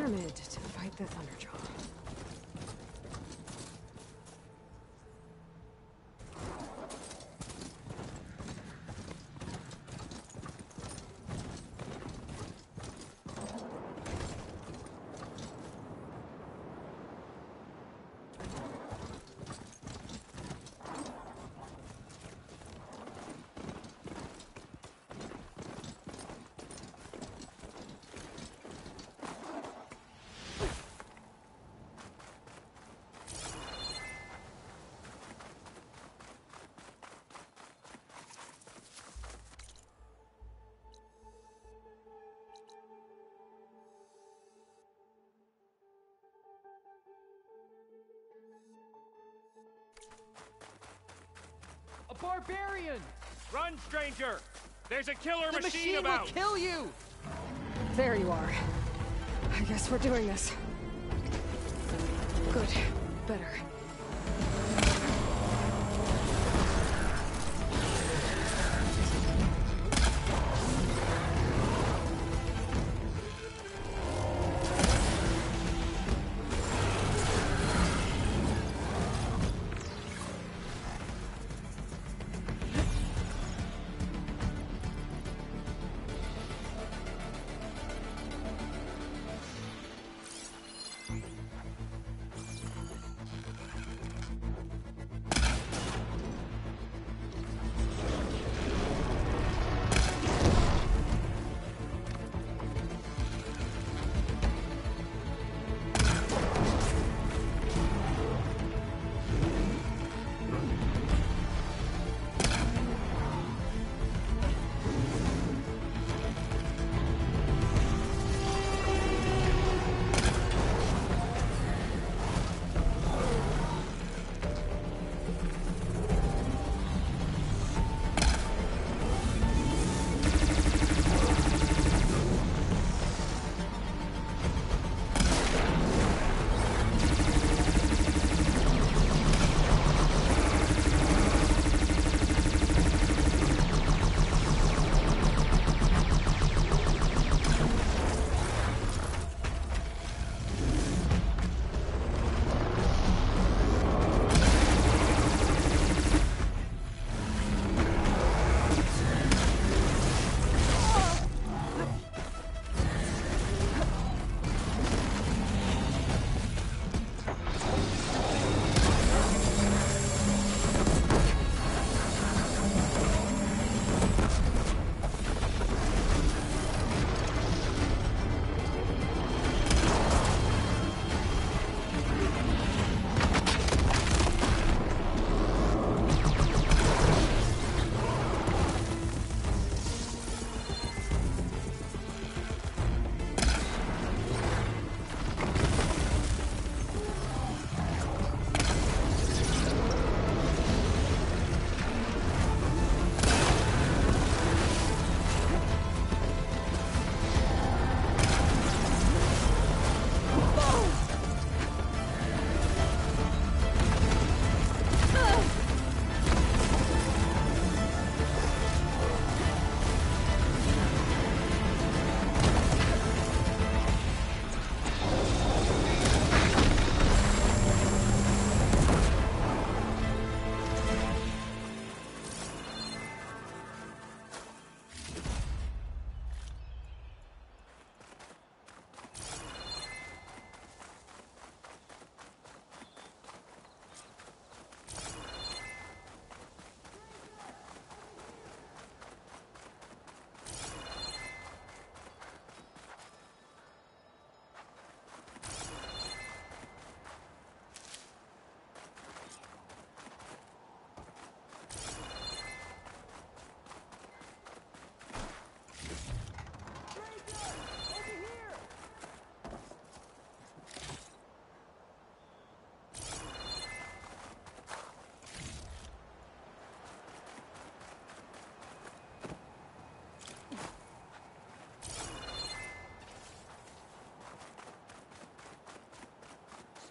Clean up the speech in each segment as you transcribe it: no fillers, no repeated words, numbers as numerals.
pyramid to fight the Thunderjaw. A barbarian! Run, stranger! There's a killer The machine machine about! will kill you! There you are. I guess we're doing this. Good. Better.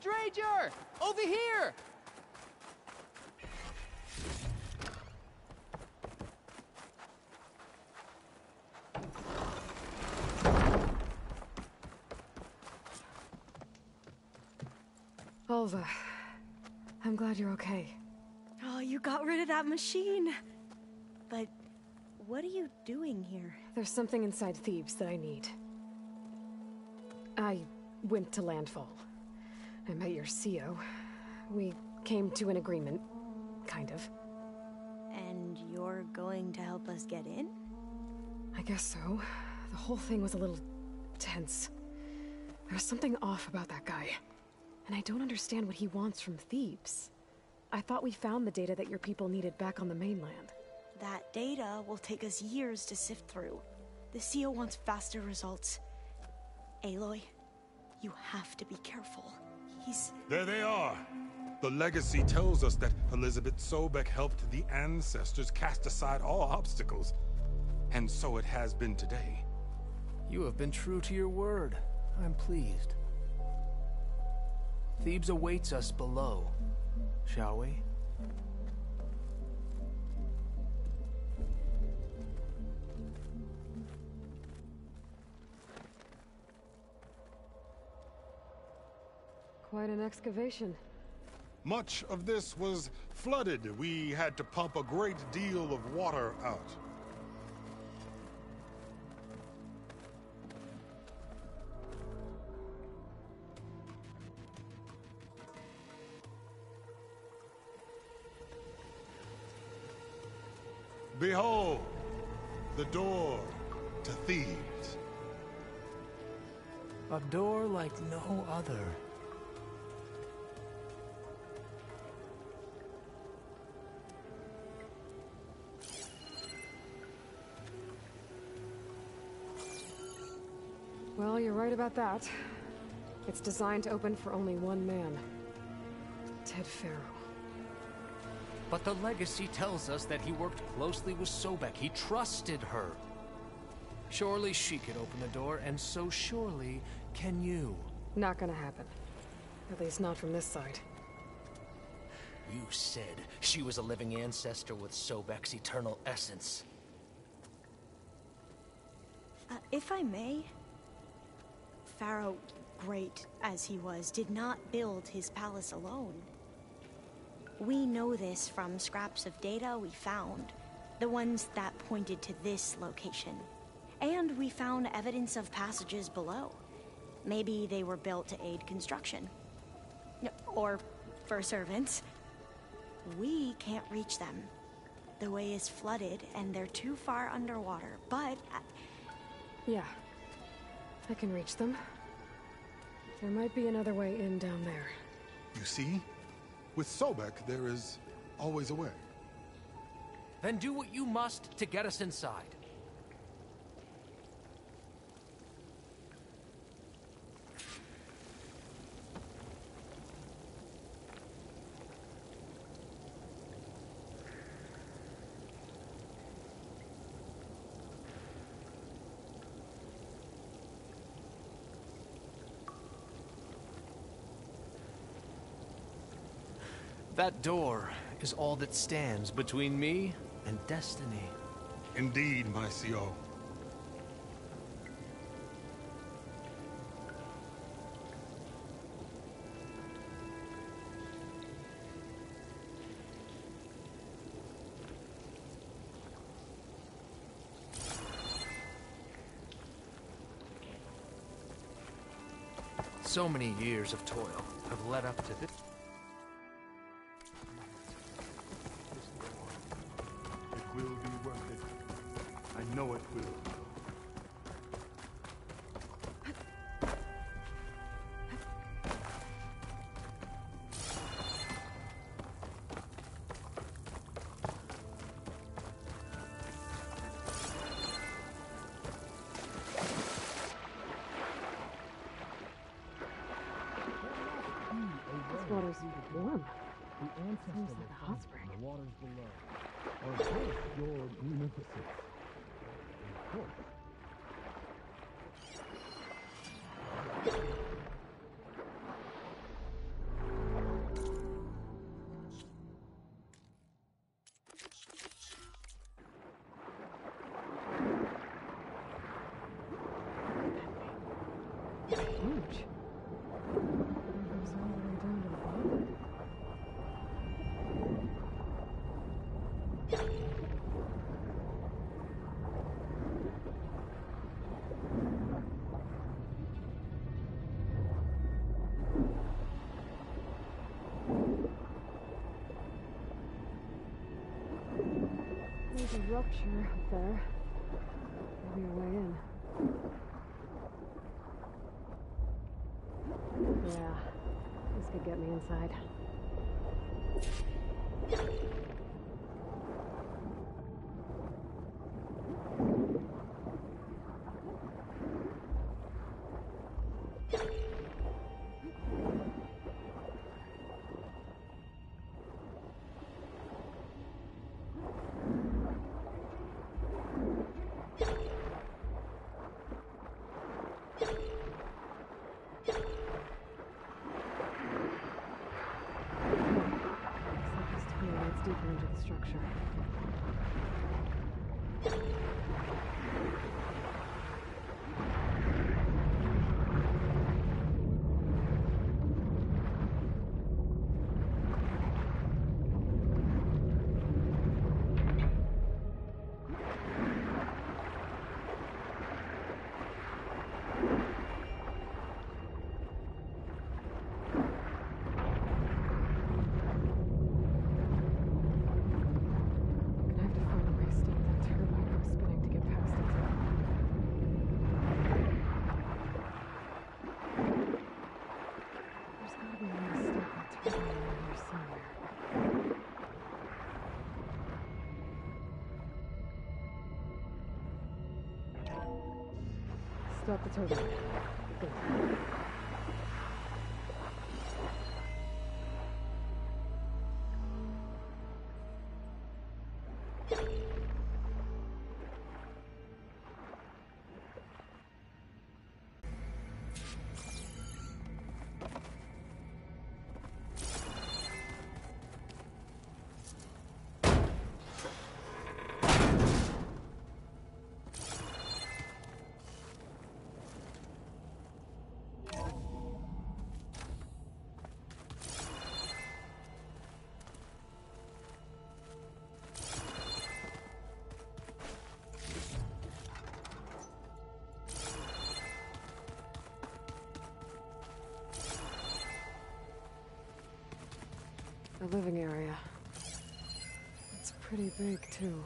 Stranger! Over here! Alva, I'm glad you're okay. Oh, you got rid of that machine. But what are you doing here? There's something inside Thebes that I need. I went to Landfall. I met your CO. We came to an agreement, kind of. And you're going to help us get in? I guess so. The whole thing was a little tense. There was something off about that guy. And I don't understand what he wants from Thebes. I thought we found the data that your people needed back on the mainland. That data will take us years to sift through. The CO wants faster results. Aloy, you have to be careful. There they are! The legacy tells us that Elizabeth Sobek helped the ancestors cast aside all obstacles. And so it has been today. You have been true to your word. I'm pleased. Thebes awaits us below, shall we? Quite an excavation. Much of this was flooded. We had to pump a great deal of water out. Behold, the door to Thebes. A door like no other. Well, you're right about that. It's designed to open for only one man. Ted Farrow. But the legacy tells us that he worked closely with Sobek. He trusted her. Surely she could open the door, and so surely can you. Not gonna happen. At least not from this side. You said she was a living ancestor with Sobek's eternal essence. If I may, Pharaoh, great as he was, did not build his palace alone. We know this from scraps of data we found, the ones that pointed to this location. And we found evidence of passages below. Maybe they were built to aid construction. Or for servants. We can't reach them. The way is flooded and they're too far underwater, but... Yeah. I can reach them. There might be another way in down there. You see? With Sobek, there is always a way. Then do what you must to get us inside. That door is all that stands between me and destiny. Indeed, my CO. So many years of toil have led up to this. It will be worth it. I know it will. This water's warm. Seems like a hot spring. The waters below. Or of course, your munificence. Of course. It's huge. It goes all the way down to the a rupture up there. Maybe a way in. Yeah, this could get me inside. Deeper into the structure. Stop the turbine. Good. The living area. It's pretty big, too.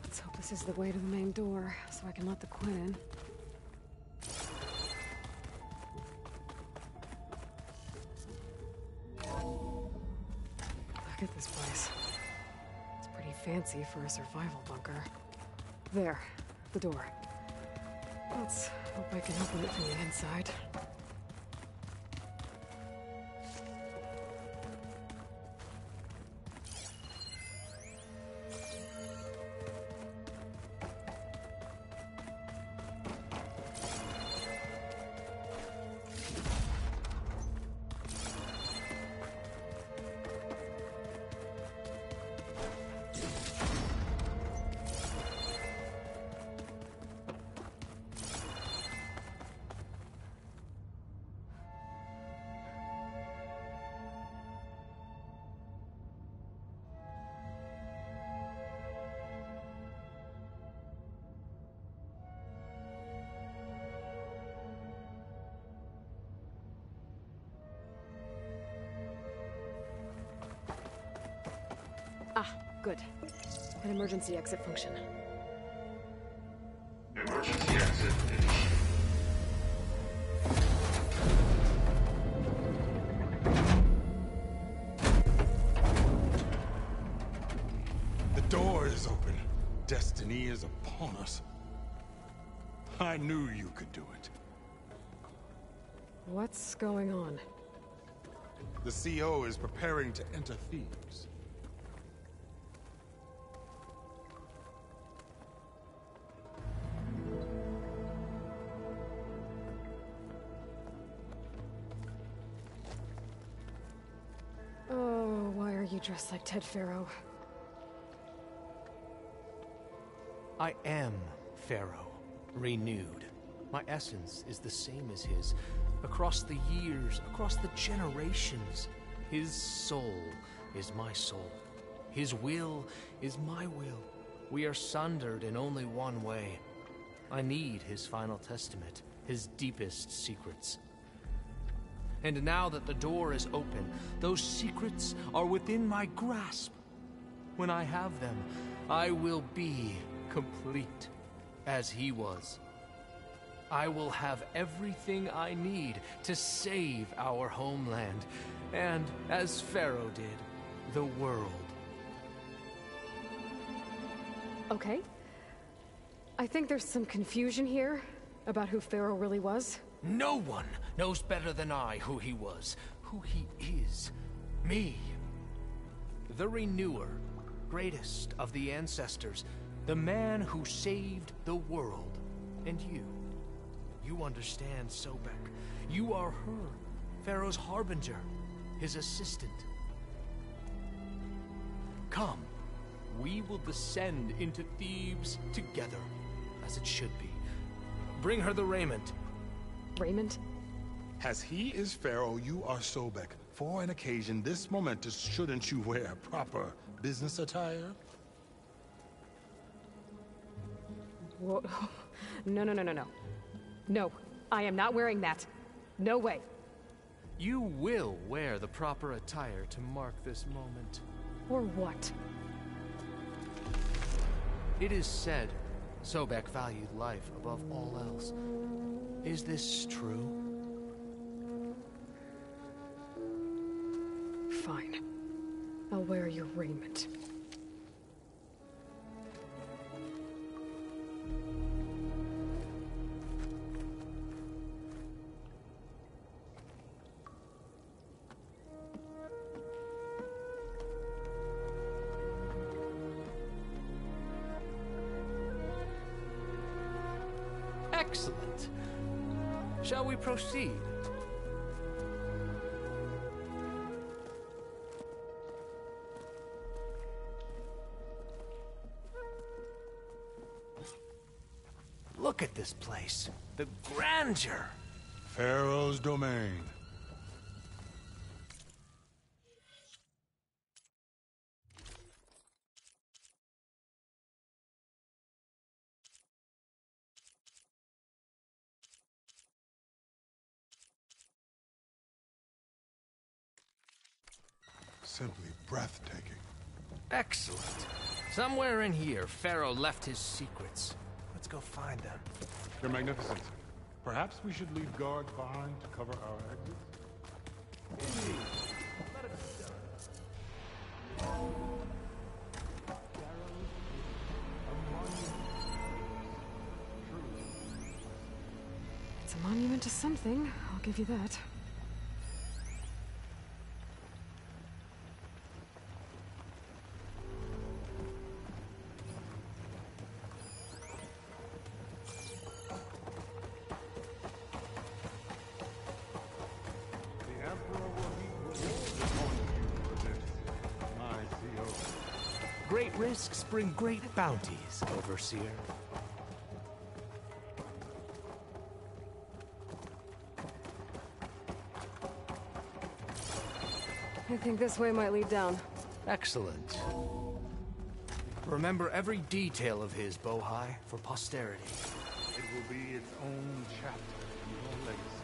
Let's hope this is the way to the main door, so I can let the Quinn in. Look at this place. It's pretty fancy for a survival bunker. There, the door. Let's hope I can open it from the inside. Good. An emergency exit function. Emergency exit initiated. The door is open. Destiny is upon us. I knew you could do it. What's going on? The CO is preparing to enter Thebes. Oh, why are you dressed like Ted Pharaoh? I am Pharaoh, renewed. My essence is the same as his. Across the years, across the generations. His soul is my soul. His will is my will. We are sundered in only one way. I need his final testament, his deepest secrets. And now that the door is open, those secrets are within my grasp. When I have them, I will be complete, as he was. I will have everything I need to save our homeland, and, as Pharaoh did, the world. Okay. I think there's some confusion here about who Pharaoh really was. No one knows better than I who he was, who he is. Me. The Renewer, greatest of the ancestors, the man who saved the world. And you. You understand Sobek. You are her, Pharaoh's harbinger, his assistant. Come, we will descend into Thebes together, as it should be. Bring her the raiment. Raymond? As he is Pharaoh, you are Sobek. For an occasion this momentous, shouldn't you wear proper business attire? Whoa. No, no, no, no, no. No, I am not wearing that. No way. You will wear the proper attire to mark this moment. Or what? It is said Sobek valued life above all else. Is this true? Fine. I'll wear your raiment. Excellent. Shall we proceed? Look at this place. The grandeur. Pharaoh's domain. Simply breathtaking. Excellent. Somewhere in here, Pharaoh left his secrets. Let's go find them. Your Magnificence, perhaps we should leave guards behind to cover our exits? Indeed. Let it be done. It's a monument to something, I'll give you that. The Emperor will heap rewards upon you for this, my CO. Great risks bring great bounties, Overseer. I think this way might lead down. Excellent. Remember every detail of his, Bohai, for posterity. It will be its own chapter in your legacy.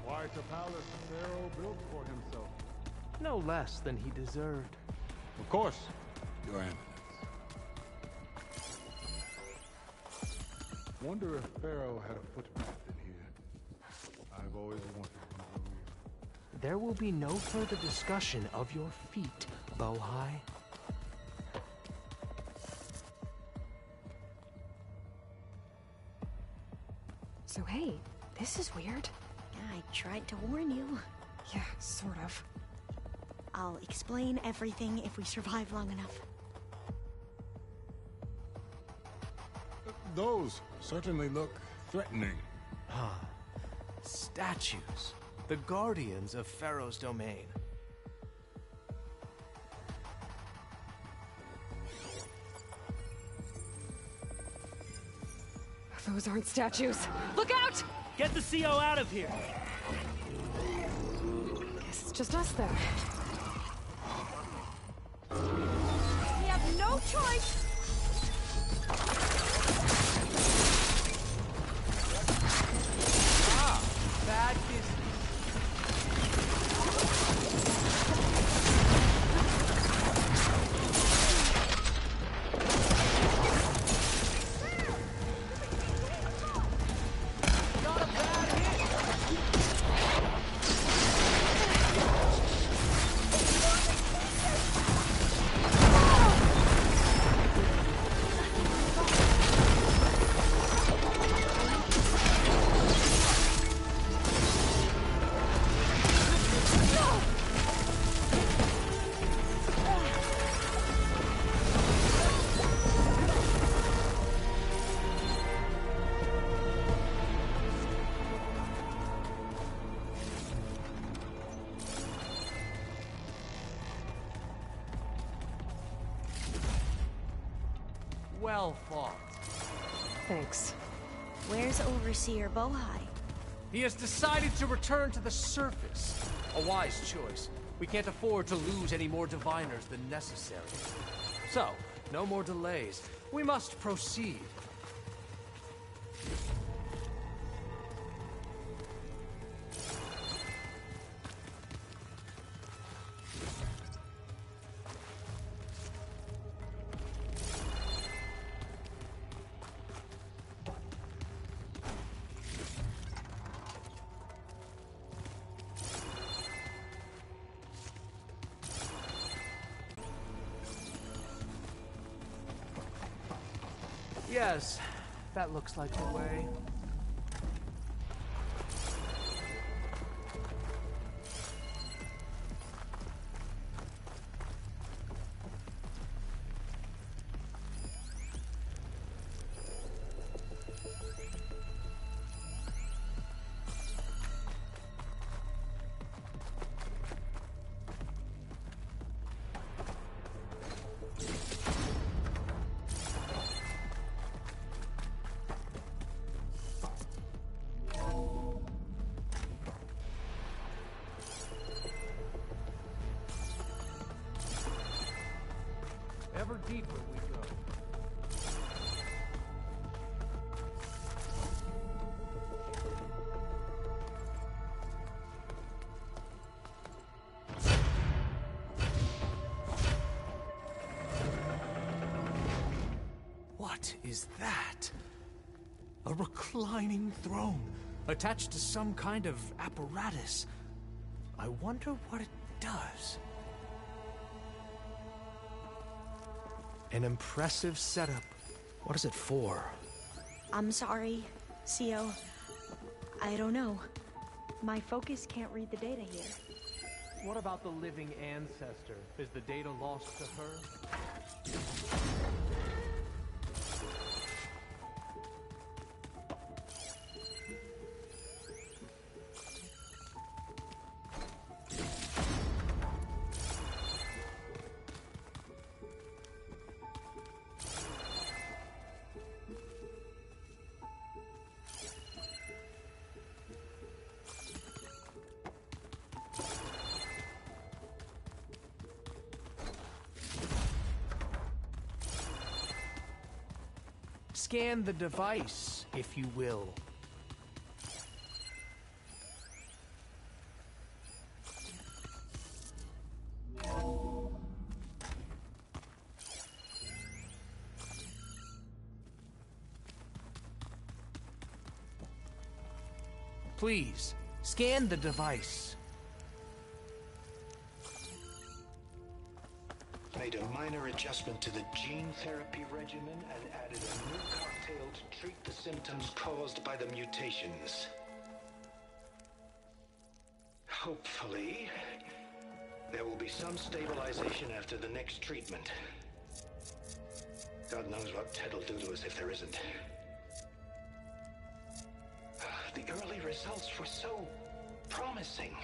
Quite a palace Pharaoh built for himself. No less than he deserved. Of course, Your Eminence. Wonder if Pharaoh had a footpath in here. I've always wanted one of those. There will be no further discussion of your feet, Bohai. So hey, this is weird. I tried to warn you. Yeah, sort of. I'll explain everything if we survive long enough. Those certainly look threatening. Ah, statues. The guardians of Pharaoh's domain. Those aren't statues. Look out! Get the CO out of here! Guess it's just us then. We have no choice! Bad business. Well fought. Thanks. Where's Overseer Bohai? He has decided to return to the surface. A wise choice. We can't afford to lose any more diviners than necessary. So, no more delays. We must proceed. Yes, that looks like the way. Ever deeper we go. What is that? A reclining throne, attached to some kind of apparatus. I wonder what it does. An impressive setup. What is it for? I'm sorry, CO. I don't know. My focus can't read the data here. What about the living ancestor? Is the data lost to her? Scan the device, if you will. Please, scan the device. Made a minor adjustment to the gene therapy regimen and added a new cocktail to treat the symptoms caused by the mutations. Hopefully, there will be some stabilization after the next treatment. God knows what Ted will do to us if there isn't. The early results were so promising.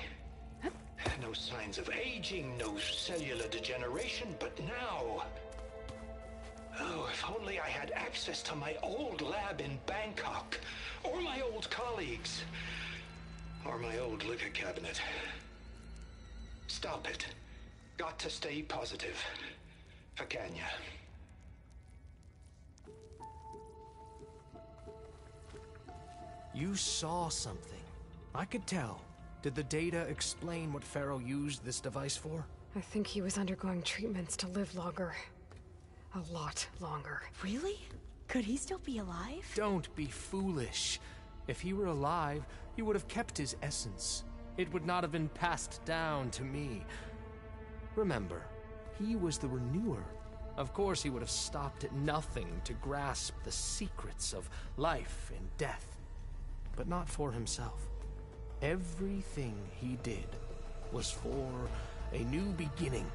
No signs of aging, no cellular degeneration, but now... Oh, if only I had access to my old lab in Bangkok, or my old colleagues, or my old liquor cabinet. Stop it. Got to stay positive. For Kenya. You saw something. I could tell. Did the data explain what Pharaoh used this device for? I think he was undergoing treatments to live longer. A lot longer. Really? Could he still be alive? Don't be foolish. If he were alive, he would have kept his essence. It would not have been passed down to me. Remember, he was the renewer. Of course he would have stopped at nothing to grasp the secrets of life and death. But not for himself. Everything he did was for a new beginning.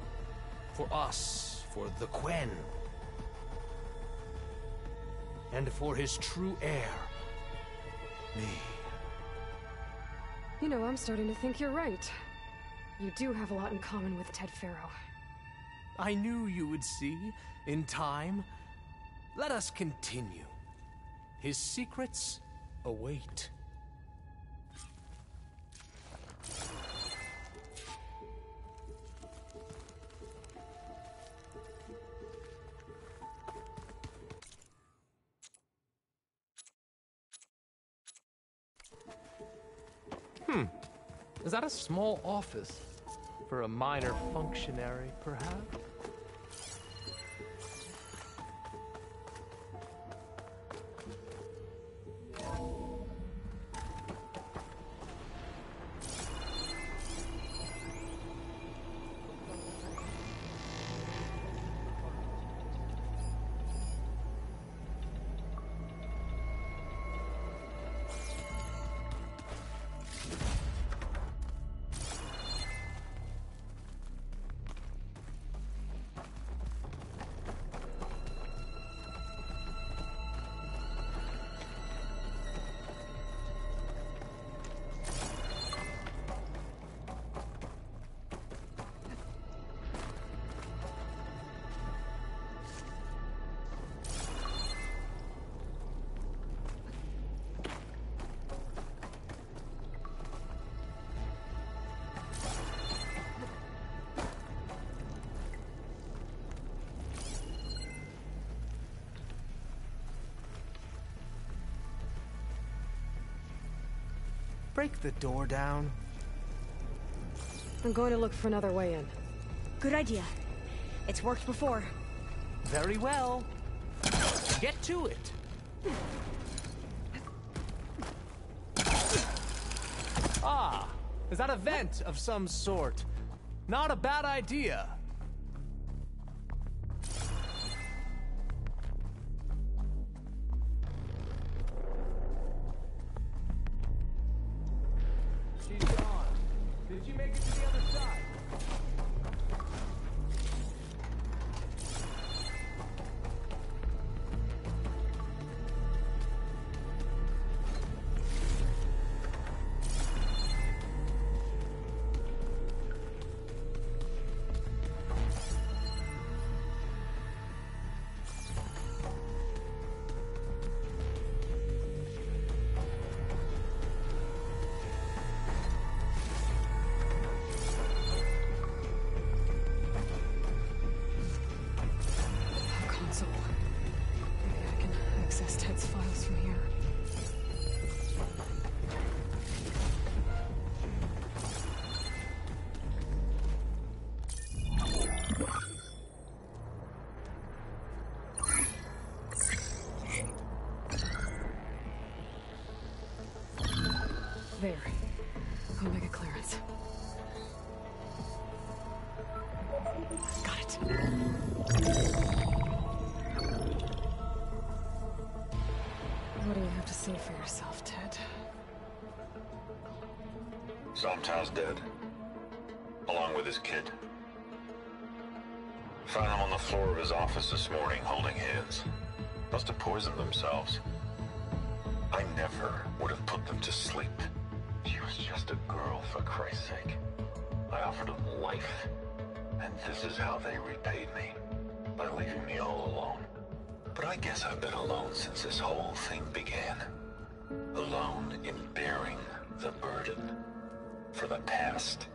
For us, for the Quen. And for his true heir, me. You know, I'm starting to think you're right. You do have a lot in common with Ted Pharaoh. I knew you would see, in time. Let us continue. His secrets await. Is that a small office? For a minor functionary, perhaps? Break the door down. I'm going to look for another way in. Good idea. It's worked before. Very well. Get to it. Ah, is that a vent of some sort? Not a bad idea. She's gone. Did she make it to the other side? There. Omega clearance. Got it. What do you have to say for yourself, Ted? Somtow's dead. Along with his kid. Found him on the floor of his office this morning, holding hands. Must have poisoned themselves. I never would have put them to sleep. She was just a girl, for Christ's sake. I offered them life. And this is how they repaid me. By leaving me all alone. But I guess I've been alone since this whole thing began. Alone in bearing the burden. For the past.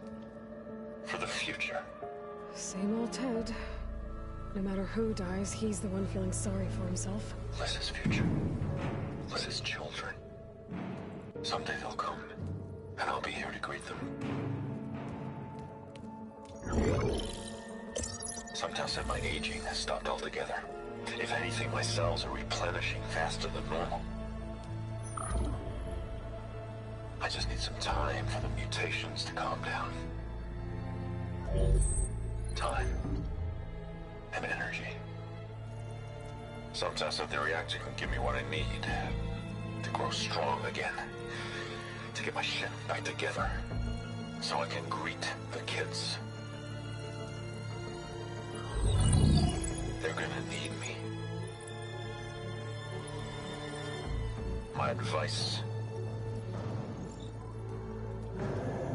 For the future. Same old Ted. No matter who dies, he's the one feeling sorry for himself. Liz's future. Liz's children. Someday they'll come. And I'll be here to greet them. Sometimes said my aging has stopped altogether. If anything, my cells are replenishing faster than normal. I just need some time for the mutations to calm down. Time. And energy. Sometimes said the reactor can give me what I need to grow strong again. To get my shit back together. So I can greet the kids. They're gonna need me. My advice.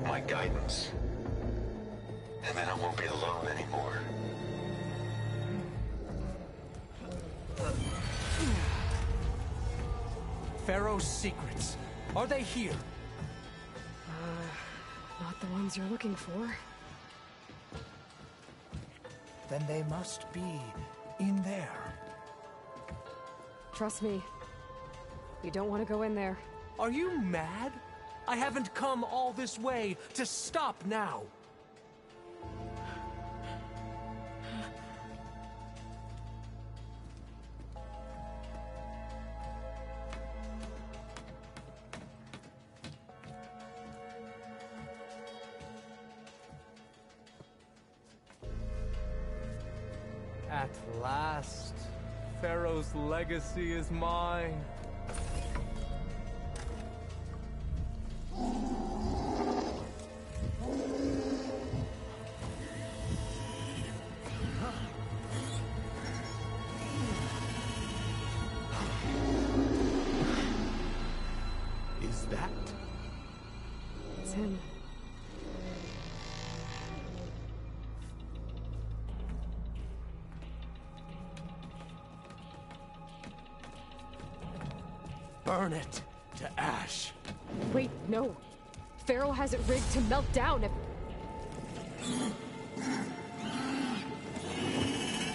My guidance. And then I won't be alone anymore. Pharaoh's secrets. Are they here? Not the ones you're looking for. Then they must be in there. Trust me. You don't want to go in there. Are you mad? I haven't come all this way to stop now. At last, Pharaoh's legacy is mine. Is that? It's him. Burn it to ash. Wait, no. Pharaoh has it rigged to melt down if...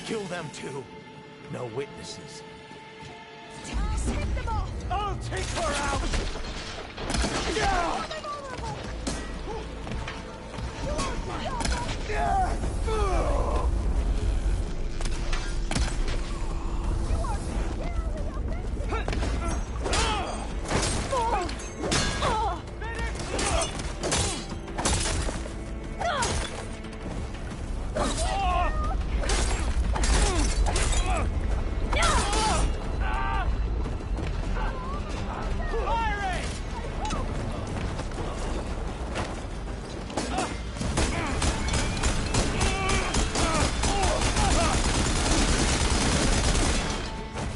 Kill them too. No witnesses. Hit them all! I'll take her out!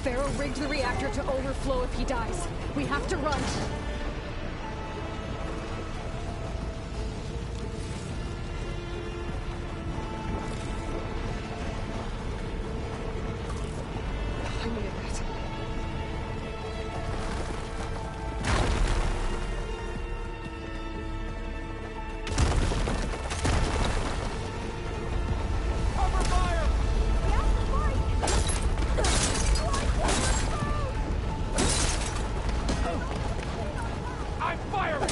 Pharaoh rigged the reactor to overflow if he dies. We have to run. I needed that. Cover fire! I'm firing!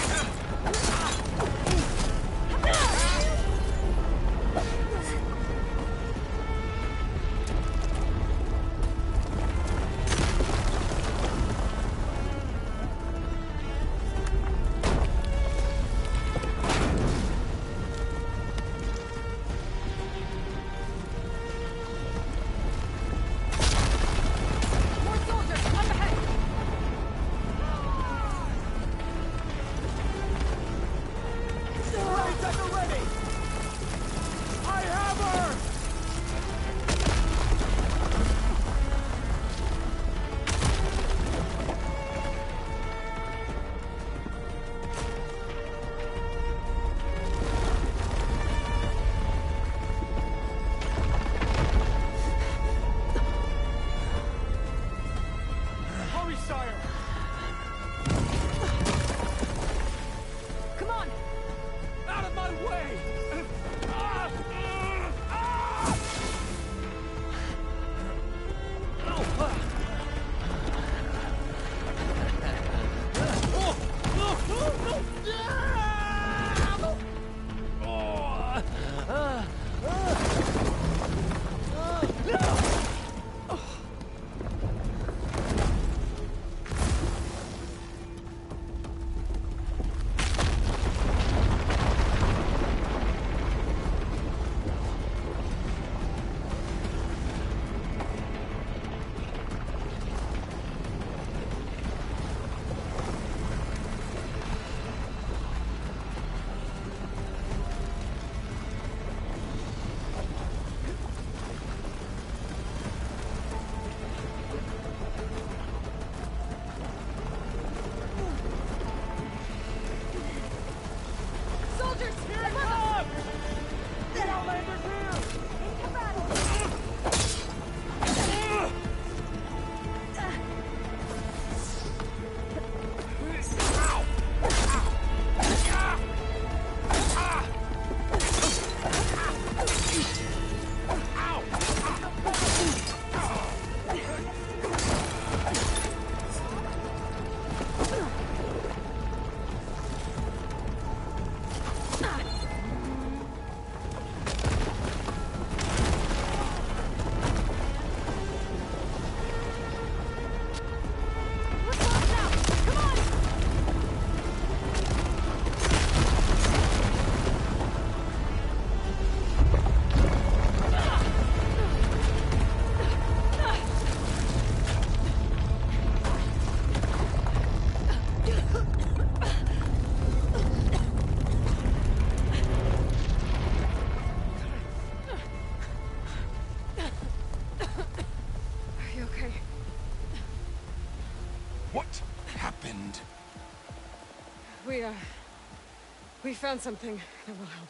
We found something that will help.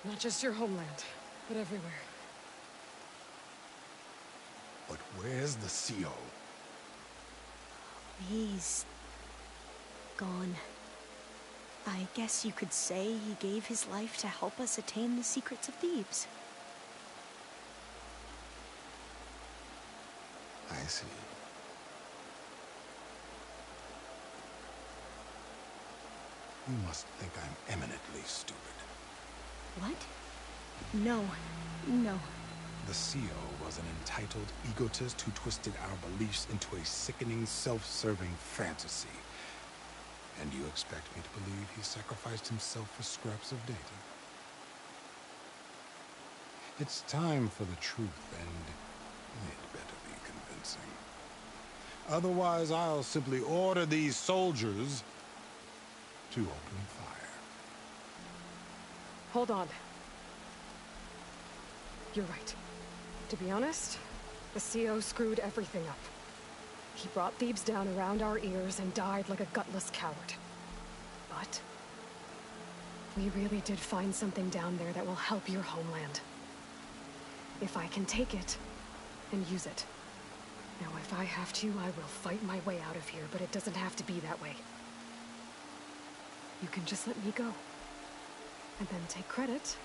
Not just your homeland, but everywhere. But where's the CO? He's gone. I guess you could say he gave his life to help us attain the secrets of Thebes. I see. You must think I'm eminently stupid. What? No. No. The CO was an entitled egotist who twisted our beliefs into a sickening, self-serving fantasy. And you expect me to believe he sacrificed himself for scraps of data? It's time for the truth, and it better be convincing. Otherwise, I'll simply order these soldiers to open fire. Hold on. You're right. To be honest, the CO screwed everything up. He brought Thebes down around our ears and died like a gutless coward. But we really did find something down there that will help your homeland. If I can take it and use it. Now, if I have to, I will fight my way out of here, but it doesn't have to be that way. You can just let me go. And then take credit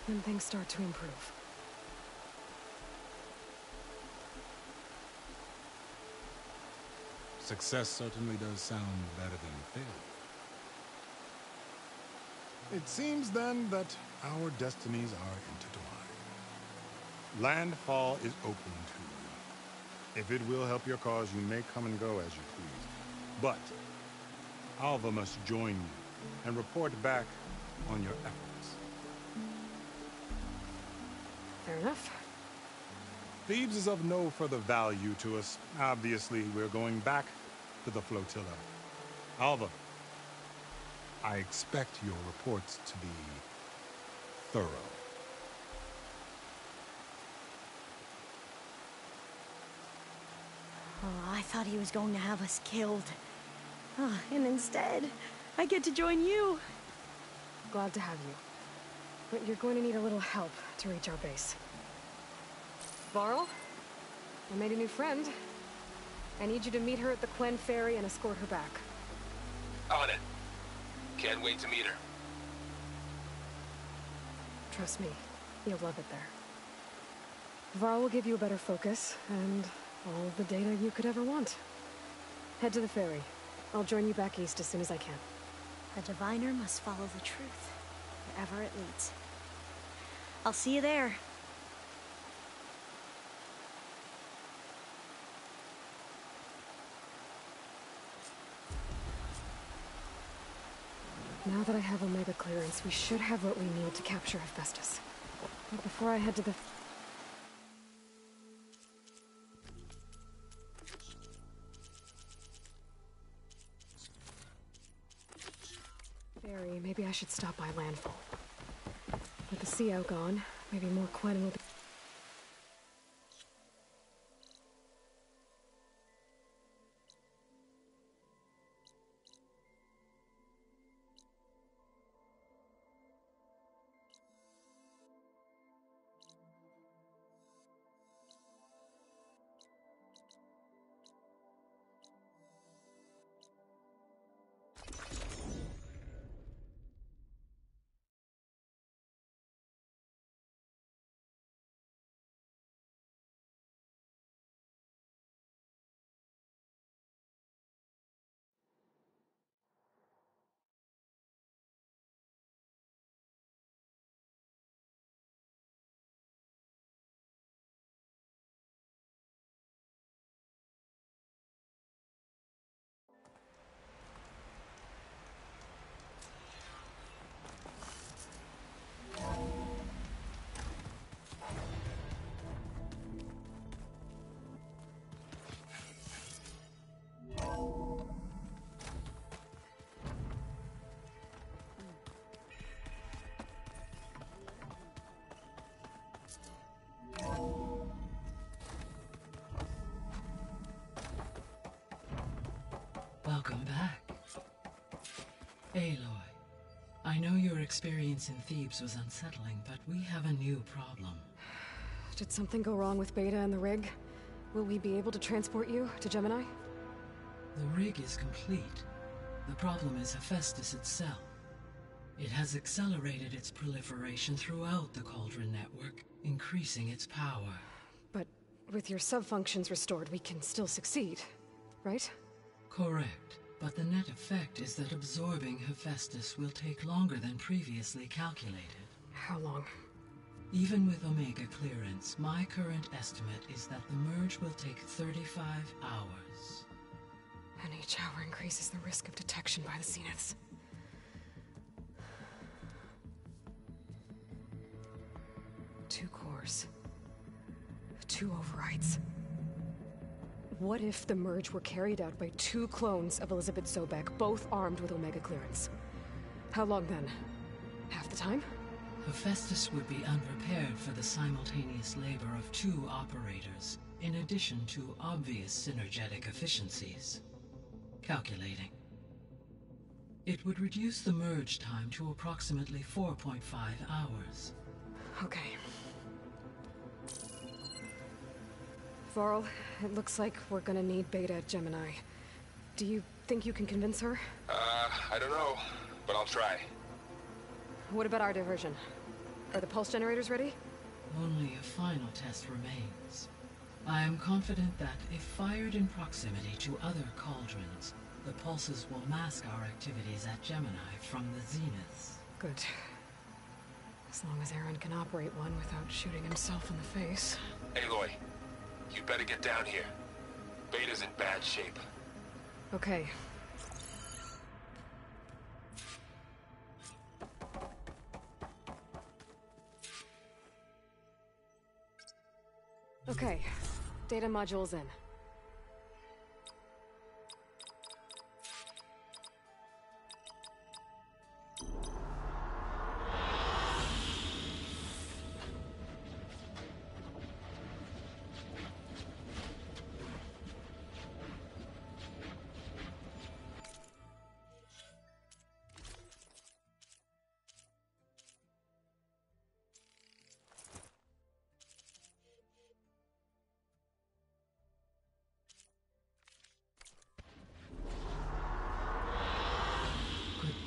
when things start to improve. Success certainly does sound better than failure. It seems then that our destinies are intertwined. Landfall is open to you. If it will help your cause, you may come and go as you please. But Alva must join you and report back on your efforts. Fair enough. Thebes is of no further value to us. Obviously, we're going back to the flotilla. Alva, I expect your reports to be thorough. Oh, I thought he was going to have us killed. Oh, and instead, I get to join you. Glad to have you. But you're going to need a little help to reach our base. Varl, I made a new friend. I need you to meet her at the Quen Ferry and escort her back. On it. Can't wait to meet her. Trust me, you'll love it there. Varl will give you a better focus, and all of the data you could ever want. Head to the ferry. I'll join you back east as soon as I can. A diviner must follow the truth, wherever it leads. I'll see you there. Now that I have Omega clearance, we should have what we need to capture Hephaestus. But before I head to the ferry, maybe I should stop by landfall. With the CO gone, maybe more Quen will be... Welcome back. Aloy, I know your experience in Thebes was unsettling, but we have a new problem. Did something go wrong with Beta and the rig? Will we be able to transport you to Gemini? The rig is complete. The problem is Hephaestus itself. It has accelerated its proliferation throughout the Cauldron network, increasing its power. But with your sub-functions restored, we can still succeed, right? Correct. But the net effect is that absorbing Hephaestus will take longer than previously calculated. How long? Even with Omega clearance, my current estimate is that the merge will take 35 hours. And each hour increases the risk of detection by the Zeniths. Two cores. Two overrides. What if the merge were carried out by two clones of Elizabeth Sobek, both armed with Omega clearance? How long then? Half the time? Hephaestus would be unprepared for the simultaneous labor of two operators, in addition to obvious synergetic efficiencies. Calculating. It would reduce the merge time to approximately 4.5 hours. Okay. Varl, it looks like we're gonna need Beta at Gemini. Do you think you can convince her? I don't know, but I'll try. What about our diversion? Are the pulse generators ready? Only a final test remains. I am confident that if fired in proximity to other cauldrons, the pulses will mask our activities at Gemini from the Zeniths. Good. As long as Aaron can operate one without shooting himself in the face. Aloy, you better get down here. Beta's in bad shape. Okay. Okay. Data module's in.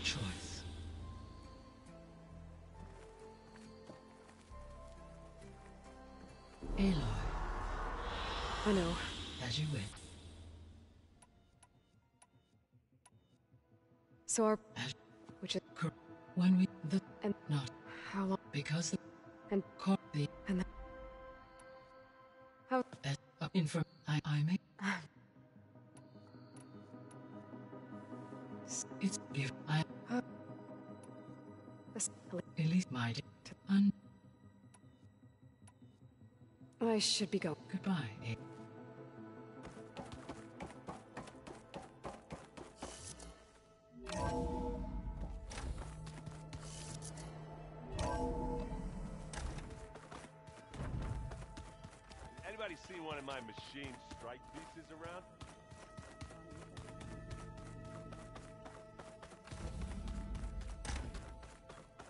Choice. Aloy. I know. As you wish. So our... Which is... When we... The... And... Not... How long... Because the... And... The... And the... How... As... Inform... I may... It's... If I... At least my... I should be going. Goodbye, Anybody seen one of my machine strike pieces around?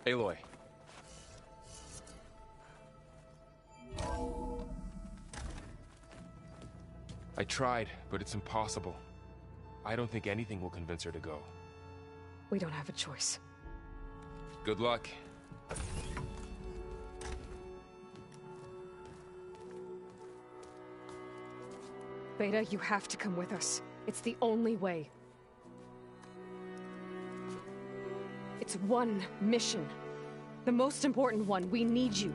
Aloy. I tried, but it's impossible. I don't think anything will convince her to go. We don't have a choice. Good luck. Beta, you have to come with us. It's the only way. It's one mission. The most important one. We need you.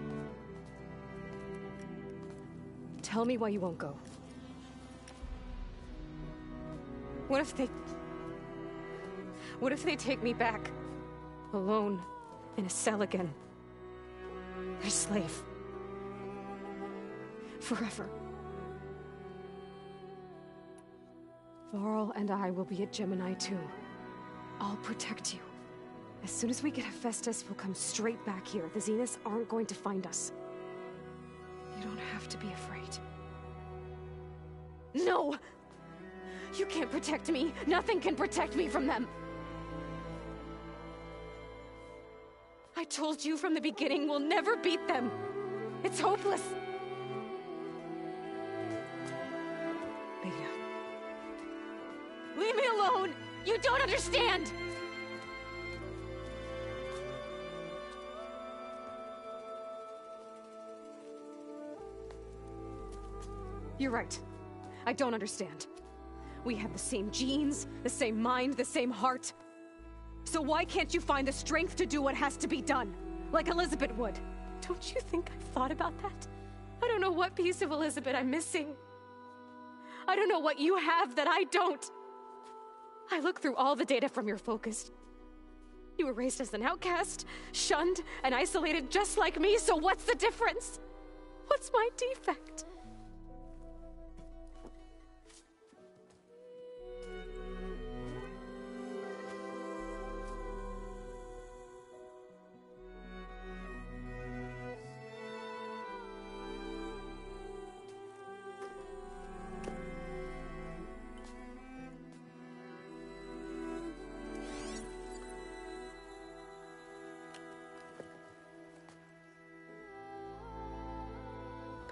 Tell me why you won't go. What if they take me back? Alone, in a cell again. A slave. Forever. Varl and I will be at Gemini too. I'll protect you. As soon as we get Hephaestus, we'll come straight back here. The Zeniths aren't going to find us. You don't have to be afraid. No! You can't protect me! Nothing can protect me from them! I told you from the beginning we'll never beat them. It's hopeless. Beta. Leave me alone! You don't understand! You're right. I don't understand. We have the same genes, the same mind, the same heart. So why can't you find the strength to do what has to be done? Like Elizabeth would. Don't you think I've thought about that? I don't know what piece of Elizabeth I'm missing. I don't know what you have that I don't. I look through all the data from your focus. You were raised as an outcast, shunned, and isolated just like me, so what's the difference? What's my defect?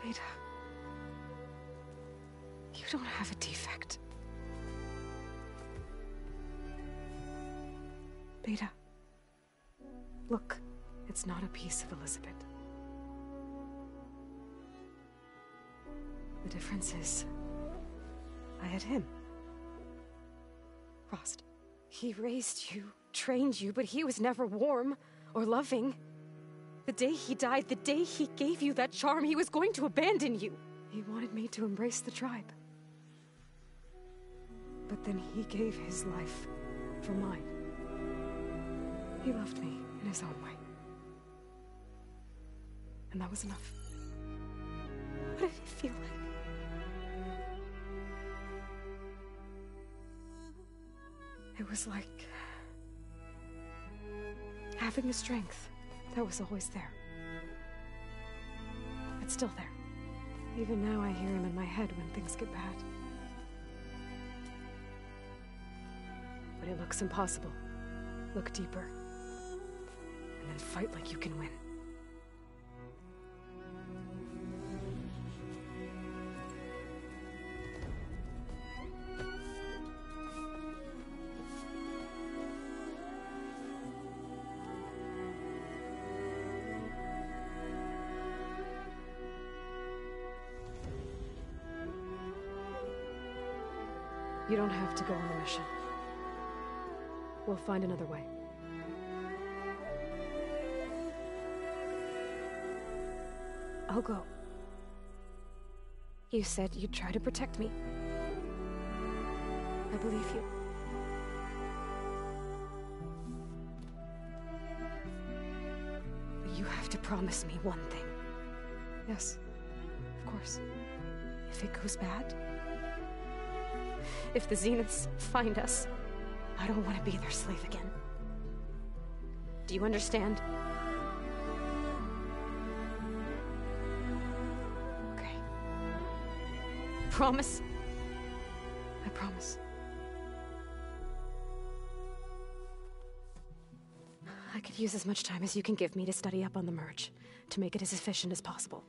Beta, you don't have a defect. Beta, look, it's not a piece of Elizabeth. The difference is, I had him. Frost. He raised you, trained you, but he was never warm or loving. The day he died, the day he gave you that charm, he was going to abandon you. He wanted me to embrace the tribe. But then he gave his life for mine. He loved me in his own way. And that was enough. What did it feel like? It was like having the strength that was always there. It's still there. Even now I hear him in my head when things get bad. But it looks impossible. Look deeper. And then fight like you can win. You don't have to go on the mission. We'll find another way. I'll go. You said you'd try to protect me. I believe you. But you have to promise me one thing. Yes, of course. If it goes bad, if the Zeniths find us, I don't want to be their slave again. Do you understand? Okay. Promise? I promise. I could use as much time as you can give me to study up on the merge, to make it as efficient as possible.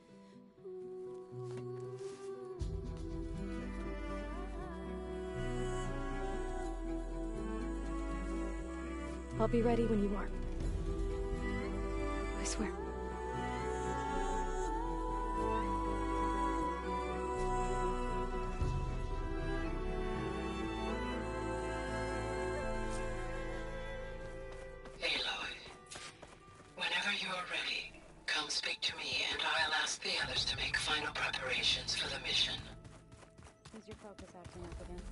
I'll be ready when you are. I swear. Aloy, whenever you're ready, come speak to me and I'll ask the others to make final preparations for the mission. Is your focus acting up again?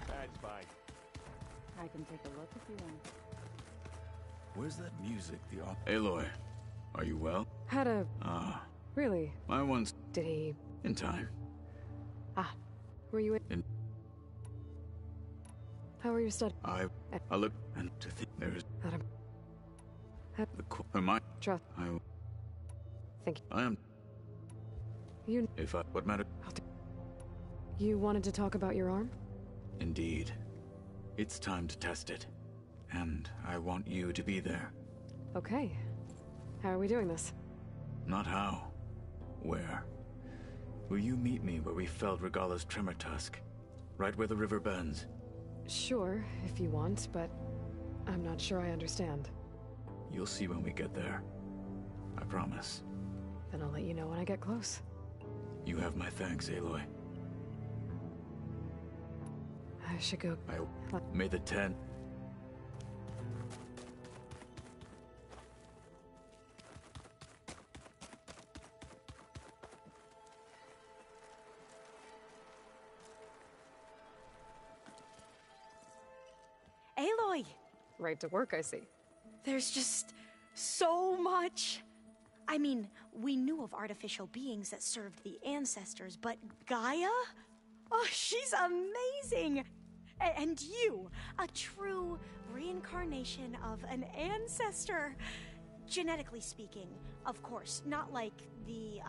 That's fine. I can take a look if you want. Where's that music? Aloy, are you well? Had a... Really? My one's... Did he... In time. Were you in... How were your studies? I look and to think there's... The my... Trust. Thank you. I am... You... If I... What matter? You wanted to talk about your arm? Indeed. It's time to test it. And I want you to be there. Okay. How are we doing this? Not how. Where? Will you meet me where we felled Regala's tremor tusk? Right where the river bends? Sure, if you want, but I'm not sure I understand. You'll see when we get there. I promise. Then I'll let you know when I get close. You have my thanks, Aloy. I should go. May the 10. Aloy! Right to work, I see. There's just so much. I mean, we knew of artificial beings that served the ancestors, but Gaia? Oh, she's amazing! And you, a true reincarnation of an ancestor. Genetically speaking, of course, not like the,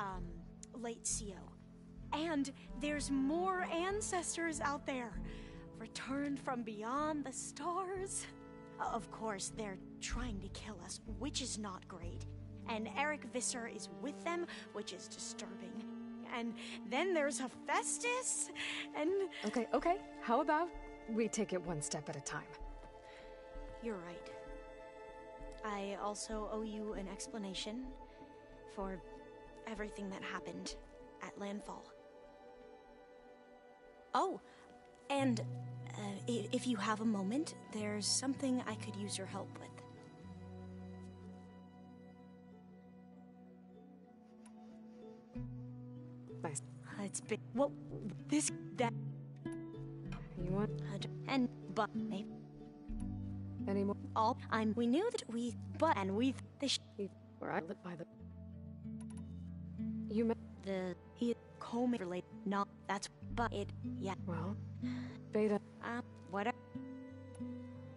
late CO. And there's more ancestors out there, returned from beyond the stars. Of course, they're trying to kill us, which is not great. And Eric Visser is with them, which is disturbing. And then there's Hephaestus, and... Okay. How about we take it one step at a time? You're right. I also owe you an explanation for everything that happened at Landfall. Oh, and if you have a moment, there's something I could use your help with. Nice. It's been... Well, this... That... You want... And... But... Maybe... Any more? All... We knew that we... But... And we... Where I lit by the... You meant... He... Coming related... Not... That's... But it... Yeah. Well... Beta... Whatever.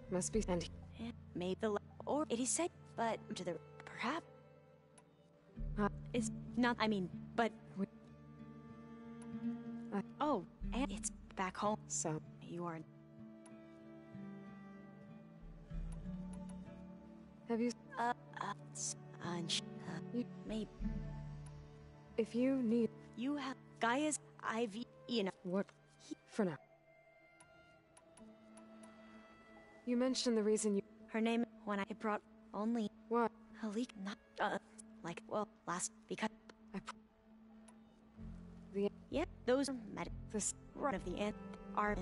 Must be... And... Maybe the... Or... It is said... But... To the... Perhaps... It's... Not... I mean... But... Oh, and it's back home. So you are. Have you? You maybe. If you need, you have Gaia's IV. You know what? For now. You mentioned the reason you. Her name when I brought only what? Halik, not like last because I. Yeah, those met this run of the end are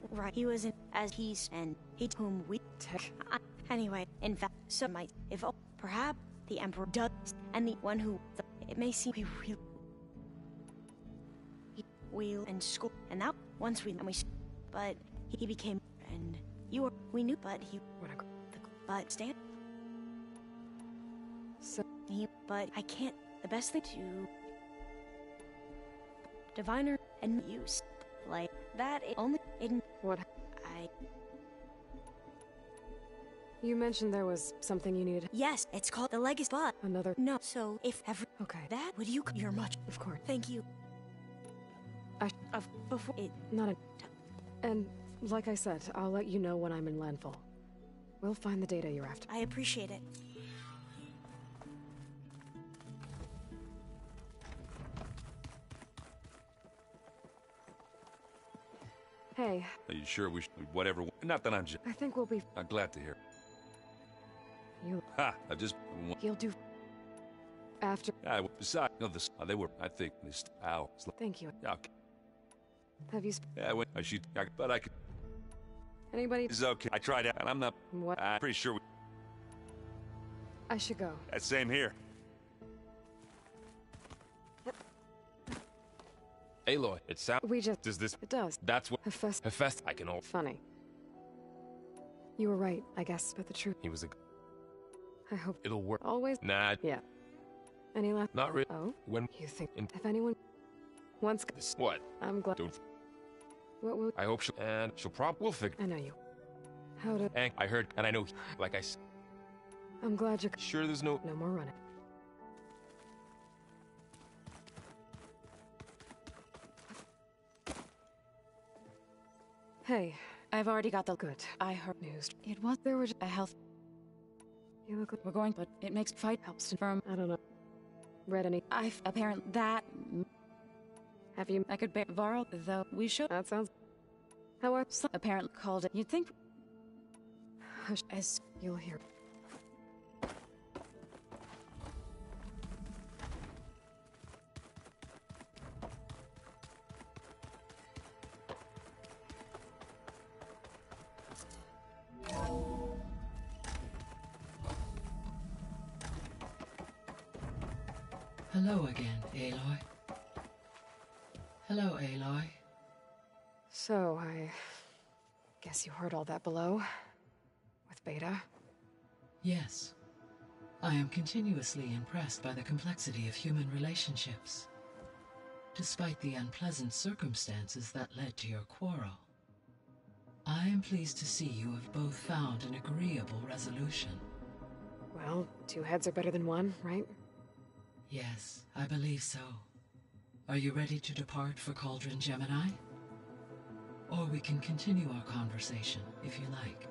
right. He was in as he's and he whom we took. Anyway, in fact, so might if perhaps the Emperor does and the one who it may seem we and school and now once we but he became and you were we knew but he but Stan so he but I can't the best thing to diviner and use like that it only in what I you mentioned there was something you needed. Yes, it's called the legacy but another no so if ever okay that would you you're much of course thank you of before it not a and like I said I'll let you know when I'm in Landfall. We'll find the data you're after. I appreciate it. Hey. Are you sure we should, whatever, not that I'm just... I think we'll be... I'm glad to hear. You... Ha! I just... You'll do... After... Besides, no, this, they were, I think, this... Ow. Thank you. Okay. Have you... Yeah, I should... But I could... Anybody... It's okay. I tried out, and I'm not... What? I'm pretty sure we... I should go. That same here. Aloy, it sounds... We just... Does this... It does. That's what... Hephaestus... I can hold... Funny. You were right, I guess, but the truth... He was a... I hope... It'll work. Always? Nah. Yeah. Any last... Not really. Oh? When... You think... If anyone... Once... This... What? I'm glad... Don't... What will... I hope she'll... And she'll We'll figure... I know you. How to... And I heard... And I know... Like I said... I'm glad you're... Sure there's no... No more running. Hey, I've already got the... Good. I heard news. It was... There was a health... You look like We're going, but it makes fight helps to firm. I don't know. Read any? I've apparent that. Have you? I could bear Varl, though we should. That sounds. How are Some apparently called it. You'd think. Hush, as you'll hear. Hello again, Aloy. Hello, Aloy. So, I guess you heard all that below? With Beta? Yes. I am continuously impressed by the complexity of human relationships. Despite the unpleasant circumstances that led to your quarrel, I am pleased to see you have both found an agreeable resolution. Well, two heads are better than one, right? Yes, I believe so. Are you ready to depart for Cauldron Gemini? Or we can continue our conversation, if you like.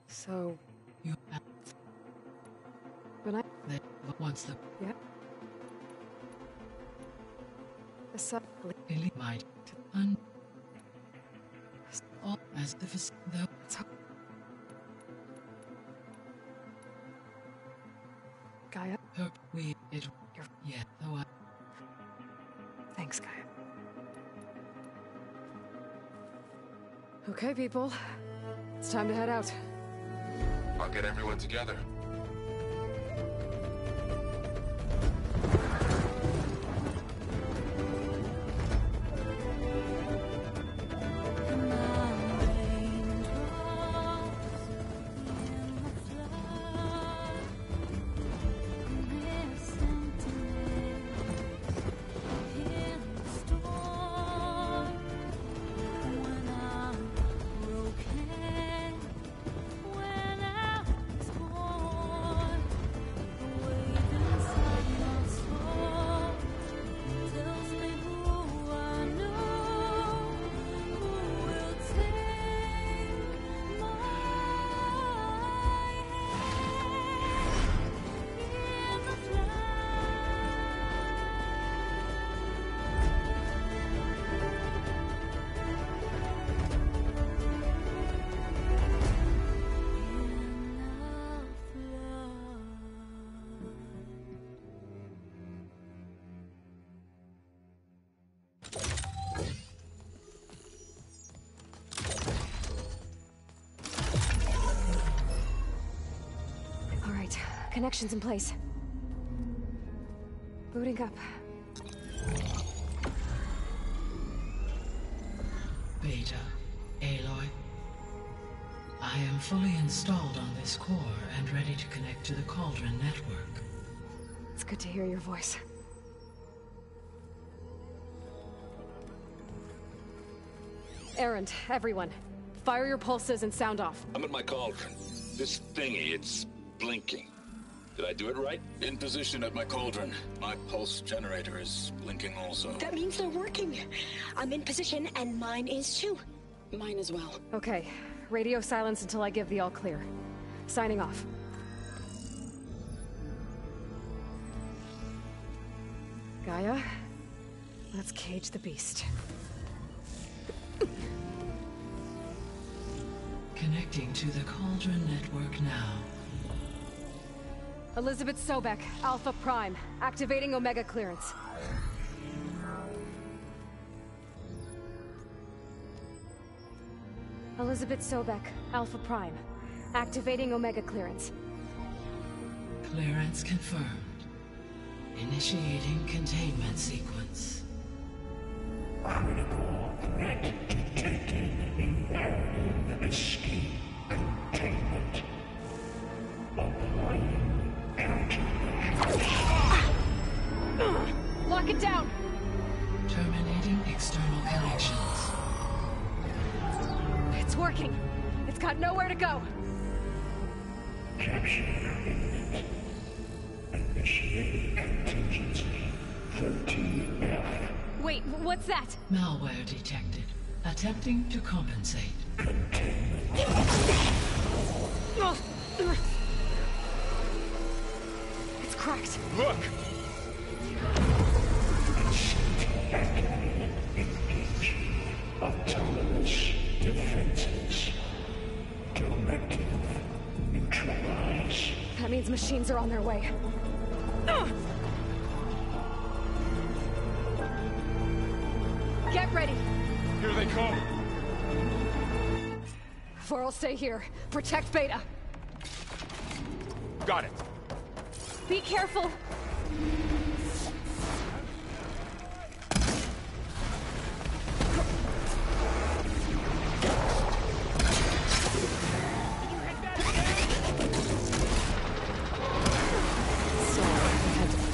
So... You... But I... Once the... Yeah? The sub... might... All as the though... Gaia? Yeah, though I... Thanks, Gaia. Okay, people. It's time to head out. I'll get everyone together. Connections in place. Booting up. Beta, Aloy. I am fully installed on this core and ready to connect to the Cauldron network. It's good to hear your voice. Errand, everyone. Fire your pulses and sound off. I'm at my cauldron. This thingy, it's blinking. Did I do it right? In position at my cauldron. My pulse generator is blinking also. That means they're working. I'm in position, and mine is too. Mine as well. Okay. Radio silence until I give the all clear. Signing off. Gaia, let's cage the beast. Connecting to the Cauldron network now. Elizabeth Sobek, Alpha Prime, activating Omega clearance. Elizabeth Sobek, Alpha Prime, activating Omega clearance. Clearance confirmed. Initiating containment sequence. Critical threat detected. Imperative escape containment. Applying Lock it down! Terminating external connections. It's working. It's got nowhere to go. Capture imminent. Initiate contingency 13F. Wait, what's that? Malware detected. Attempting to compensate. It's cracked. Look! Autonomous defenses. Directive neutralize. That means machines are on their way. Get ready. Here they come. Varl, stay here. Protect Beta. Got it. Be careful.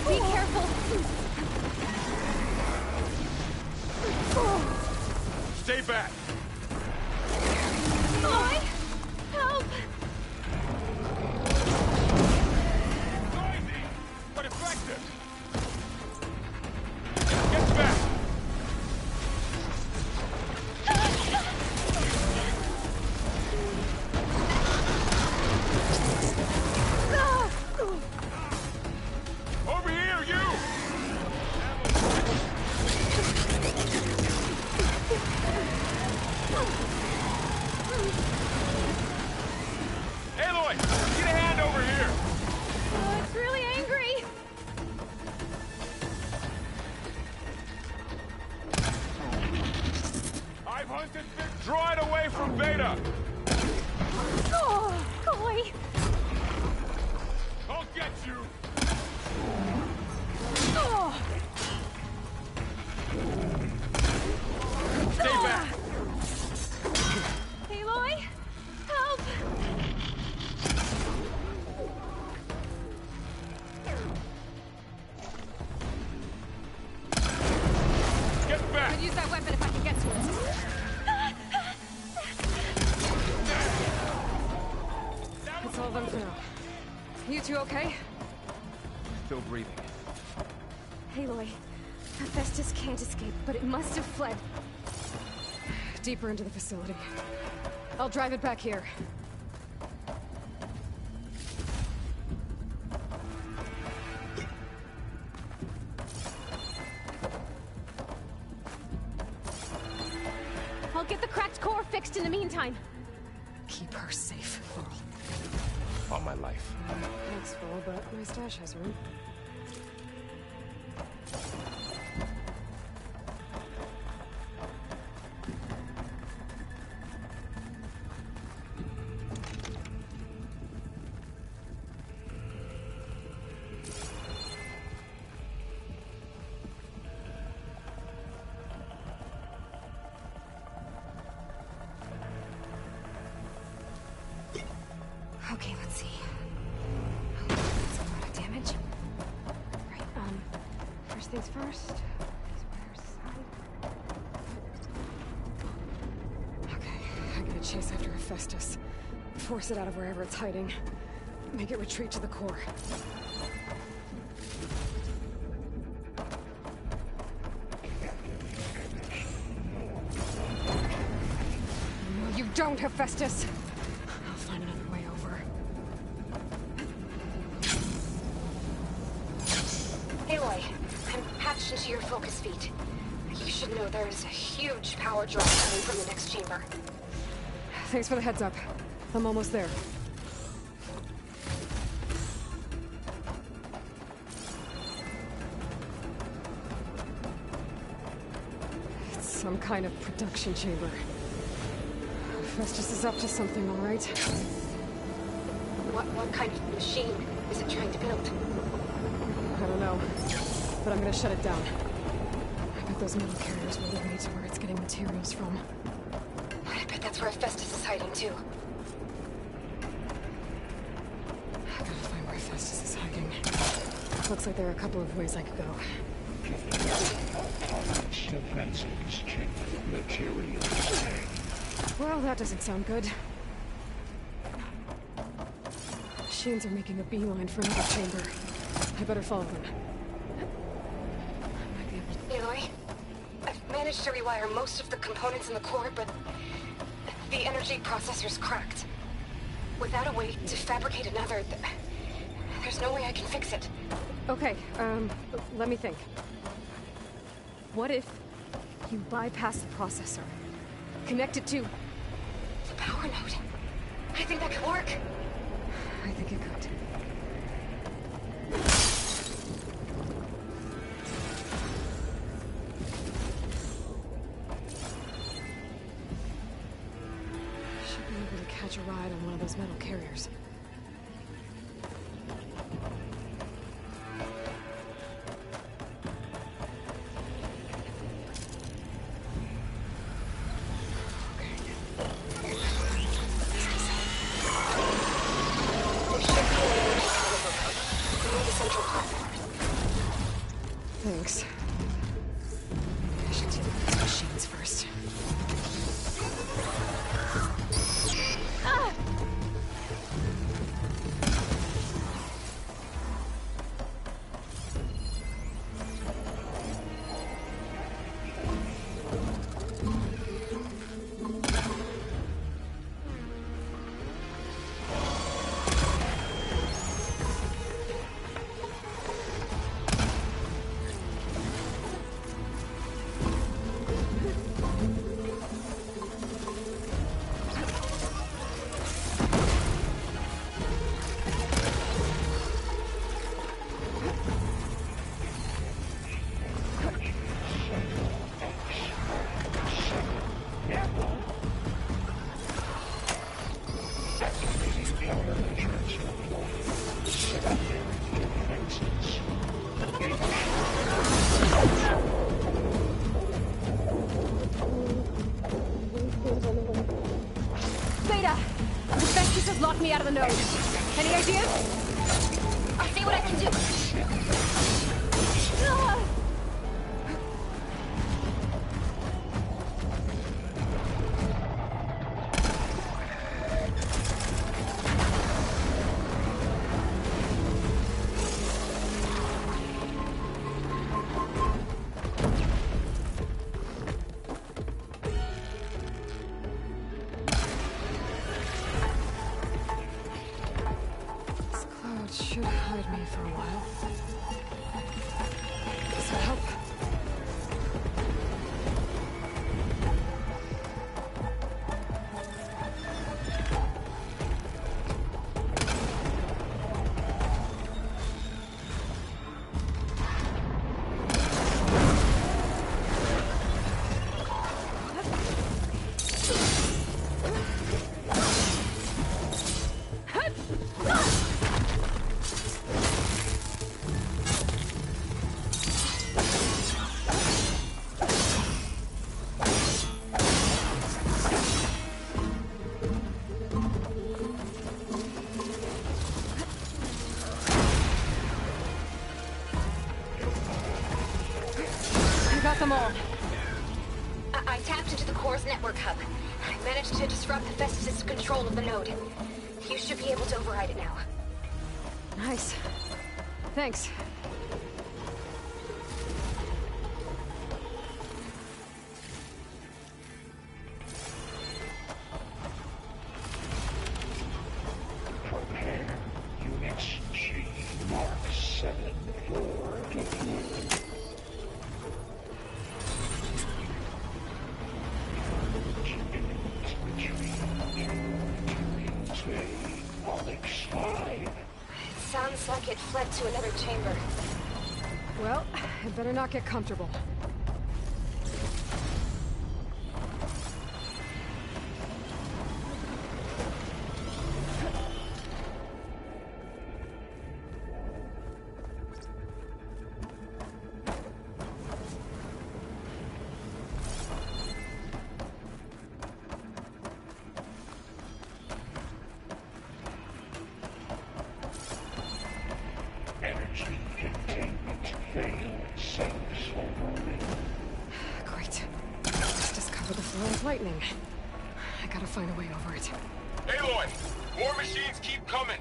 Be careful. Stay back. Boy, help! Noisy, but effective. Get back. Over here, you! Aloy, get a hand over here! Oh, it's really angry. I've hunted Vic. Draw it away from Beta! Oh, boy. I'll get you! Oh. Stay back! Aloy, help! Get back! I'll use that weapon if I can get to it. That's all of them for now. You two okay? Still breathing. Aloy, Hephaestus can't escape, but it must have fled. Deeper into the facility. I'll drive it back here. I'll get the cracked core fixed in the meantime. Keep her safe, Varl. On my life. Thanks, Varl, but my stash has room. Okay, let's see. Oh, that's a lot of damage. Right, first things first. Okay, I gotta chase after Hephaestus. Force it out of wherever it's hiding. Make it retreat to the core. No, you don't, Hephaestus! I'll find another way over. Aloy, I'm patched into your focus feed. You should know there's a huge power draw coming from the next chamber. Thanks for the heads up. I'm almost there. It's some kind of production chamber. Festus is up to something, all right? What kind of machine is it trying to build? I don't know, but I'm gonna shut it down. I bet those metal carriers will lead me to where it's getting materials from. I bet that's where Festus is hiding, too. I gotta find where Festus is hiding. Looks like there are a couple of ways I could go. Defenses check materials. Well, that doesn't sound good. Machines are making a beeline for another chamber. I better follow them. Aloy, I've managed managed to rewire most of the components in the core, but the energy processor's cracked. Without a way to fabricate another, there's no way I can fix it. Okay, let me think. What if you bypass the processor? Connect it to the power node? I think that could work. I think it could. Should be able to catch a ride on one of those metal carriers. Thanks. I should deal with these machines first. Ah! Locked me out of the node. Any ideas? I'll see what I can do. Should hide me for a while. Does that help? Got them all. I tapped into the core's network hub. I managed to disrupt the Festus' control of the node. You should be able to override it now. Nice. Thanks. Prepare units G Mark 7 for deployment. Sounds like it fled to another chamber. Well, I'd better not get comfortable. Lightning. I gotta find a way over it. Aloy! More machines keep coming!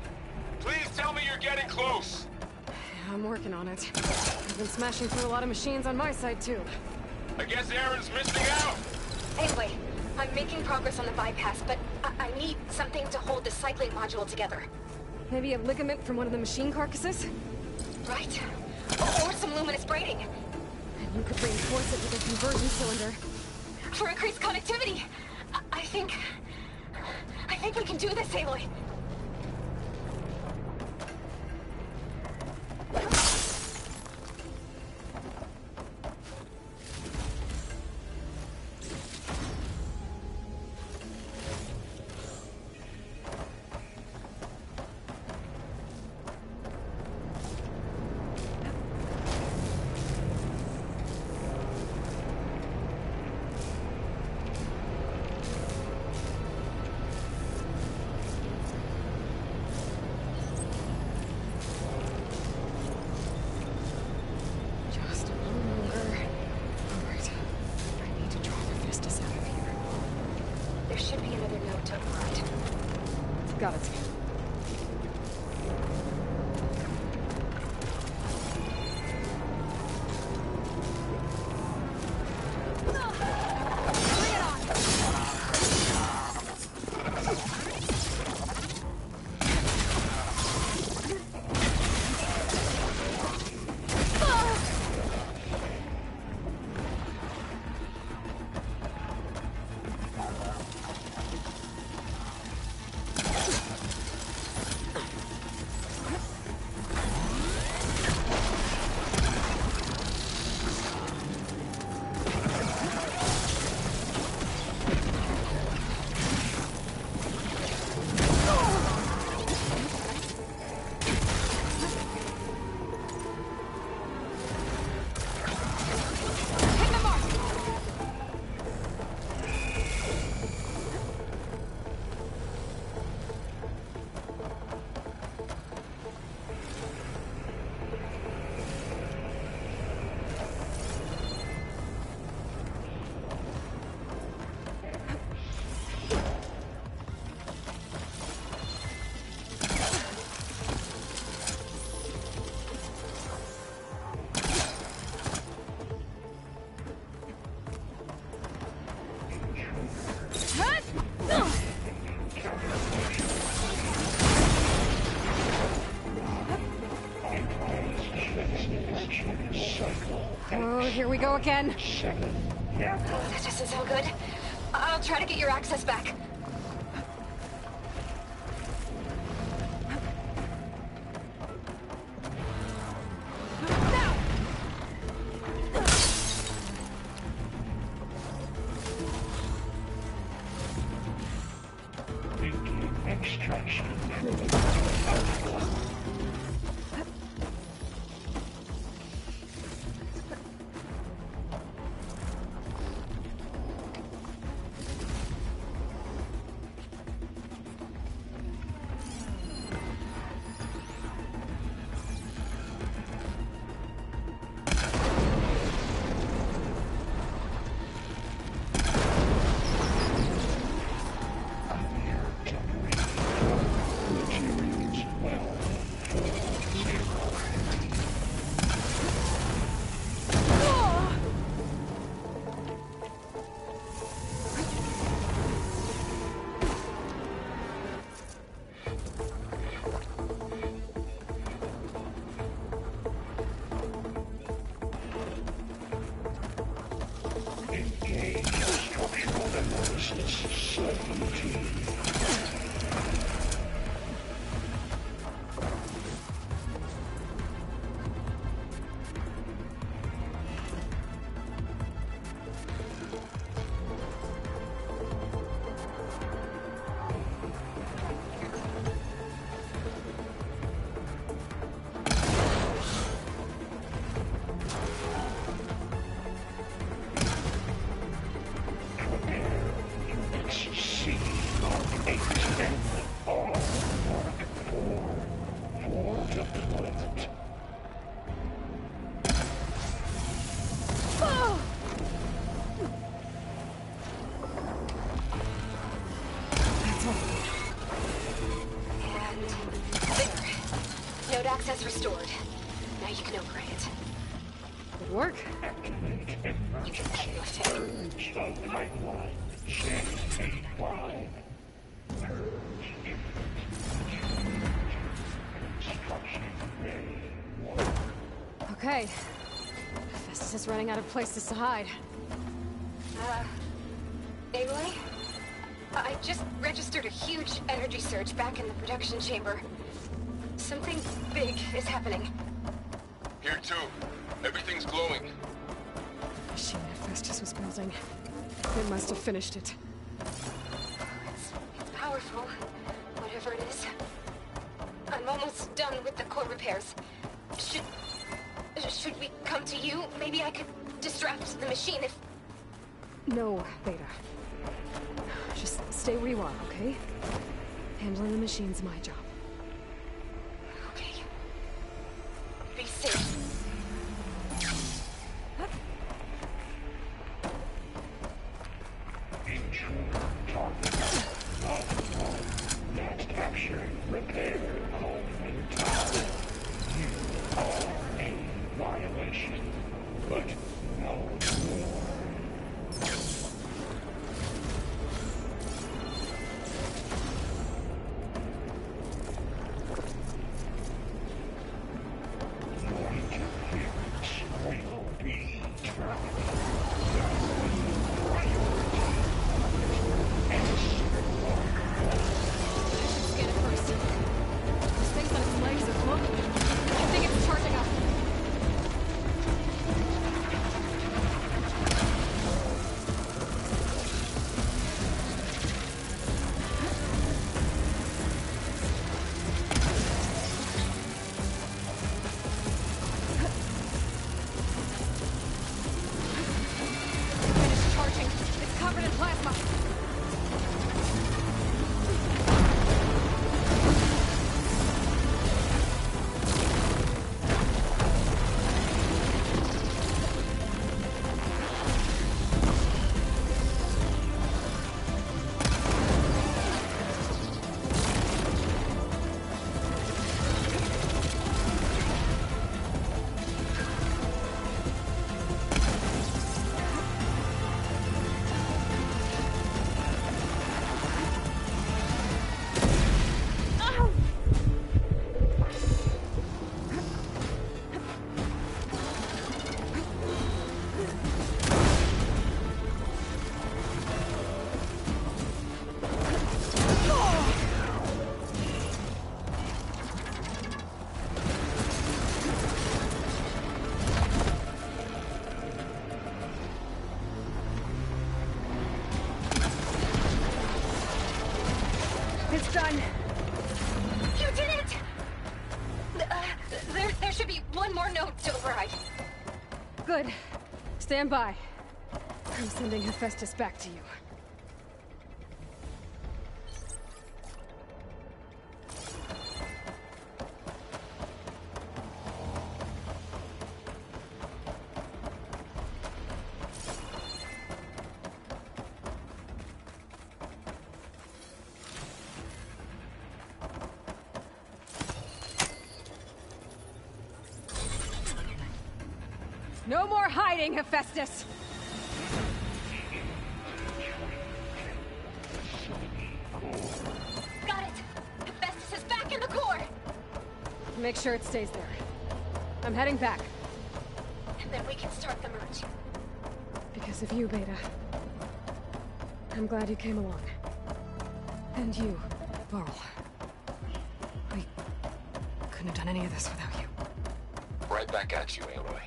Please tell me you're getting close! Yeah, I'm working on it. I've been smashing through a lot of machines on my side, too. I guess Aaron's missing out! Anyway, I'm making progress on the bypass, but I need something to hold the cycling module together. Maybe a ligament from one of the machine carcasses? Right. Or some luminous braiding. And you could reinforce it with a conversion cylinder. For increased connectivity! I think we can do this, Aloy. Got it. Oh, here we go again. That doesn't sound good. I'll try to get your access back. Access restored. Now you can override it. Work? Activate emergency purge the pipeline. Change pipeline. Purge construction ready. Okay. Festus is running out of places to hide. Aloy? I just registered a huge energy surge back in the production chamber. Something big is happening. Here too. Everything's glowing. The machine Festus was building. It must have finished it. It's powerful, whatever it is. I'm almost done with the core repairs. Should we come to you? Maybe I could distract the machine if... No, Beta. Just stay where you are, okay? Handling the machine's my job. Okay. Be safe. Not captured, repair, home tower. You are a violation, but no more. Your interference will be terminated. Scan it first. This thing's on its legs, it look. I think it's charging up. Finished charging. It's covered in plasma. It's done. You did it! There should be one more note to override. Good. Stand by. I'm sending Hephaestus back to you. No more hiding, Hephaestus! Got it! Hephaestus is back in the core! Make sure it stays there. I'm heading back. And then we can start the merge. Because of you, Beta. I'm glad you came along. And you, Varl. We couldn't have done any of this without you. Right back at you, Aloy.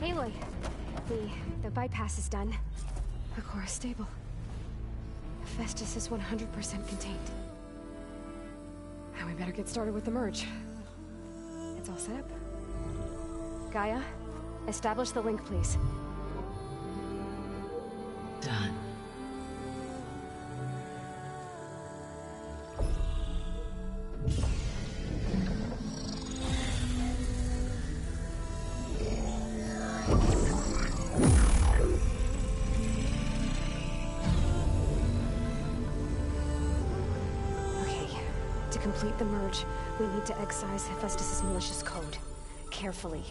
Aloy, the bypass is done. The core is stable. Hephaestus is 100% contained. Now we better get started with the merge. It's all set up. Gaia, establish the link, please. Done. complete the merge, we need to excise Hephaestus' malicious code. Carefully.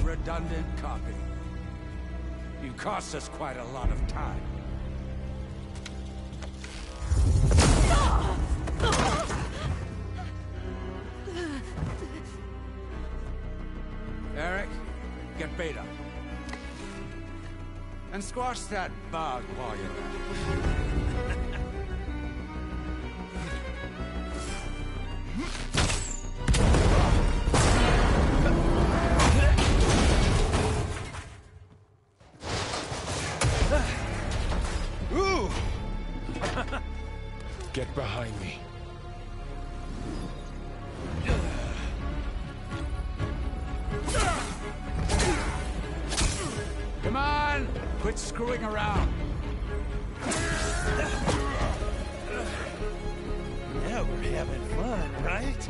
Redundant copy. You cost us quite a lot of time. Eric, get Beta. And squash that bug while you're at it. Get behind me. Come on! Quit screwing around. Now we're having fun, right?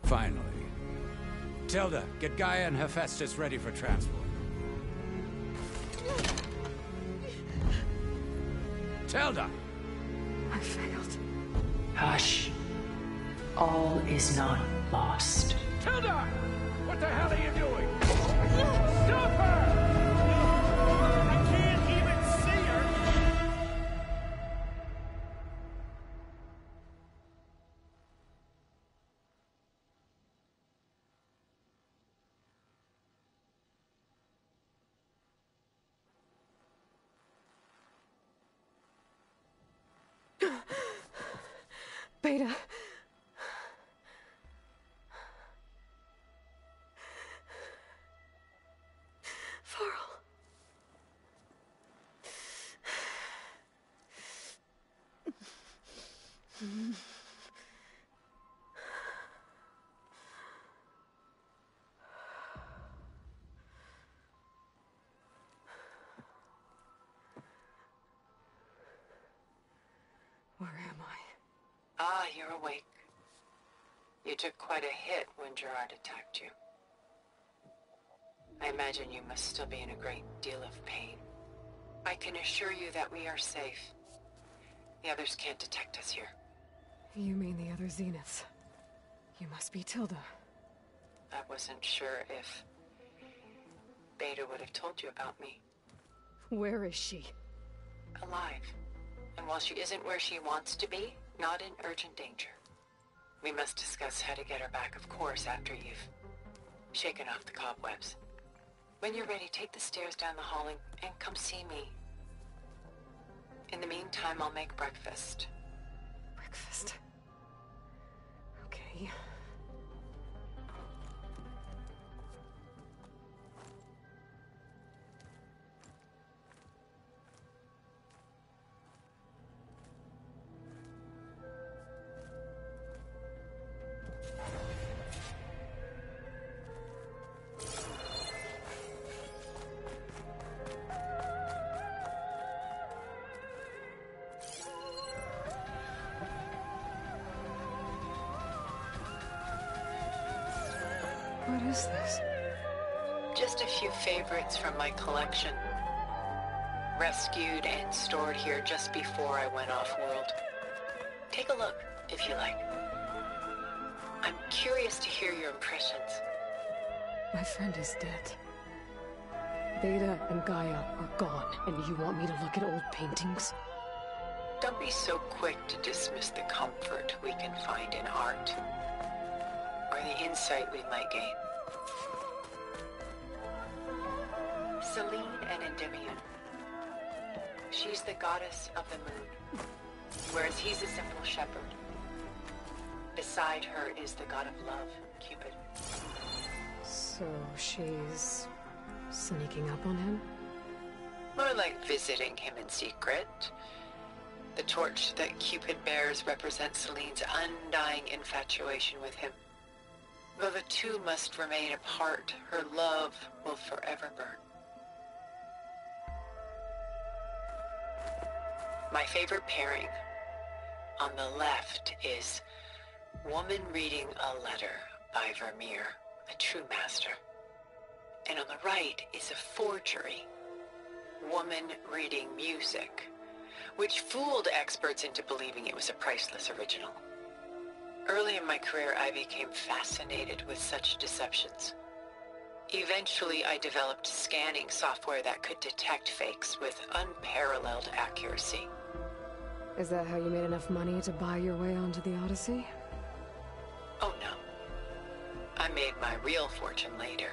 Finally. Tilda, get Gaia and Hephaestus ready for transport. Tilda! I failed. Hush. All is not lost. Tilda! What the hell are you doing? Stop her! I can't even see her! Beta. Varl. Where am I? Ah, you're awake. You took quite a hit when Gerard attacked you. I imagine you must still be in a great deal of pain. I can assure you that we are safe. The others can't detect us here. You mean the other Zeniths? You must be Tilda. I wasn't sure if Beta would have told you about me. Where is she? Alive. And while she isn't where she wants to be, not in urgent danger. We must discuss how to get her back, of course, after you've shaken off the cobwebs. When you're ready, take the stairs down the hall and come see me. In the meantime, I'll make breakfast. Breakfast? Okay. is this? Just a few favorites from my collection. Rescued and stored here just before I went off-world. Take a look, if you like. I'm curious to hear your impressions. My friend is dead. Beta and Gaia are gone, and you want me to look at old paintings? Don't be so quick to dismiss the comfort we can find in art, or the insight we might gain. Selene and Endymion. She's the goddess of the moon, whereas he's a simple shepherd. Beside her is the god of love, Cupid. So she's sneaking up on him? More like visiting him in secret. The torch that Cupid bears represents Selene's undying infatuation with him. Though the two must remain apart, her love will forever burn. My favorite pairing on the left is Woman Reading a Letter by Vermeer, a true master. And on the right is a forgery, Woman Reading Music, which fooled experts into believing it was a priceless original. Early in my career, I became fascinated with such deceptions. Eventually, I developed scanning software that could detect fakes with unparalleled accuracy. Is that how you made enough money to buy your way onto the Odyssey? Oh no. I made my real fortune later.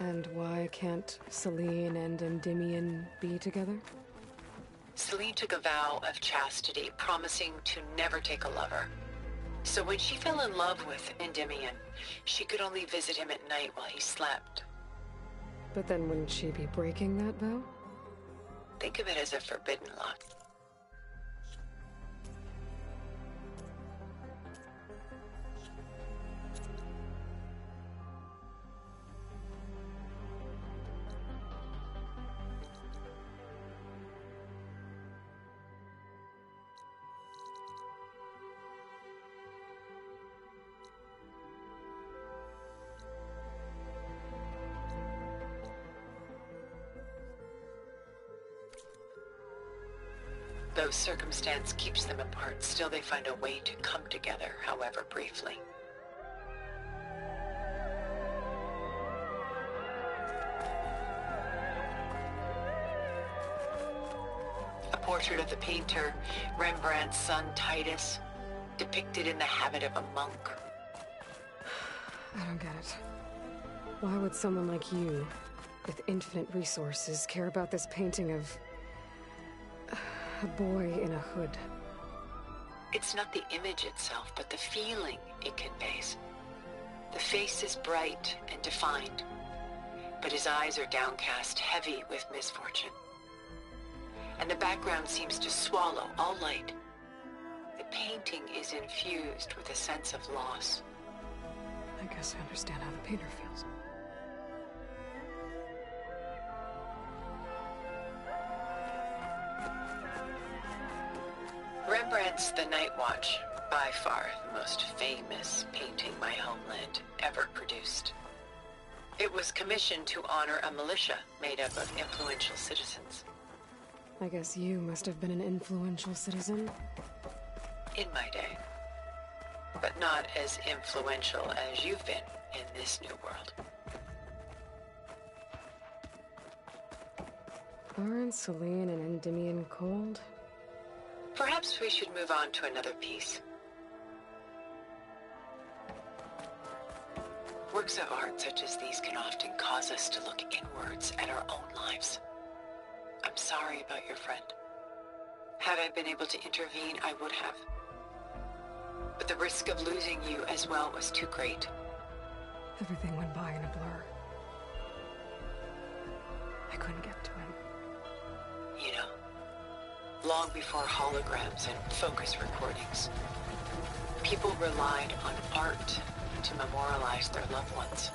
And why can't Selene and Endymion be together? Selene took a vow of chastity, promising to never take a lover. So when she fell in love with Endymion, she could only visit him at night while he slept. But then wouldn't she be breaking that vow? Think of it as a forbidden love. Though circumstance keeps them apart, still they find a way to come together, however briefly. A portrait of the painter, Rembrandt's son Titus, depicted in the habit of a monk. I don't get it. Why would someone like you, with infinite resources, care about this painting of a boy in a hood? It's not the image itself, but the feeling it conveys. The face is bright and defined, but his eyes are downcast, heavy with misfortune. And the background seems to swallow all light. The painting is infused with a sense of loss. I guess I understand how the painter feels. Rembrandt's The Night Watch, by far the most famous painting my homeland ever produced. It was commissioned to honor a militia made up of influential citizens. I guess you must have been an influential citizen. In my day. but not as influential as you've been in this new world. Aren't Celine and Endymion cold? Perhaps we should move on to another piece. Works of art such as these can often cause us to look inwards at our own lives. I'm sorry about your friend. Had I been able to intervene, I would have. But the risk of losing you as well was too great. Everything went by in a blur. I couldn't get to him. You know, long before holograms and focus recordings, people relied on art to memorialize their loved ones.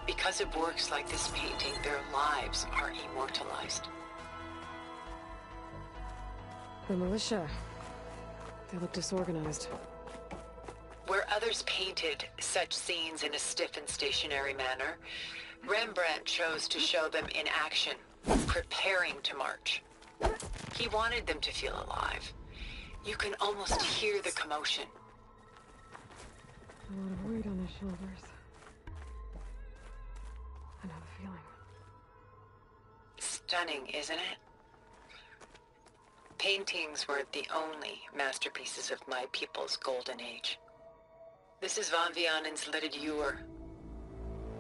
Because of works like this painting, their lives are immortalized. The militia. They look disorganized. Where others painted such scenes in a stiff and stationary manner, Rembrandt chose to show them in action, preparing to march. He wanted them to feel alive. You can almost hear the commotion. A lot of weight on his shoulders. I know the feeling. Stunning, isn't it? Paintings were the only masterpieces of my people's golden age. This is Van Vianen's leaded ewer,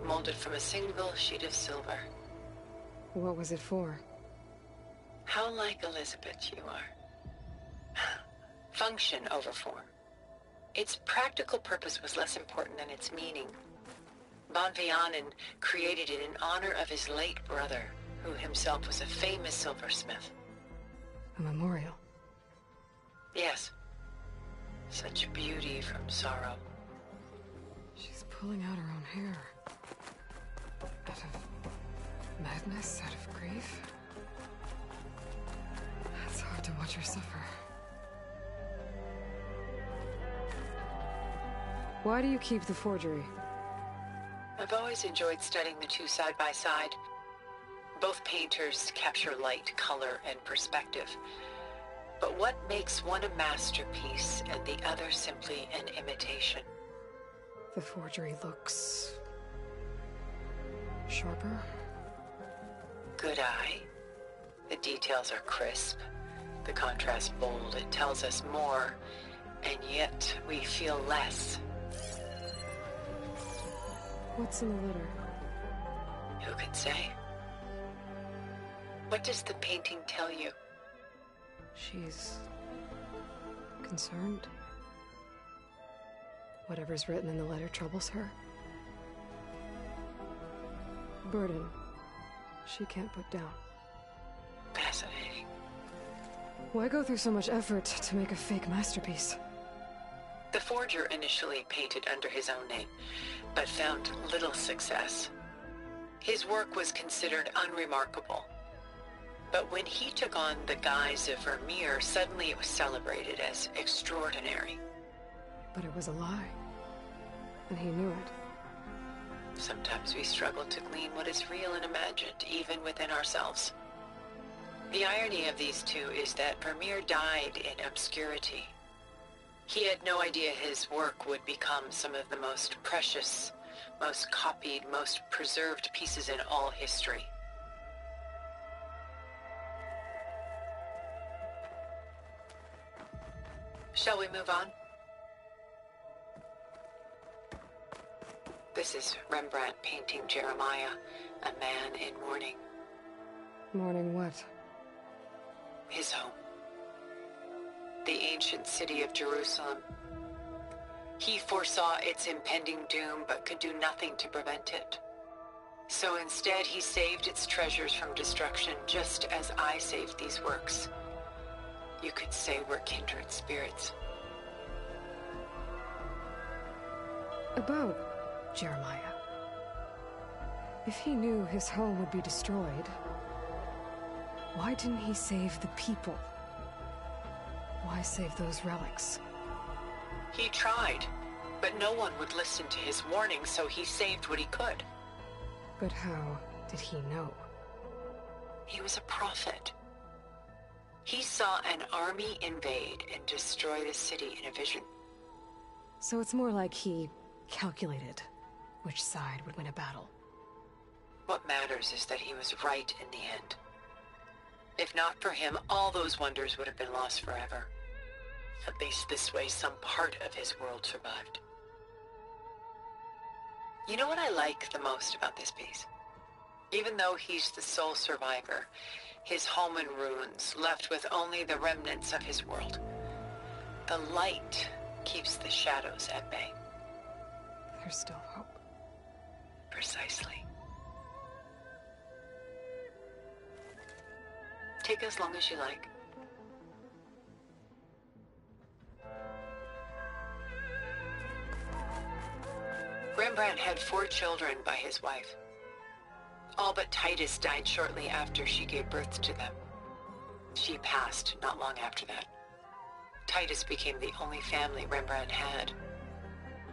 molded from a single sheet of silver. What was it for? How like Elizabeth you are. Function over form. Its practical purpose was less important than its meaning. Van Vianen created it in honor of his late brother, who himself was a famous silversmith. A memorial? Yes. Such beauty from sorrow. She's pulling out her own hair. Out of madness, out of grief. It's hard to watch her suffer. Why do you keep the forgery? I've always enjoyed studying the two side by side. Both painters capture light, color, and perspective. But what makes one a masterpiece and the other simply an imitation? The forgery looks sharper. Good eye. The details are crisp. The contrast bold. It tells us more, and yet we feel less. What's in the letter? Who can say? What does the painting tell you? She's concerned. Whatever's written in the letter troubles her. Burden she can't put down. Fascinating. Why go through so much effort to make a fake masterpiece? The forger initially painted under his own name, but found little success. His work was considered unremarkable. But when he took on the guise of Vermeer, suddenly it was celebrated as extraordinary. But it was a lie. And he knew it. Sometimes we struggle to glean what is real and imagined, even within ourselves. The irony of these two is that Vermeer died in obscurity. He had no idea his work would become some of the most precious, most copied, most preserved pieces in all history. Shall we move on? This is Rembrandt painting Jeremiah, a man in mourning. Mourning what? His home. The ancient city of Jerusalem. He foresaw its impending doom, but could do nothing to prevent it. So instead, he saved its treasures from destruction, just as I saved these works. You could say we're kindred spirits. About Jeremiah. If he knew his home would be destroyed, why didn't he save the people? Why save those relics? He tried, but no one would listen to his warning, so he saved what he could. But how did he know? He was a prophet. He saw an army invade and destroy the city in a vision. So it's more like he calculated which side would win a battle. What matters is that he was right in the end. If not for him, all those wonders would have been lost forever. At least this way, some part of his world survived. You know what I like the most about this piece? Even though he's the sole survivor, his home in ruins, left with only the remnants of his world, the light keeps the shadows at bay. There's still hope. Precisely. Take as long as you like. Rembrandt had 4 children by his wife. All but Titus died shortly after she gave birth to them. She passed not long after that. Titus became the only family Rembrandt had.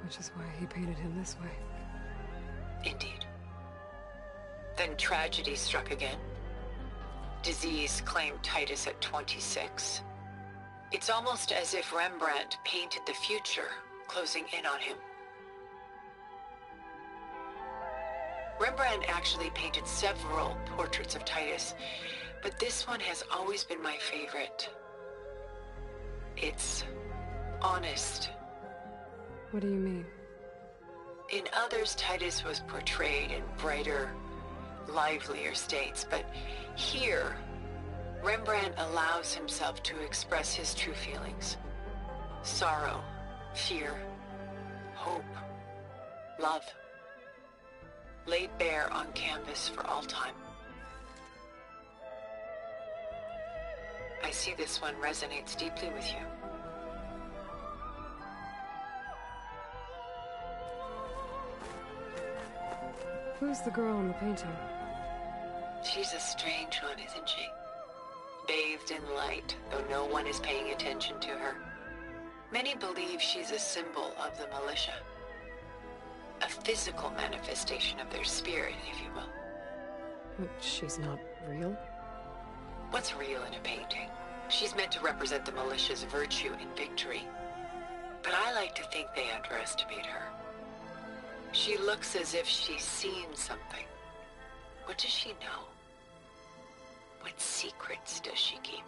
Which is why he painted him this way. Indeed. Then tragedy struck again. Disease claimed Titus at 26. It's almost as if Rembrandt painted the future, closing in on him. Rembrandt actually painted several portraits of Titus, but this one has always been my favorite. It's honest. What do you mean? In others, Titus was portrayed in brighter, livelier states, but here, Rembrandt allows himself to express his true feelings. Sorrow, fear, hope, love. Laid bare on canvas for all time. I see this one resonates deeply with you. Who's the girl in the painting? She's a strange one, isn't she? Bathed in light, though no one is paying attention to her. Many believe she's a symbol of the militia. A physical manifestation of their spirit, if you will. But she's not real? What's real in a painting? She's meant to represent the militia's virtue and victory. But I like to think they underestimate her. She looks as if she's seen something. What does she know? What secrets does she keep?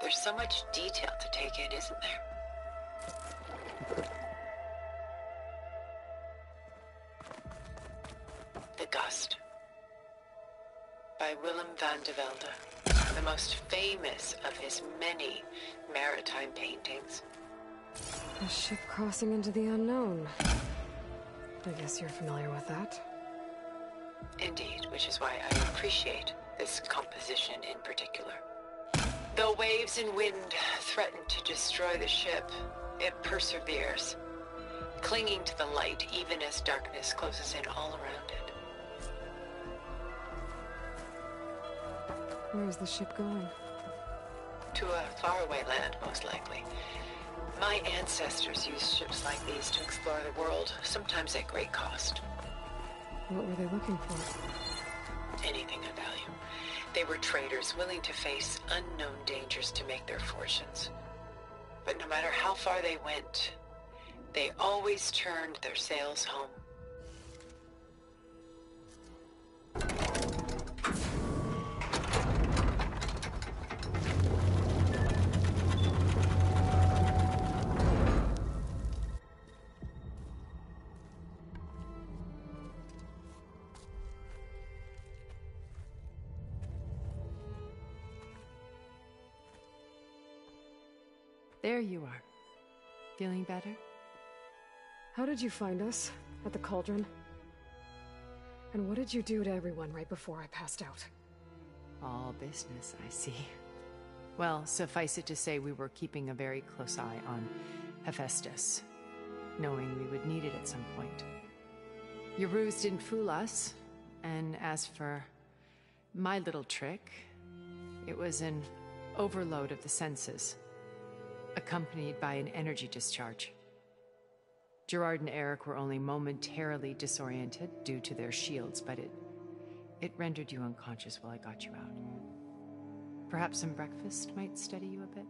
There's so much detail to take in, isn't there? The Gust by Willem van de Velde, the most famous of his many maritime paintings. A ship crossing into the unknown. I guess you're familiar with that. Indeed, which is why I appreciate this composition in particular. Though waves and wind threaten to destroy the ship, it perseveres, clinging to the light even as darkness closes in all around it. Where is the ship going? To a faraway land, most likely. My ancestors used ships like these to explore the world, sometimes at great cost. What were they looking for? Anything of value. They were traders willing to face unknown dangers to make their fortunes. But no matter how far they went, they always turned their sails home. There you are. Feeling better? How did you find us? At the cauldron? And what did you do to everyone right before I passed out? All business, I see. Well, suffice it to say we were keeping a very close eye on Hephaestus, knowing we would need it at some point. Your ruse didn't fool us, and as for my little trick, it was an overload of the senses, accompanied by an energy discharge. Gerard and Eric were only momentarily disoriented due to their shields, but it rendered you unconscious while I got you out. Perhaps some breakfast might steady you a bit?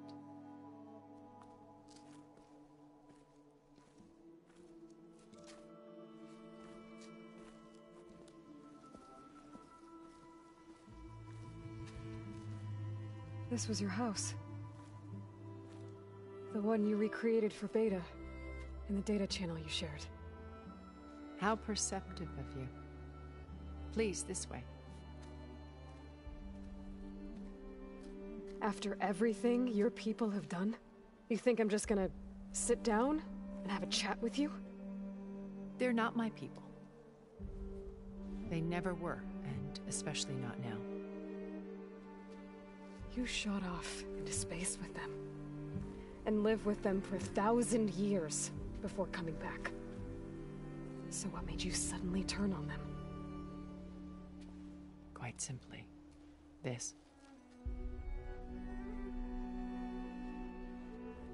This was your house. The one you recreated for Beta, in the data channel you shared. How perceptive of you. Please, this way. After everything your people have done, you think I'm just gonna sit down and have a chat with you? They're not my people. They never were, and especially not now. You shot off into space with them, and lived with them for 1,000 years before coming back. So what made you suddenly turn on them? Quite simply, this.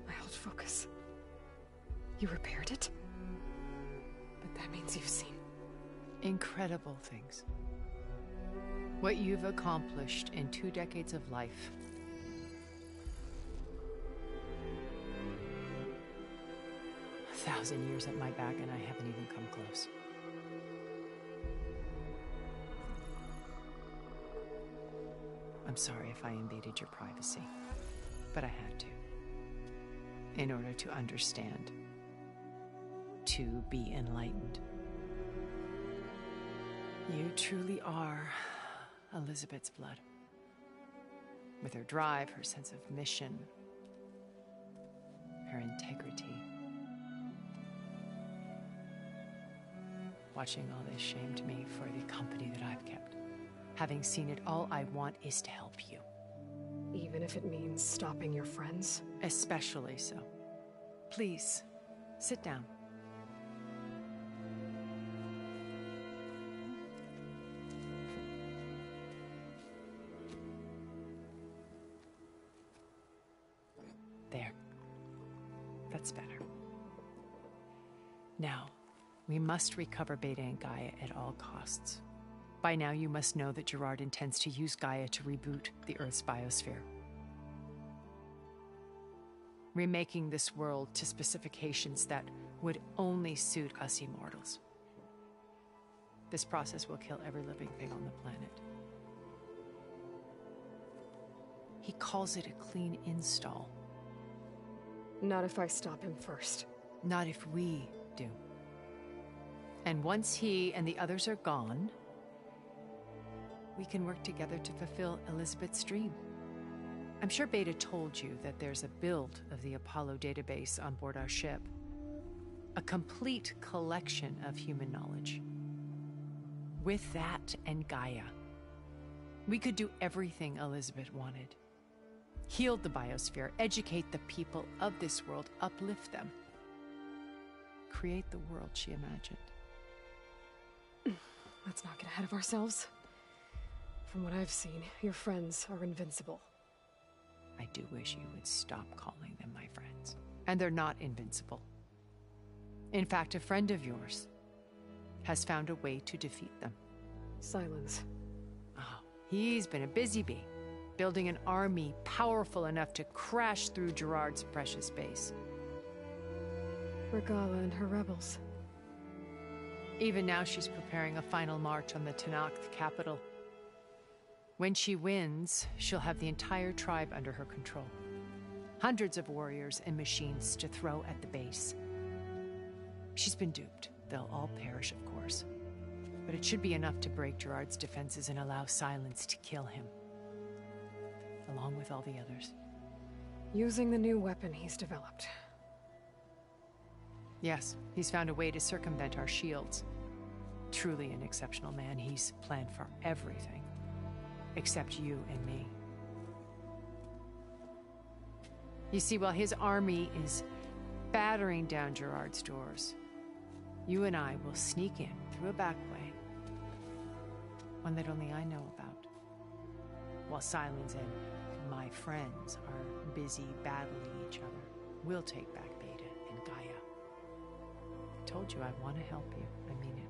My old focus. You repaired it? But that means you've seen... incredible things. What you've accomplished in 2 decades of life. A 1,000 years at my back and I haven't even come close. I'm sorry if I invaded your privacy, but I had to. In order to understand. To be enlightened. You truly are Elizabeth's blood. With her drive, her sense of mission, her integrity. Watching all this shamed me for the company that I've kept. Having seen it, all I want is to help you. Even if it means stopping your friends? Especially so. Please, sit down. There. That's better. Now, we must recover Beta and Gaia at all costs. By now, you must know that Gerard intends to use Gaia to reboot the Earth's biosphere. Remaking this world to specifications that would only suit us immortals. This process will kill every living thing on the planet. He calls it a clean install. Not if I stop him first. Not if we do. And once he and the others are gone, we can work together to fulfill Elizabeth's dream. I'm sure Beta told you that there's a build of the Apollo database on board our ship. A complete collection of human knowledge. With that and Gaia, we could do everything Elizabeth wanted. Heal the biosphere, educate the people of this world, uplift them. Create the world she imagined. Let's not get ahead of ourselves. From what I've seen, your friends are invincible. I do wish you would stop calling them my friends. And they're not invincible. In fact, a friend of yours has found a way to defeat them. Silence. Oh, he's been a busy bee, building an army powerful enough to crash through Gerard's precious base. Regala and her rebels. Even now she's preparing a final march on the Tenakth capital. When she wins, she'll have the entire tribe under her control. Hundreds of warriors and machines to throw at the base. She's been duped. They'll all perish, of course. But it should be enough to break Gerard's defenses and allow Silence to kill him. Along with all the others. Using the new weapon he's developed. Yes, he's found a way to circumvent our shields. Truly an exceptional man. He's planned for everything. Except you and me. You see, while his army is battering down Gerard's doors, you and I will sneak in through a back way. One that only I know about. While Silence and my friends are busy battling each other, we'll take back Beta and Gaia. I told you I want to help you. I mean it.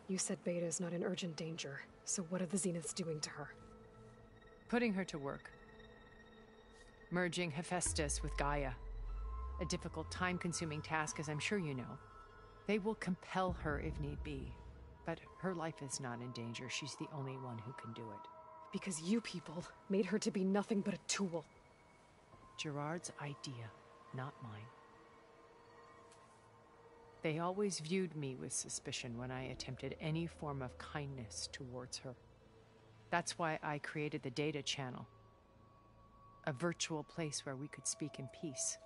You said Beta is not in urgent danger, so what are the Zeniths doing to her? Putting her to work. Merging Hephaestus with Gaia. A difficult, time-consuming task, as I'm sure you know. They will compel her if need be. But her life is not in danger. She's the only one who can do it. Because you people made her to be nothing but a tool. Gerard's idea, not mine. They always viewed me with suspicion when I attempted any form of kindness towards her. That's why I created the data channel. A virtual place where we could speak in peace.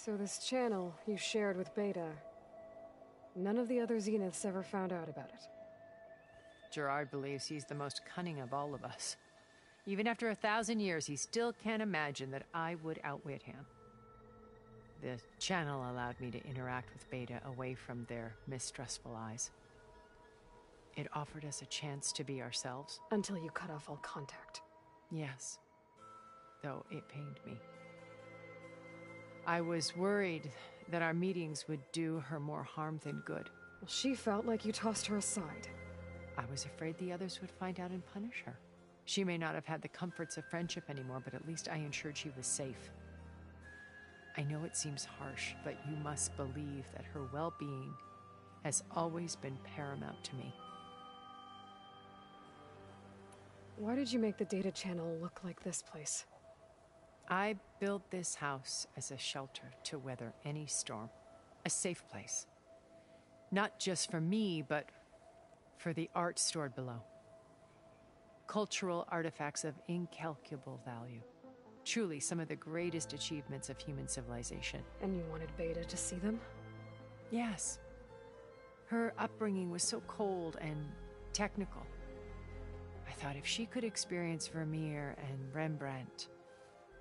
So this channel you shared with Beta, none of the other Zeniths ever found out about it? Gerard believes he's the most cunning of all of us. Even after 1,000 years, he still can't imagine that I would outwit him. The channel allowed me to interact with Beta away from their mistrustful eyes. It offered us a chance to be ourselves. Until you cut off all contact. Yes. Though it pained me. I was worried that our meetings would do her more harm than good. Well, she felt like you tossed her aside. I was afraid the others would find out and punish her. She may not have had the comforts of friendship anymore, but at least I ensured she was safe. I know it seems harsh, but you must believe that her well-being has always been paramount to me. Why did you make the data channel look like this place? I built this house as a shelter to weather any storm. A safe place. Not just for me, but for the art stored below. Cultural artifacts of incalculable value. Truly some of the greatest achievements of human civilization. And you wanted Beta to see them? Yes. Her upbringing was so cold and technical. I thought if she could experience Vermeer and Rembrandt,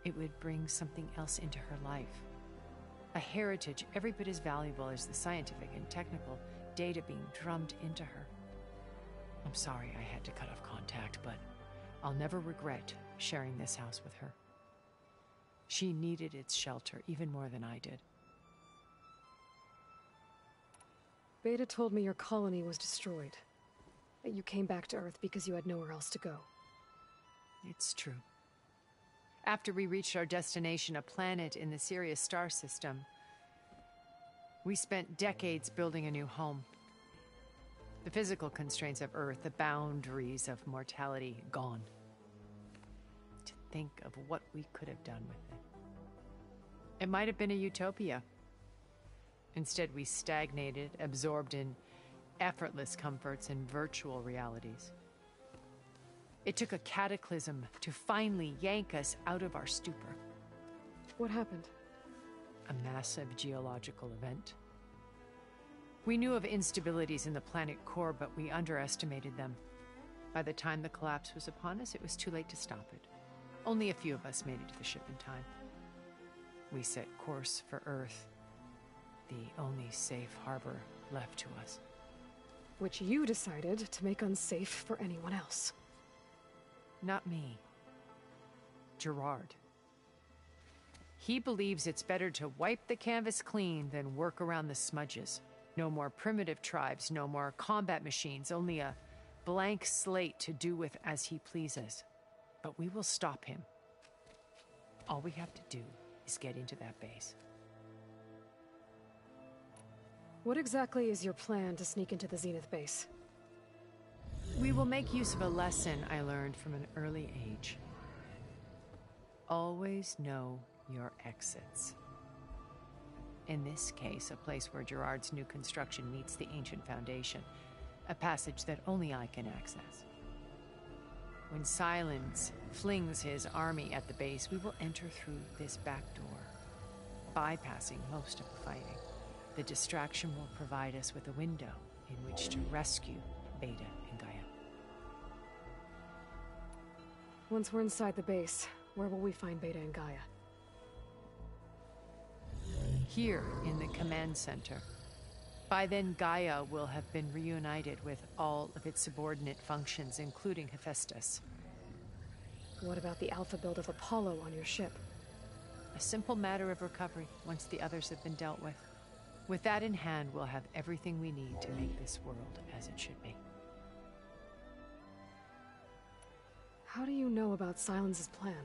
it would bring something else into her life. A heritage every bit as valuable as the scientific and technical data being drummed into her. I'm sorry I had to cut off contact, but I'll never regret sharing this house with her. She needed its shelter even more than I did. Beta told me your colony was destroyed. That you came back to Earth because you had nowhere else to go. It's true. After we reached our destination, a planet in the Sirius star system, we spent decades building a new home. The physical constraints of Earth, the boundaries of mortality, gone. To think of what we could have done with it. It might have been a utopia. Instead, we stagnated, absorbed in effortless comforts and virtual realities. It took a cataclysm to finally yank us out of our stupor. What happened? A massive geological event. We knew of instabilities in the planet core, but we underestimated them. By the time the collapse was upon us, it was too late to stop it. Only a few of us made it to the ship in time. We set course for Earth, the only safe harbor left to us. Which you decided to make unsafe for anyone else. Not me. Gerard. He believes it's better to wipe the canvas clean than work around the smudges. No more primitive tribes, no more combat machines, only a blank slate to do with as he pleases. But we will stop him. All we have to do is get into that base. What exactly is your plan to sneak into the Zenith base? We will make use of a lesson I learned from an early age. Always know your exits. In this case, a place where Gerard's new construction meets the ancient foundation. A passage that only I can access. When Silence flings his army at the base, we will enter through this back door, bypassing most of the fighting. The distraction will provide us with a window in which to rescue Beta and Gaia. Once we're inside the base, where will we find Beta and Gaia? Here in the command center. By then, Gaia will have been reunited with all of its subordinate functions, including Hephaestus. What about the alpha build of Apollo on your ship? A simple matter of recovery once the others have been dealt with. With that in hand, we'll have everything we need to make this world as it should be. How do you know about Silence's plan?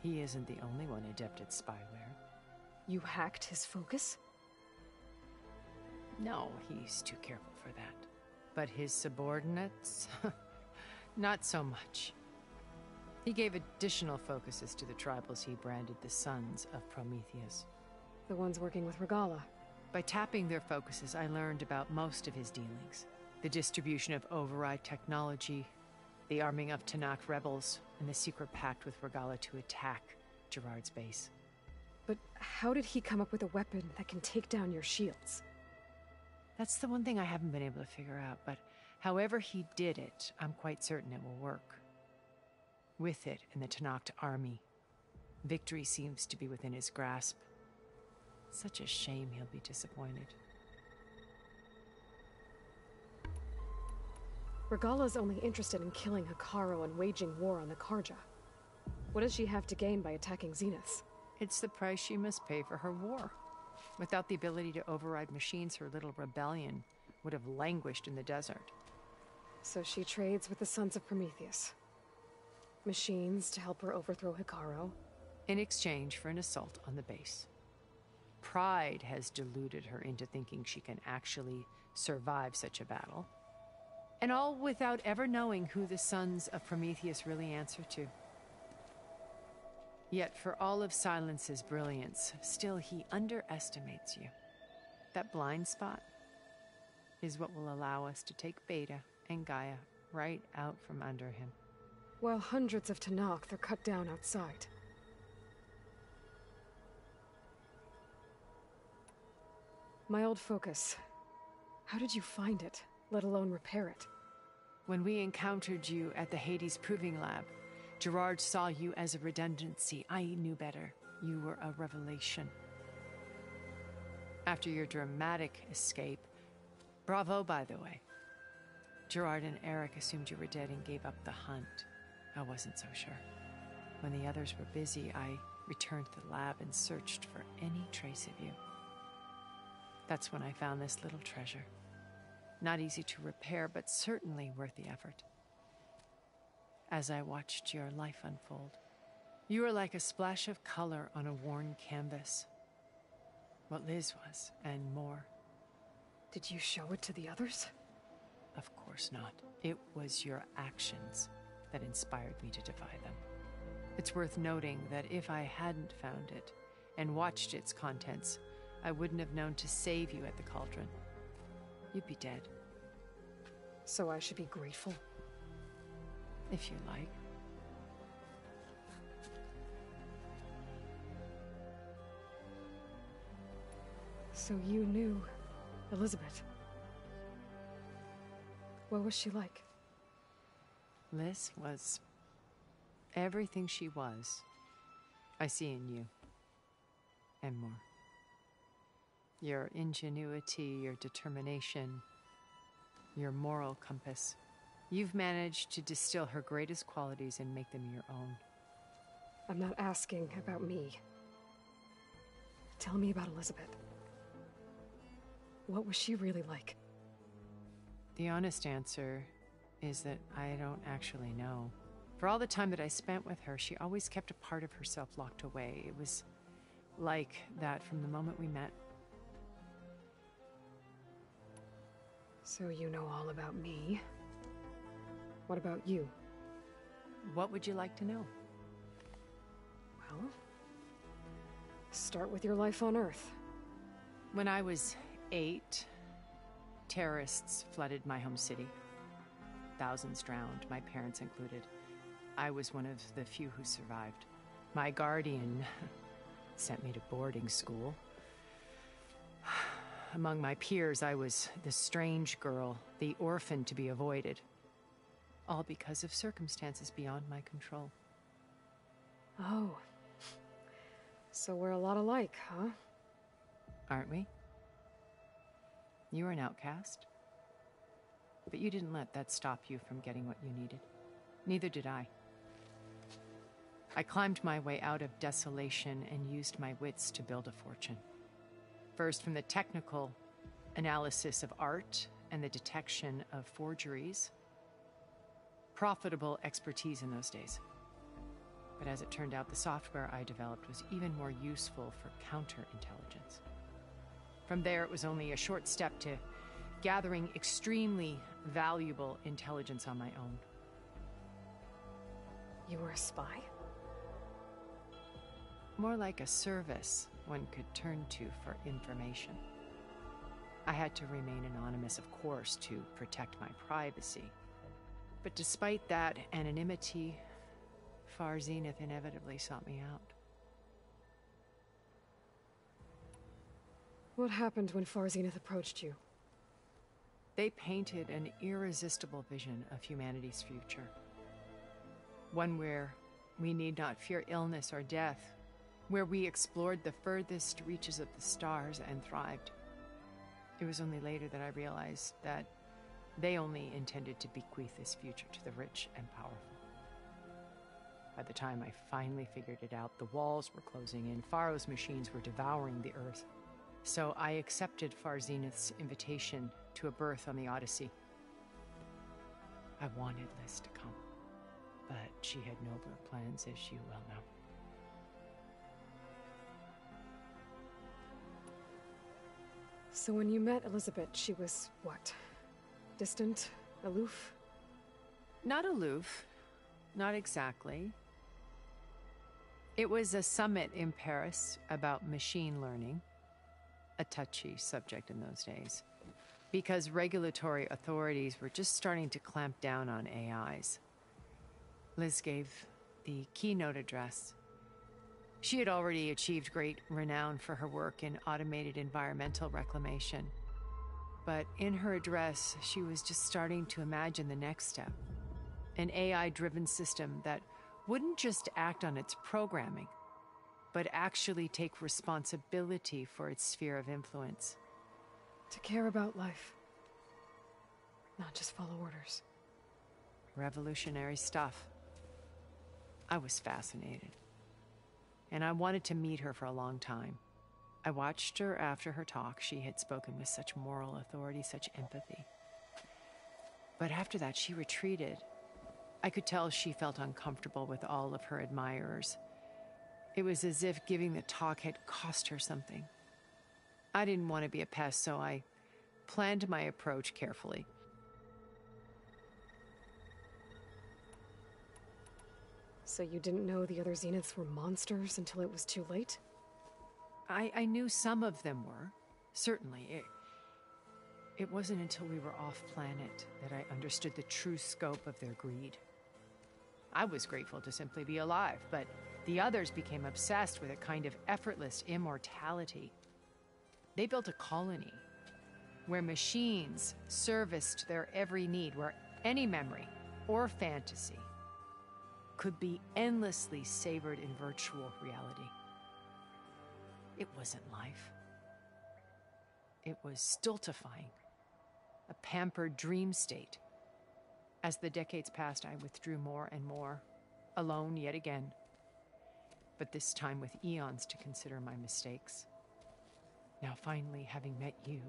He isn't the only one adept at spyware. You hacked his focus? No, he's too careful for that. But his subordinates? Not so much. He gave additional focuses to the tribals he branded the Sons of Prometheus. The ones working with Regala. By tapping their focuses, I learned about most of his dealings. The distribution of override technology, the arming of Tanakh rebels, and the secret pact with Regala to attack Gerard's base. But how did he come up with a weapon that can take down your shields? That's the one thing I haven't been able to figure out, but however he did it, I'm quite certain it will work. With it and the Tanakh army, victory seems to be within his grasp. Such a shame he'll be disappointed. Regala's only interested in killing Hekarro and waging war on the Karja. What does she have to gain by attacking Zenith? It's the price she must pay for her war. Without the ability to override machines, her little rebellion would have languished in the desert. So she trades with the Sons of Prometheus. Machines to help her overthrow Hekarro. In exchange for an assault on the base. Pride has deluded her into thinking she can actually survive such a battle. And all without ever knowing who the Sons of Prometheus really answer to. Yet for all of Silence's brilliance, still he underestimates you. That blind spot is what will allow us to take Beta and Gaia right out from under him. While hundreds of Tanakh are cut down outside. My old focus. How did you find it, let alone repair it? When we encountered you at the Hades Proving Lab, Gerard saw you as a redundancy. I knew better. You were a revelation. After your dramatic escape, bravo, by the way. Gerard and Eric assumed you were dead and gave up the hunt. I wasn't so sure. When the others were busy, I returned to the lab and searched for any trace of you. That's when I found this little treasure. Not easy to repair, but certainly worth the effort. As I watched your life unfold, you were like a splash of color on a worn canvas. What Liz was, and more. Did you show it to the others? Of course not. It was your actions that inspired me to defy them. It's worth noting that if I hadn't found it and watched its contents, I wouldn't have known to save you at the cauldron. You'd be dead. So I should be grateful? If you like. So you knew Elizabeth. What was she like? Liz was everything she was. I see in you. And more. Your ingenuity, your determination, your moral compass. You've managed to distill her greatest qualities and make them your own. I'm not asking about me. Tell me about Elizabeth. What was she really like? The honest answer is that I don't actually know. For all the time that I spent with her, she always kept a part of herself locked away. It was like that from the moment we met. So you know all about me. What about you? What would you like to know? Well, start with your life on Earth. When I was 8, terrorists flooded my home city. Thousands drowned, my parents included. I was one of the few who survived. My guardian sent me to boarding school. Among my peers, I was the strange girl, the orphan to be avoided. All because of circumstances beyond my control. Oh. So we're a lot alike, huh? Aren't we? You were an outcast. But you didn't let that stop you from getting what you needed. Neither did I. I climbed my way out of desolation and used my wits to build a fortune. First, from the technical analysis of art and the detection of forgeries. Profitable expertise in those days. But as it turned out, the software I developed was even more useful for counterintelligence. From there, it was only a short step to gathering extremely valuable intelligence on my own. You were a spy? More like a service one could turn to for information. I had to remain anonymous, of course, to protect my privacy. But despite that anonymity, Far Zenith inevitably sought me out. What happened when Far Zenith approached you? They painted an irresistible vision of humanity's future. One where we need not fear illness or death, where we explored the furthest reaches of the stars and thrived. It was only later that I realized that they only intended to bequeath this future to the rich and powerful. By the time I finally figured it out, the walls were closing in, Pharaoh's machines were devouring the Earth. So I accepted Far Zenith's invitation to a berth on the Odyssey. I wanted Liz to come, but she had nobler plans, as you well know. So when you met Elizabeth, she was what? Distant? Aloof? Not aloof. Not exactly. It was a summit in Paris about machine learning, a touchy subject in those days, because regulatory authorities were just starting to clamp down on AIs. Liz gave the keynote address. She had already achieved great renown for her work in automated environmental reclamation. But in her address, she was just starting to imagine the next step. An AI-driven system that wouldn't just act on its programming, but actually take responsibility for its sphere of influence. To care about life. Not just follow orders. Revolutionary stuff. I was fascinated. And I wanted to meet her for a long time. I watched her after her talk. She had spoken with such moral authority, such empathy. But after that, she retreated. I could tell she felt uncomfortable with all of her admirers. It was as if giving the talk had cost her something. I didn't want to be a pest, so I planned my approach carefully. So you didn't know the other Zeniths were monsters until it was too late? I knew some of them were, certainly. It wasn't until we were off-planet that I understood the true scope of their greed. I was grateful to simply be alive, but the others became obsessed with a kind of effortless immortality. They built a colony where machines serviced their every need, where any memory or fantasy could be endlessly savored in virtual reality. It wasn't life. It was stultifying, a pampered dream state. As the decades passed, I withdrew more and more, alone yet again, but this time with eons to consider my mistakes. Now, finally, having met you,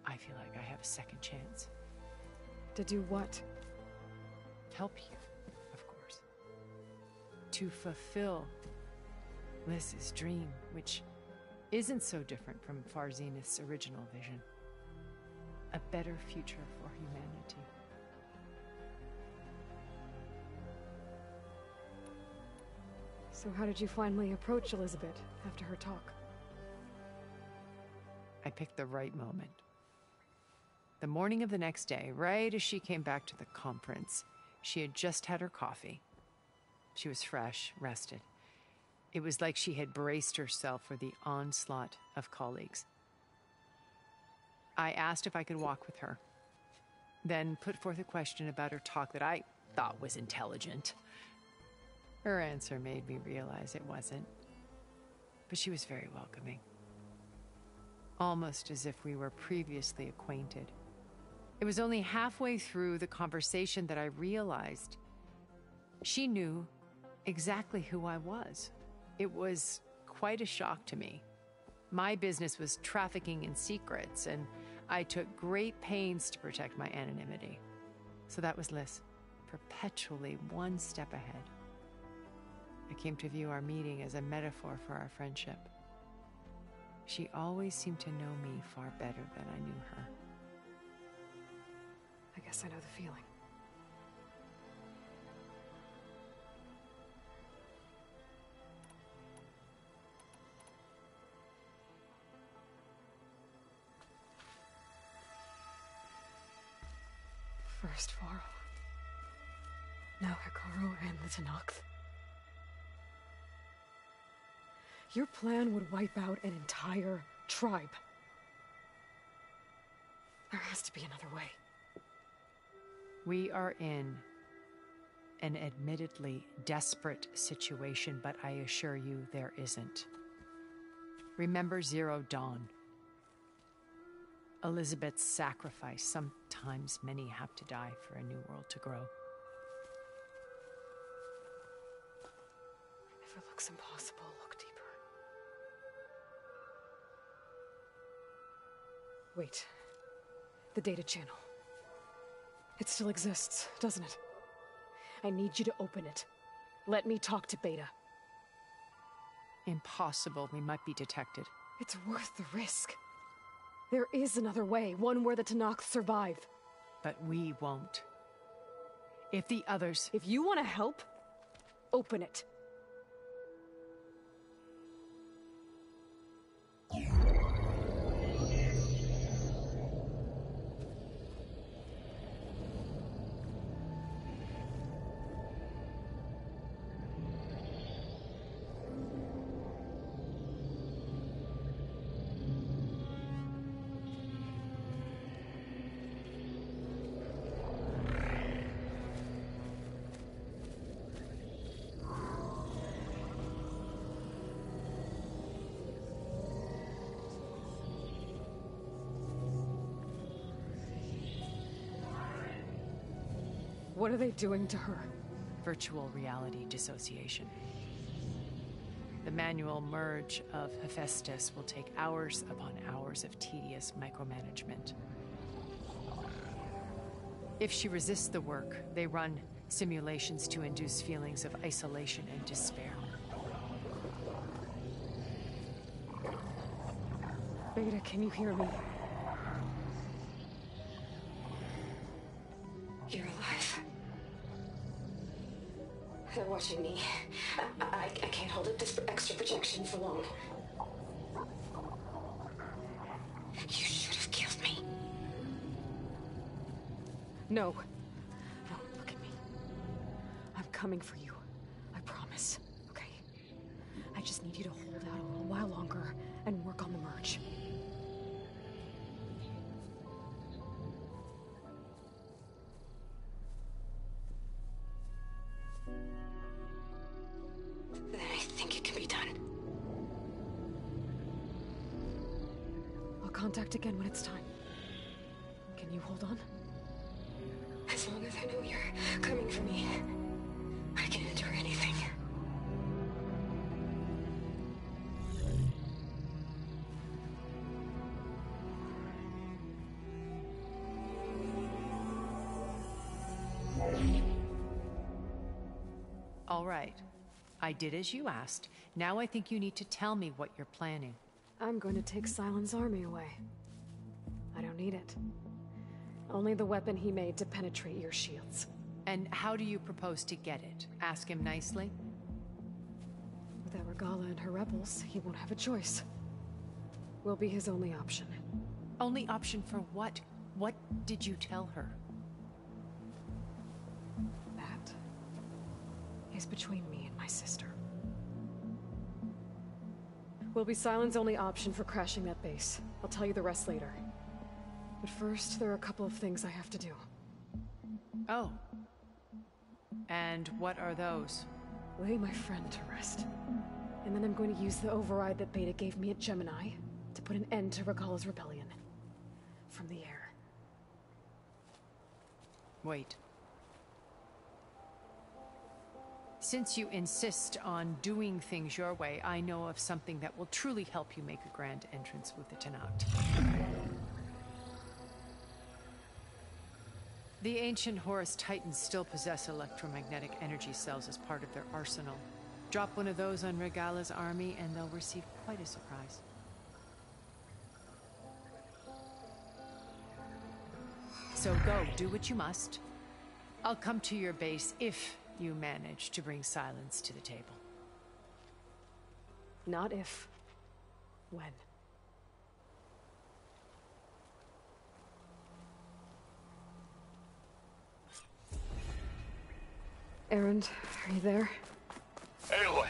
I feel like I have a second chance. To do what? Help you, of course. To fulfill Liz's dream, which isn't so different from Far Zenith's original vision. A better future for humanity. So how did you finally approach Elizabeth after her talk? I picked the right moment. The morning of the next day, right as she came back to the conference, she had just had her coffee. She was fresh, rested. It was like she had braced herself for the onslaught of colleagues. I asked if I could walk with her, then put forth a question about her talk that I thought was intelligent. Her answer made me realize it wasn't, but she was very welcoming. Almost as if we were previously acquainted. It was only halfway through the conversation that I realized she knew exactly who I was. It was quite a shock to me. My business was trafficking in secrets, and I took great pains to protect my anonymity. So that was Liz, perpetually one step ahead. I came to view our meeting as a metaphor for our friendship. She always seemed to know me far better than I knew her. I guess I know the feeling. First Varl. Now Hikaru and the Tenakth. Your plan would wipe out an entire tribe. There has to be another way. We are in an admittedly desperate situation, but I assure you there isn't. Remember Zero Dawn. Elizabeth's sacrifice. Sometimes many have to die for a new world to grow. If it looks impossible, look deeper. Wait. The data channel. It still exists, doesn't it? I need you to open it. Let me talk to Beta. Impossible. We might be detected. It's worth the risk. There is another way, one where the Tenakth survive. But we won't. If the others... If you want to help, open it. What are they doing to her? Virtual reality dissociation. The manual merge of Hephaestus will take hours upon hours of tedious micromanagement. If she resists the work, they run simulations to induce feelings of isolation and despair. Beta, can you hear me? You're alive. They're watching me. I can't hold up this extra projection for long. You should have killed me. No. No, look at me. I'm coming for you. I promise. Okay? I just need you to hold out a little while longer and work on the merge. Then I think it can be done. I'll contact again when it's time. Can you hold on? As long as I know you're coming for me, I can endure anything. All right. I did as you asked. Now I think you need to tell me what you're planning. I'm going to take Silent's army away. I don't need it. Only the weapon he made to penetrate your shields. And how do you propose to get it? Ask him nicely? Without Regala and her rebels, he won't have a choice. We'll be his only option. Only option for what? What did you tell her? That is between me and my sister. Will be Silent's only option for crashing that base. I'll tell you the rest later. But first, there are a couple of things I have to do. Oh. And what are those? Lay my friend to rest. And then I'm going to use the override that Beta gave me at Gemini to put an end to Regala's rebellion. From the air. Wait. Since you insist on doing things your way, I know of something that will truly help you make a grand entrance with the Tenakth. The ancient Horus Titans still possess electromagnetic energy cells as part of their arsenal. Drop one of those on Regala's army, and they'll receive quite a surprise. So go, do what you must. I'll come to your base if you manage to bring silence to the table. Not if. When. Erend, are you there? Aloy!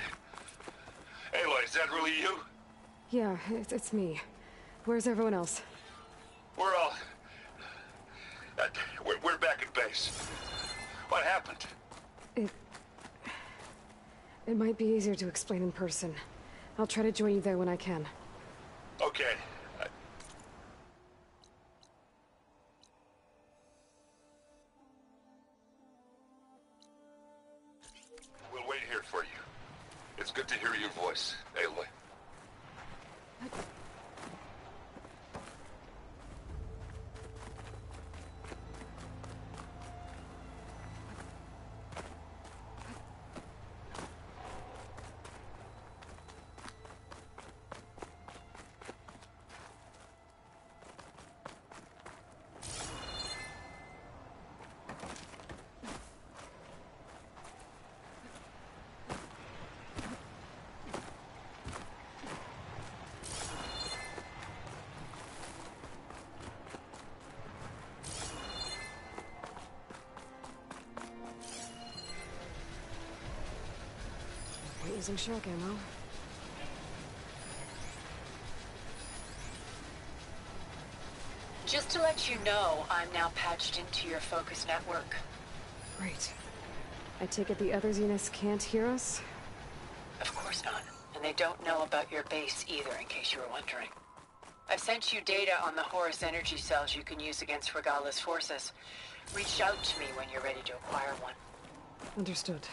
Aloy, is that really you? Yeah, it's me. Where's everyone else? We're all... we're back at base. What happened? It might be easier to explain in person. I'll try to join you there when I can. Okay. We'll wait here for you. It's good to hear your voice, Aloy. Using shock ammo. Just to let you know, I'm now patched into your focus network. Great. I take it the other Zeniths can't hear us? Of course not. And they don't know about your base either, in case you were wondering. I've sent you data on the Horus energy cells you can use against Regala's forces. Reach out to me when you're ready to acquire one. Understood.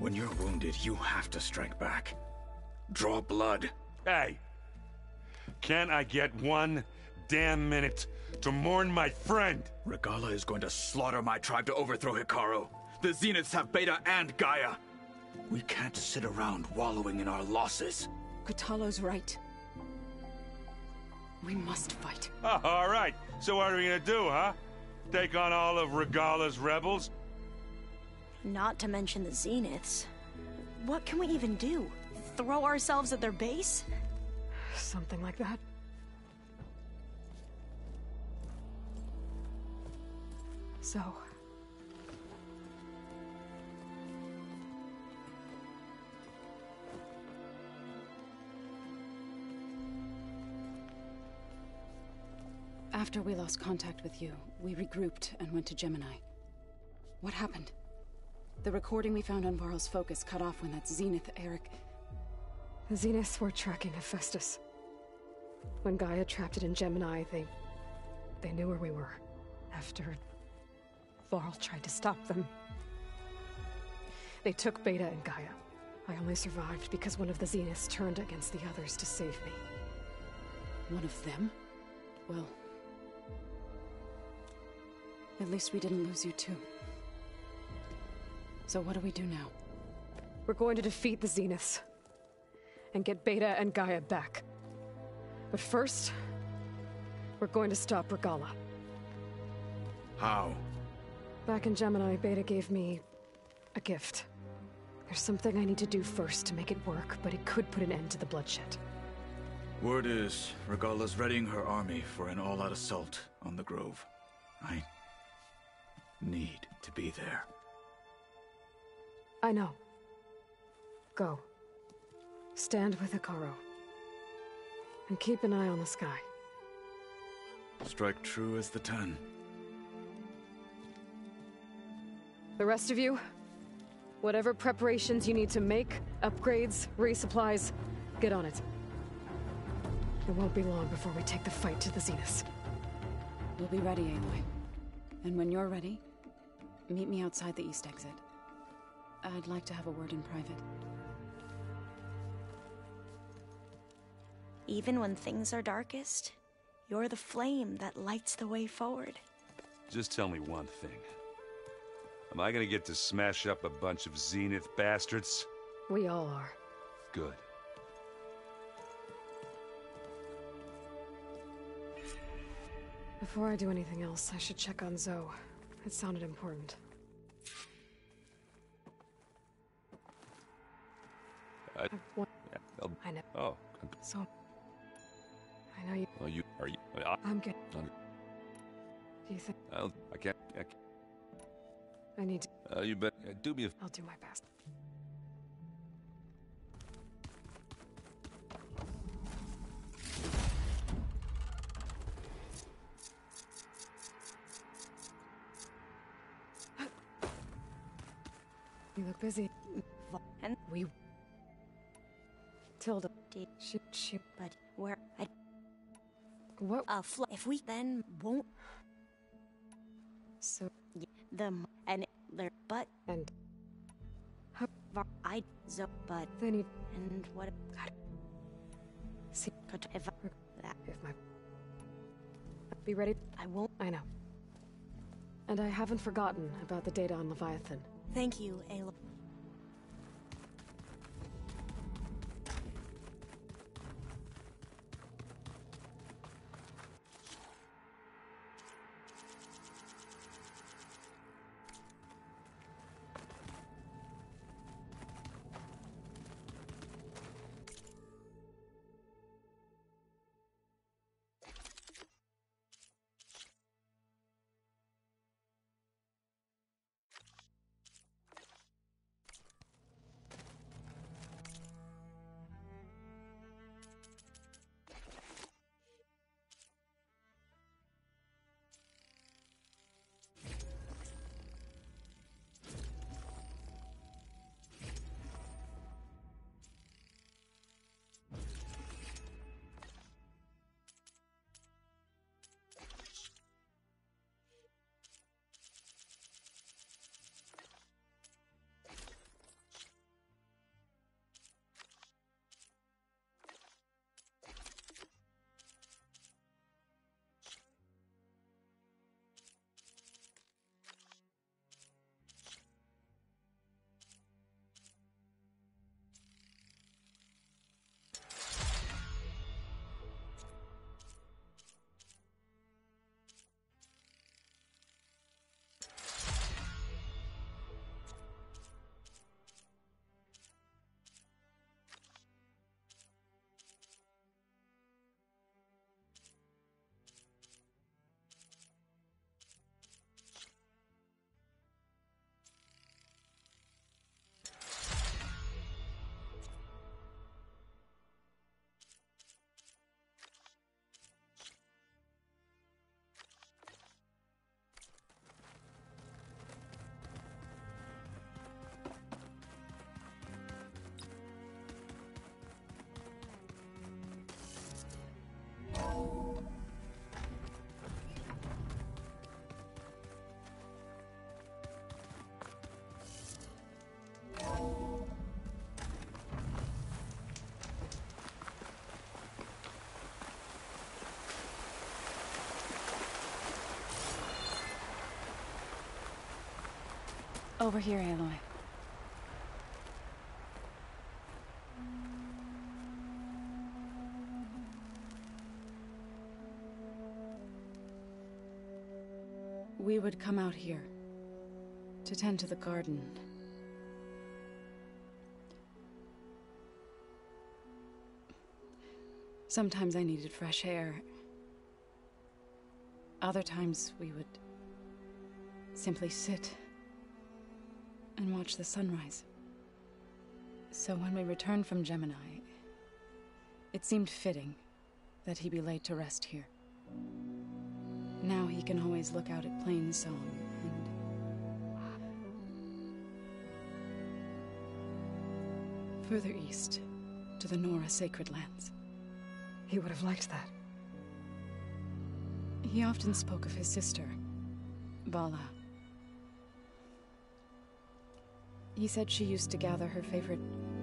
When you're wounded, you have to strike back. Draw blood. Hey! Can't I get one damn minute to mourn my friend? Regala is going to slaughter my tribe to overthrow Hikaru. The Zeniths have Beta and Gaia. We can't sit around wallowing in our losses. Kotallo's right. We must fight. Oh, all right. So what are we gonna do, huh? Take on all of Regala's rebels? Not to mention the Zeniths. What can we even do? Throw ourselves at their base? Something like that. So... After we lost contact with you, we regrouped and went to Gemini. What happened? The recording we found on Varl's focus cut off when that Zenith Eric... The Zeniths were tracking Hephaestus. When Gaia trapped it in Gemini, they knew where we were. After Varl tried to stop them. They took Beta and Gaia. I only survived because one of the Zeniths turned against the others to save me. One of them? Well... at least we didn't lose you too. So what do we do now? We're going to defeat the Zeniths. And get Beta and Gaia back. But first... we're going to stop Regala. How? Back in Gemini, Beta gave me... a gift. There's something I need to do first to make it work, but it could put an end to the bloodshed. Word is, Regala's readying her army for an all-out assault on the Grove. I need to be there. I know. Go. Stand with Hikaru. And keep an eye on the sky. Strike true as the 10. The rest of you, whatever preparations you need to make, upgrades, resupplies, get on it. It won't be long before we take the fight to the Zeniths. We'll be ready, Aloy. And when you're ready, meet me outside the east exit. I'd like to have a word in private. Even when things are darkest, you're the flame that lights the way forward. Just tell me one thing. Am I gonna get to smash up a bunch of Zenith bastards? We all are. Good. Before I do anything else, I should check on Zoe. It sounded important. I know. Oh. So... I know you... Oh, you... Are you... I'm good. Do you think... I can't... I need to... you bet... do me a... I'll do my best. You look busy. And we... Tilda. Did she... But where... What? If we then won't... So... Them... And... Their... But... And... I... So... But... They need... And what... See... If my... Be ready? I won't... I know. And I haven't forgotten about the data on Leviathan. Thank you, Aloy. Over here, Aloy. We would come out here to tend to the garden. Sometimes I needed fresh air. Other times we would simply sit and watch the sunrise. So when we returned from Gemini, it seemed fitting that he be laid to rest here. Now he can always look out at Plainsong and... further east, to the Nora Sacred Lands. He would have liked that. He often spoke of his sister, Vala. He said she used to gather her favorite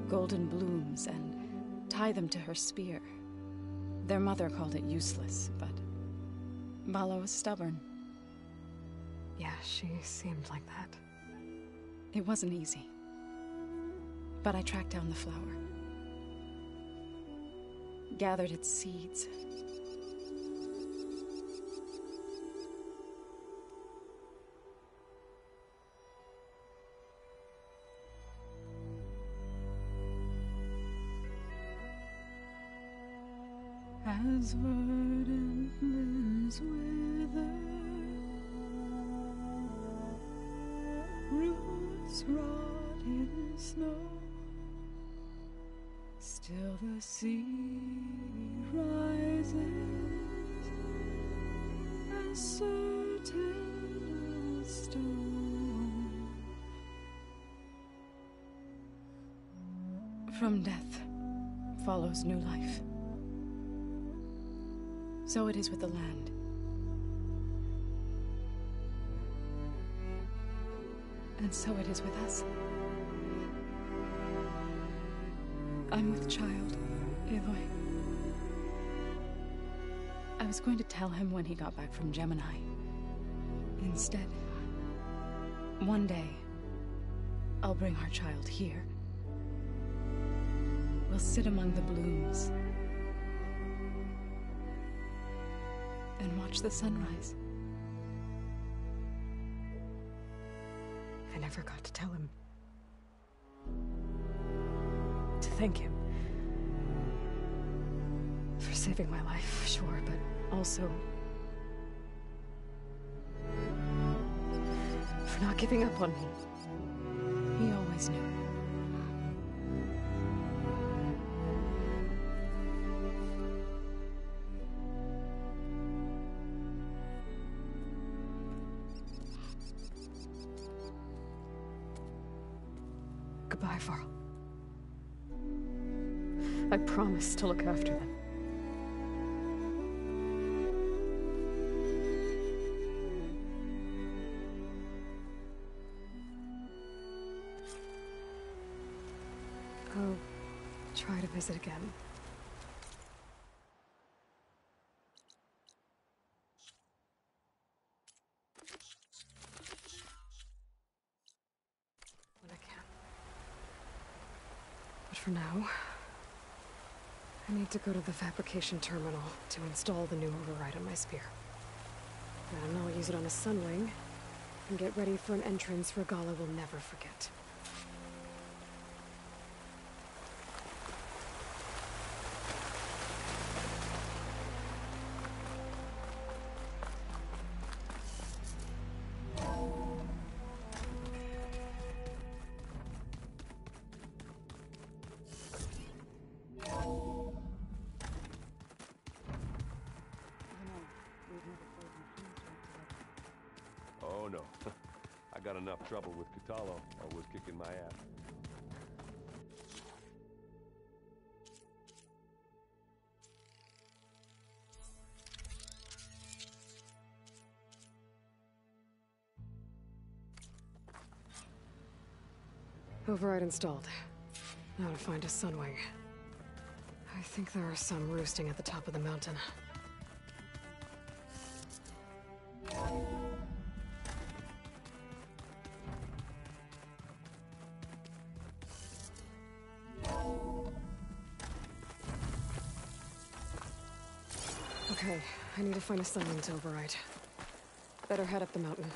golden blooms and tie them to her spear. Their mother called it useless, but Vala was stubborn. Yeah, she seemed like that. It wasn't easy. But I tracked down the flower. Gathered its seeds. As verdant limbs wither, roots rot in snow, still the sea rises, as certain as stone. From death follows new life. So it is with the land. And so it is with us. I'm with child, Aloy. I was going to tell him when he got back from Gemini. Instead, one day, I'll bring our child here. We'll sit among the blooms and watch the sunrise. I never got to tell him. To thank him. For saving my life, sure, but also... for not giving up on me. He always knew. Goodbye, Varl. I promise to look after them. I'll try to visit again. For now, I need to go to the fabrication terminal to install the new override on my spear. Then I'll use it on a sunwing and get ready for an entrance Regala will never forget. Oh no, I got enough trouble with Katalo, always kicking my ass. Override installed. Now to find a sunwing. I think there are some roosting at the top of the mountain. Okay, I need to find a sunwing to override. Better head up the mountain.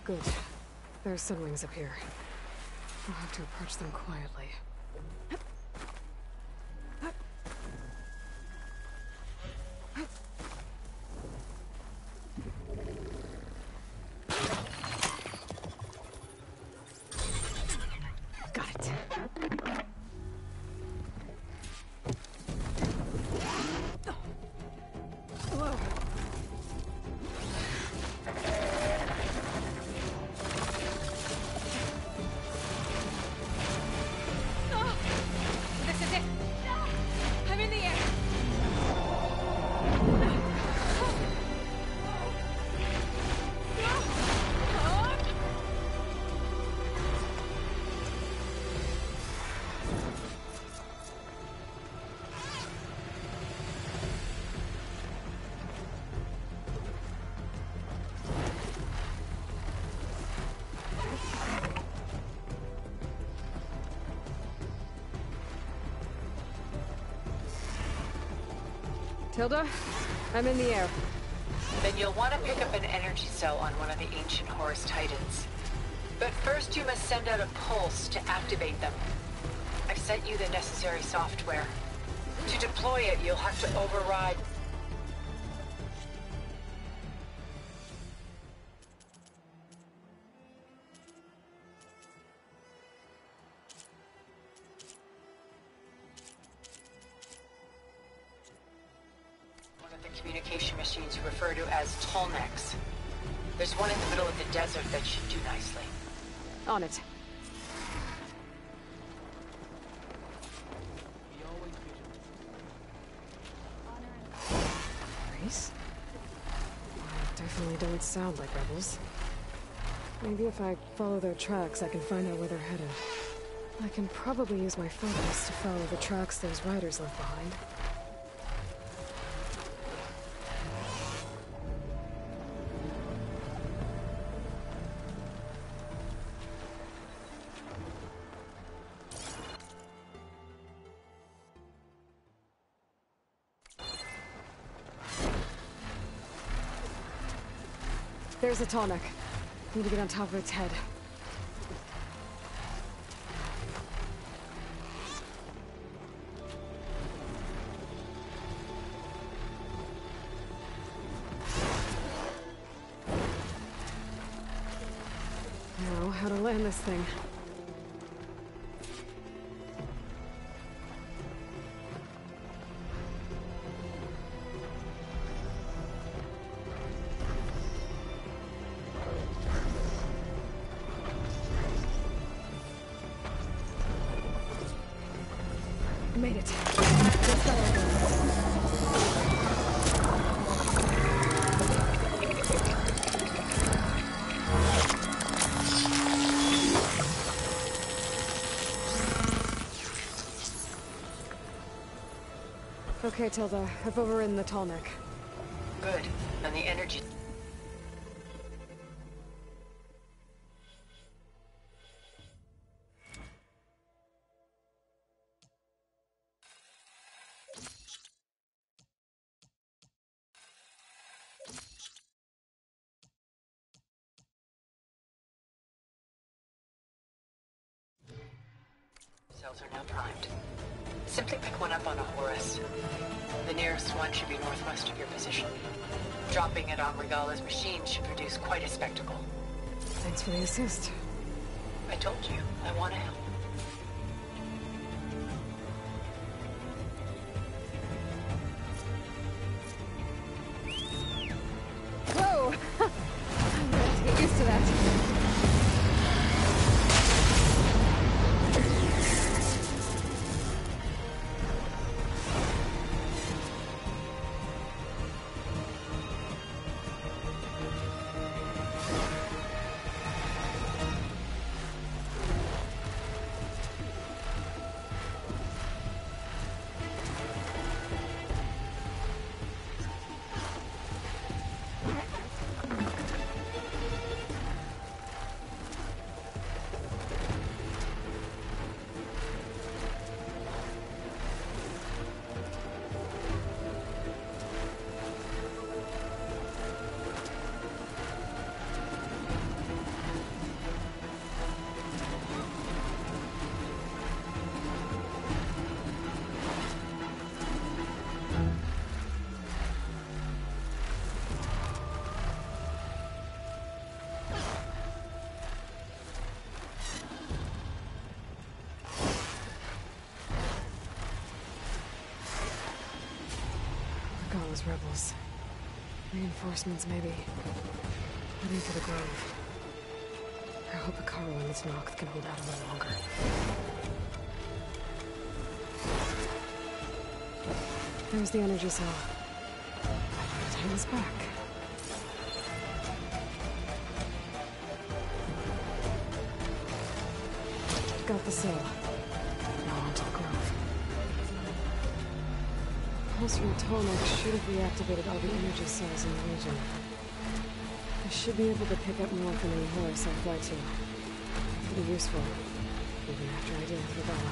Good. There's sunwings up here. I'll have to approach them quietly. Got it. Whoa. Tilda, I'm in the air. Then you'll want to pick up an energy cell on one of the ancient Horus Titans. But first you must send out a pulse to activate them. I've sent you the necessary software. To deploy it, you'll have to override... communication machines you refer to as Tolnecs. There's one in the middle of the desert that should do nicely. On it. Grace? They definitely don't sound like rebels. Maybe if I follow their tracks, I can find out where they're headed. I can probably use my focus to follow the tracks those riders left behind. There's a Tolnec. Need to get on top of its head. Now, how to land this thing. Made it. Just got over. Okay, Tilda. I've overridden the Tolnec. Good. And the energy... cells are now primed. Simply pick one up on a Horus. The nearest one should be northwest of your position. Dropping it on Regala's machine should produce quite a spectacle. Thanks for the assist. I told you, I want to help. Whoa! I'm gonna have to get used to that. those rebels. Reinforcements, maybe. Heading for the grove. I hope Hikaru and this Noct can hold out a little longer. There's the energy cell. Time is back. Got the cell. Now on to the grove. Pulse from Tomek should have reactivated all the energy cells in the region. I should be able to pick up more from any horse I fly to. Pretty useful, even after I deal with Regala.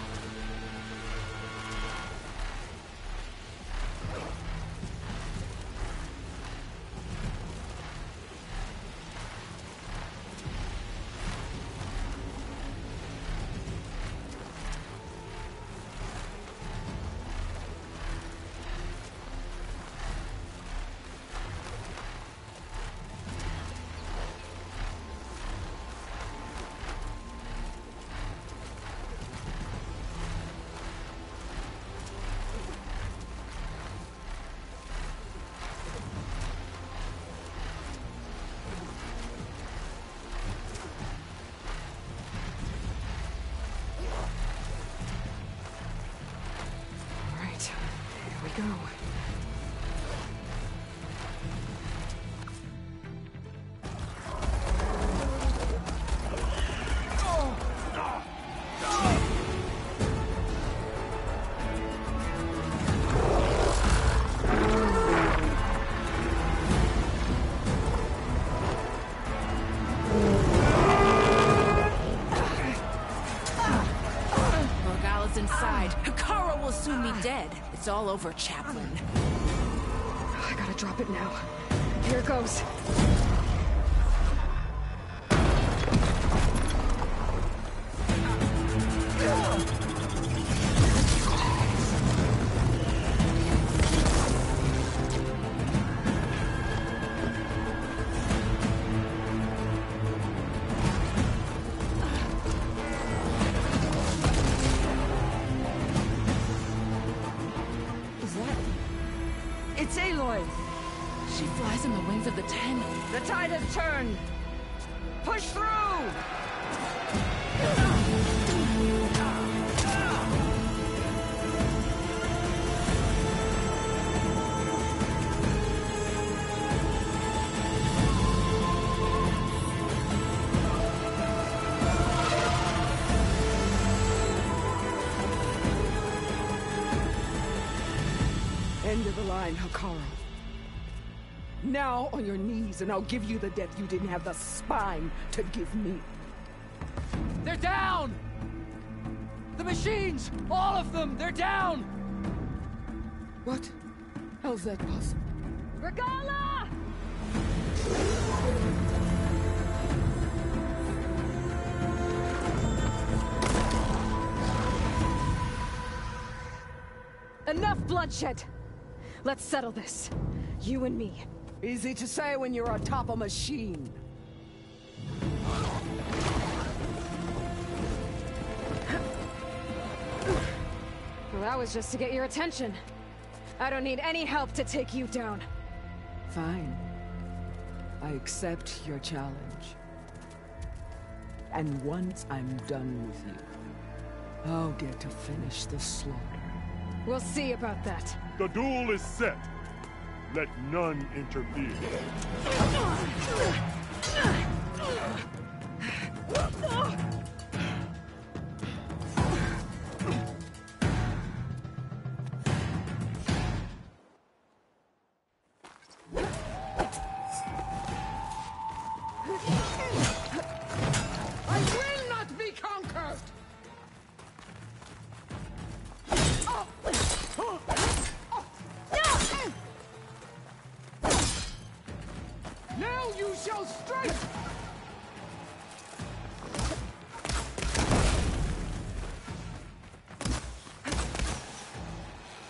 Go. Regala's inside. Hikaru will soon be dead. It's all over, Chaplain. I gotta drop it now. Here it goes. It's Aloy! She flies in the wings of the Ten. The tide has turned! Push through! End of the line, Hikaru. Now on your knees, and I'll give you the death you didn't have the spine to give me. They're down! The machines! All of them! They're down! What? How's that possible? Regala! Enough bloodshed! Let's settle this. You and me. Easy to say when you're atop a machine. Well, that was just to get your attention. I don't need any help to take you down. Fine. I accept your challenge. And once I'm done with you, I'll get to finish the slaughter. We'll see about that. The duel is set. Let none interfere. I will not be conquered! Now you shall strike!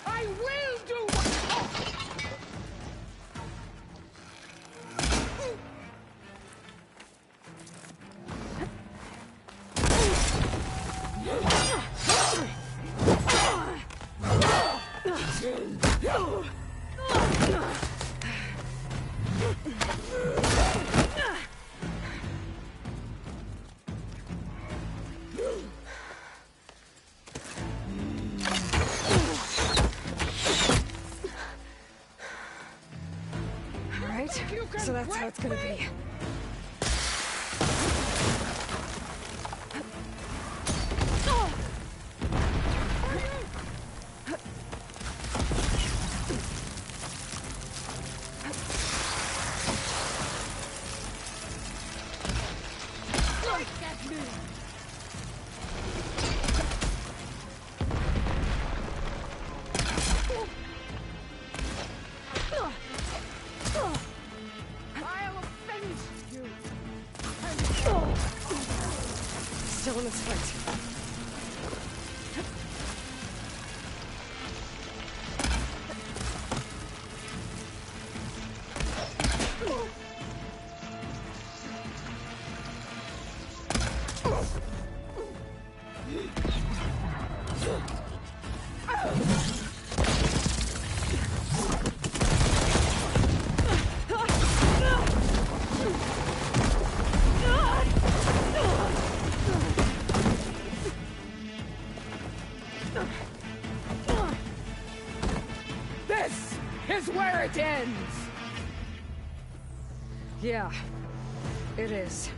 I will do what... right, so that's how it's gonna be. Still in this fight. This is where it ends! Yeah, it is.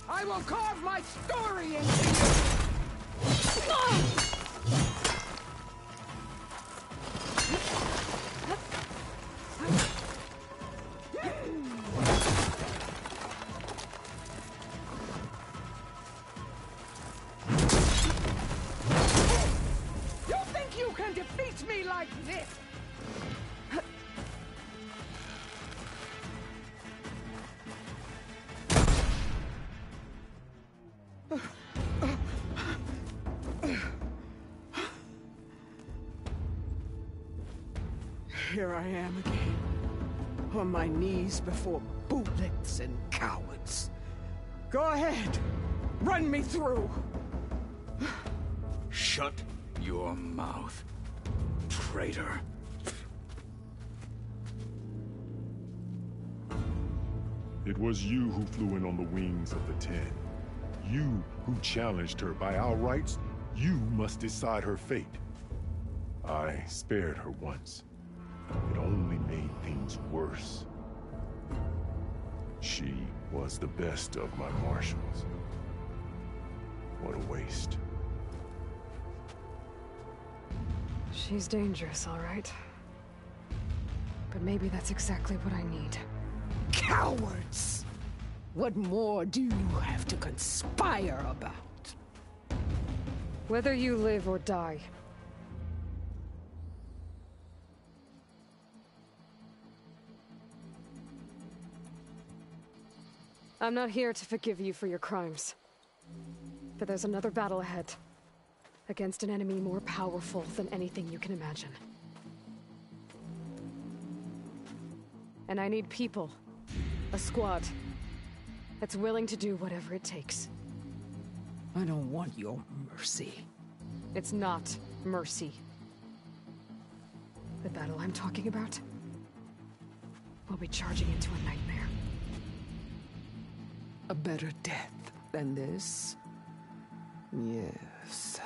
I will carve my story into you! You think you can defeat me like this? Here I am again, on my knees before bootlicks and cowards. Go ahead, run me through. Shut your mouth, traitor. It was you who flew in on the wings of the Ten. You who challenged her. By our rights, you must decide her fate. I spared her once. It only made things worse. She was the best of my marshals. What a waste. She's dangerous, all right. But maybe that's exactly what I need. Cowards! What more do you have to conspire about? Whether you live or die. I'm not here to forgive you for your crimes. But there's another battle ahead. Against an enemy more powerful than anything you can imagine. And I need people. A squad. That's willing to do whatever it takes. I don't want your mercy. It's not mercy. The battle I'm talking about will be charging into a nightmare. A better death than this? Yes.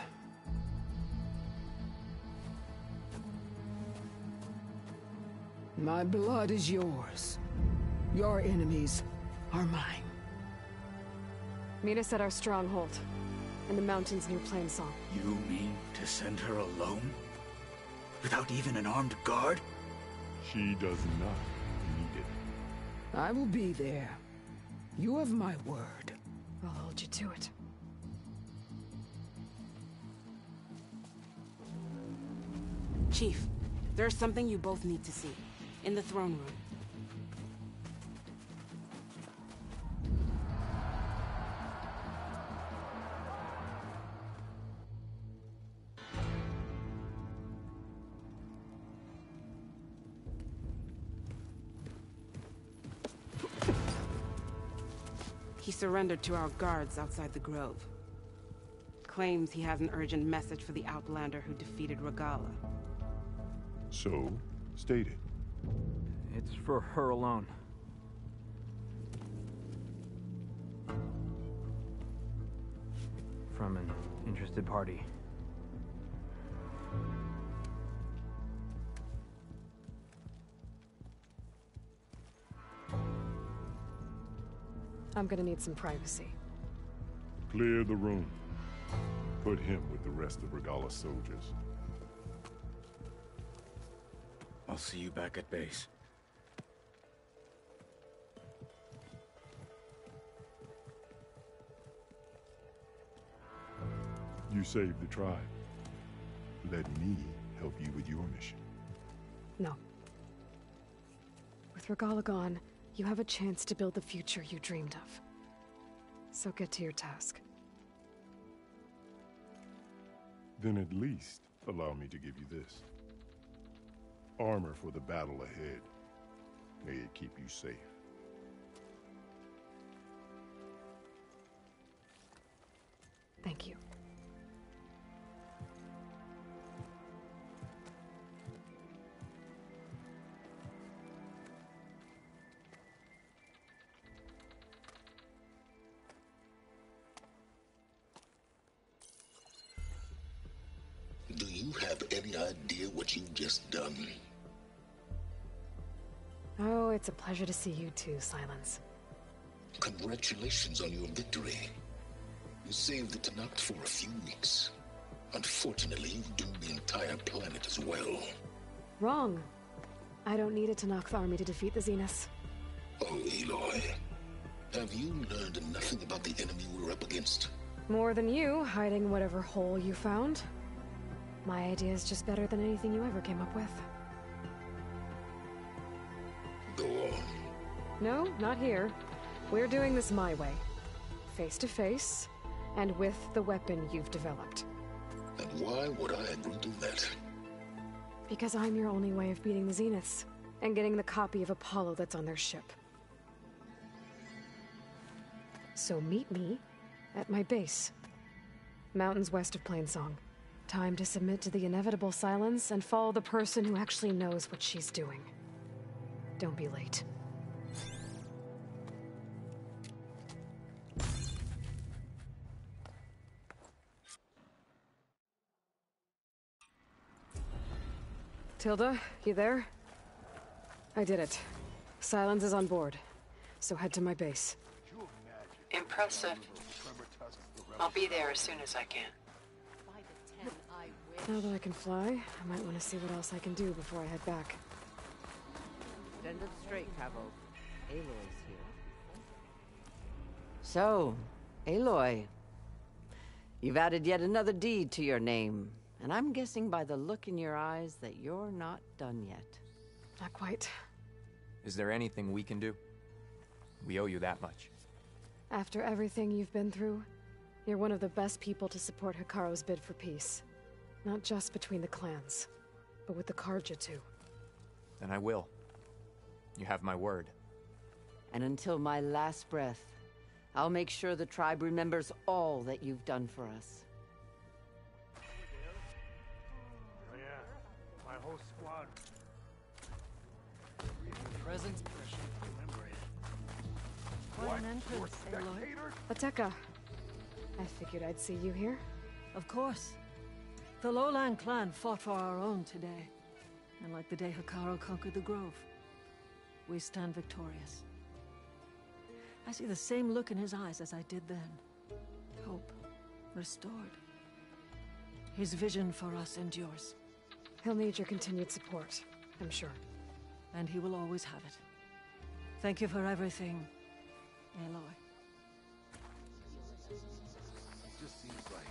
My blood is yours. Your enemies are mine. Meet us at our stronghold, in the mountains near Plainsong. You mean to send her alone? Without even an armed guard? She does not need it. I will be there. You have my word. I'll hold you to it. Chief, there's something you both need to see. In the throne room. He surrendered to our guards outside the grove. Claims he has an urgent message for the Outlander who defeated Regala. So, state it. It's for her alone. From an interested party. I'm gonna need some privacy. Clear the room. Put him with the rest of Regalla's soldiers. I'll see you back at base. You saved the tribe. Let me help you with your mission. No. With Regalla gone, you have a chance to build the future you dreamed of. So get to your task. Then at least allow me to give you this. Armor for the battle ahead. May it keep you safe. Thank you. Do you have any idea what you've just done? Oh, it's a pleasure to see you too, Silence. Congratulations on your victory. You saved the Tenakth for a few weeks. Unfortunately, you've doomed the entire planet as well. Wrong. I don't need a Tenakth army to defeat the Zeniths. Oh, Aloy. Have you learned nothing about the enemy we're up against? More than you, hiding whatever hole you found. My idea is just better than anything you ever came up with. Go on. No, not here. We're doing this my way. Face to face, and with the weapon you've developed. And why would I agree to that? Because I'm your only way of beating the Zeniths, and getting the copy of Apollo that's on their ship. So meet me at my base. Mountains west of Plainsong. Time to submit to the inevitable silence and follow the person who actually knows what she's doing. Don't be late. Tilda, you there? I did it. Silence is on board, so head to my base. Impressive. I'll be there as soon as I can. Now that I can fly, I might want to see what else I can do before I head back. Stand up straight, Cavo. Aloy's here. So, Aloy. You've added yet another deed to your name. And I'm guessing by the look in your eyes that you're not done yet. Not quite. Is there anything we can do? We owe you that much. After everything you've been through, you're one of the best people to support Hikaru's bid for peace. Not just between the clans, but with the Carja too. Then I will. You have my word. And until my last breath, I'll make sure the tribe remembers all that you've done for us. Oh yeah, my whole squad. Presents. What? an entrance, Aloy. Ateka. I figured I'd see you here. Of course. The Lowland clan fought for our own today. And like the day Hikaru conquered the Grove, we stand victorious. I see the same look in his eyes as I did then. Hope restored. His vision for us endures. He'll need your continued support, I'm sure. And he will always have it. Thank you for everything, Aloy. Just seems like.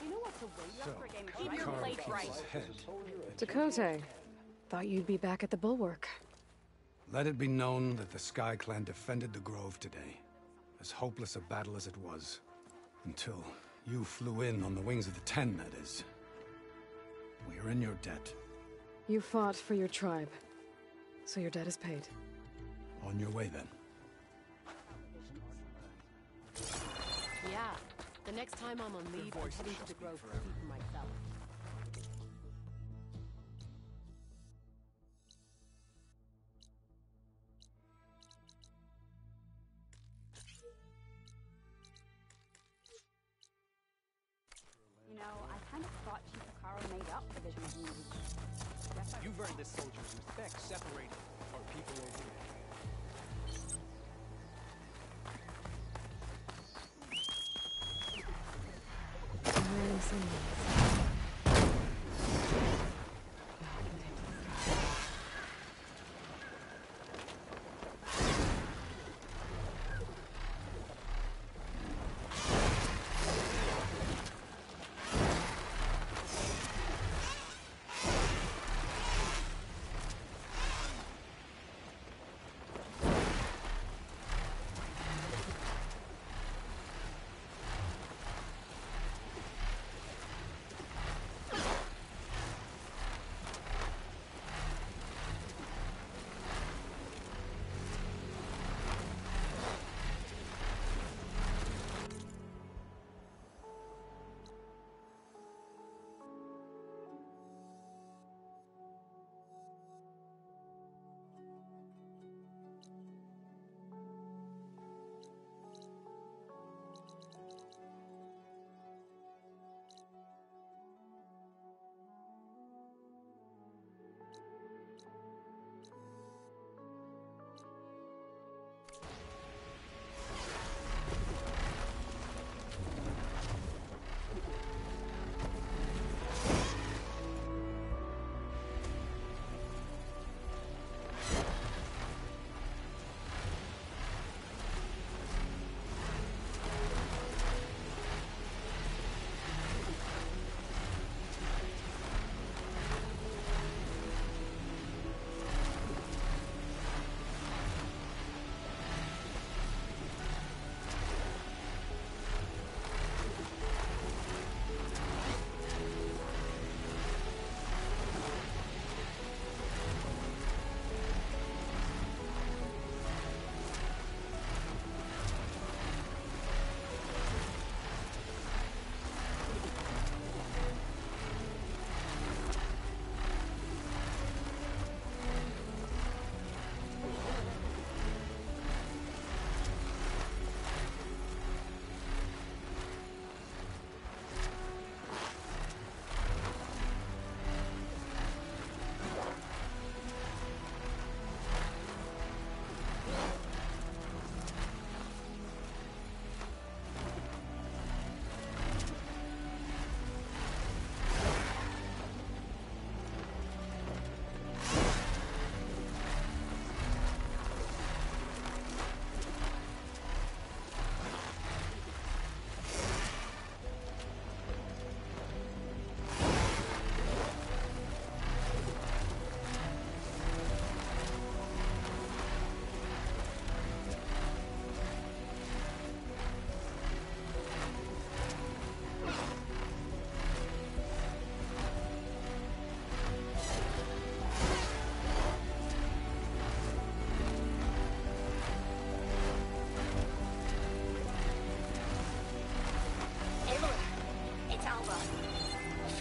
You know what's a waste for a game? Keep your place right. Dakota, thought you'd be back at the Bulwark. Let it be known that the Sky Clan defended the Grove today. As hopeless a battle as it was. Until you flew in on the wings of the Ten, that is. We are in your debt. You fought for your tribe, so your debt is paid. On your way, then. Yeah. The next time I'm on leave, I'm heading to the Grove to see for myself. You know, I kind of thought Chief Hikaru made up the vision of the movie. You've earned this soldier's respect. Separated our people over there.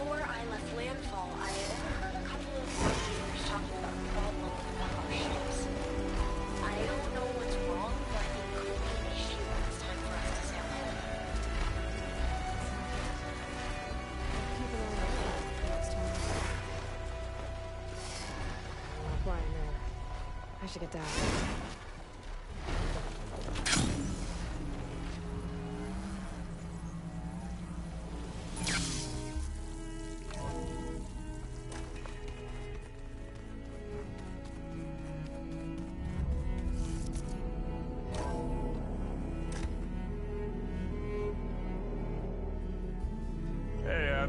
Before I left landfall, I had heard a couple of navigators talking about a problem with one of our ships. I don't know what's wrong, but it could be an issue when it's time for us to sail home. Keep an eye out for next time. Oh, Brian, there. I should get down.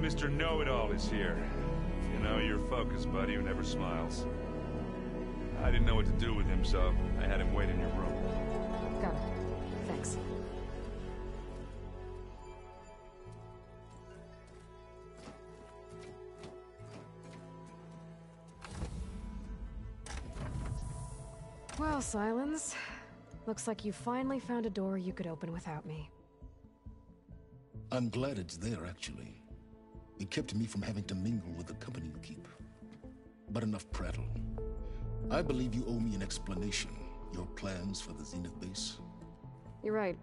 Mr. Know-It-All is here. You know, your focus buddy who never smiles. I didn't know what to do with him, so I had him wait in your room. Got it. Thanks. Well, Silence. Looks like you finally found a door you could open without me. I'm glad it's there, actually. It kept me from having to mingle with the company you keep. But enough prattle. I believe you owe me an explanation. Your plans for the Zenith base? You're right.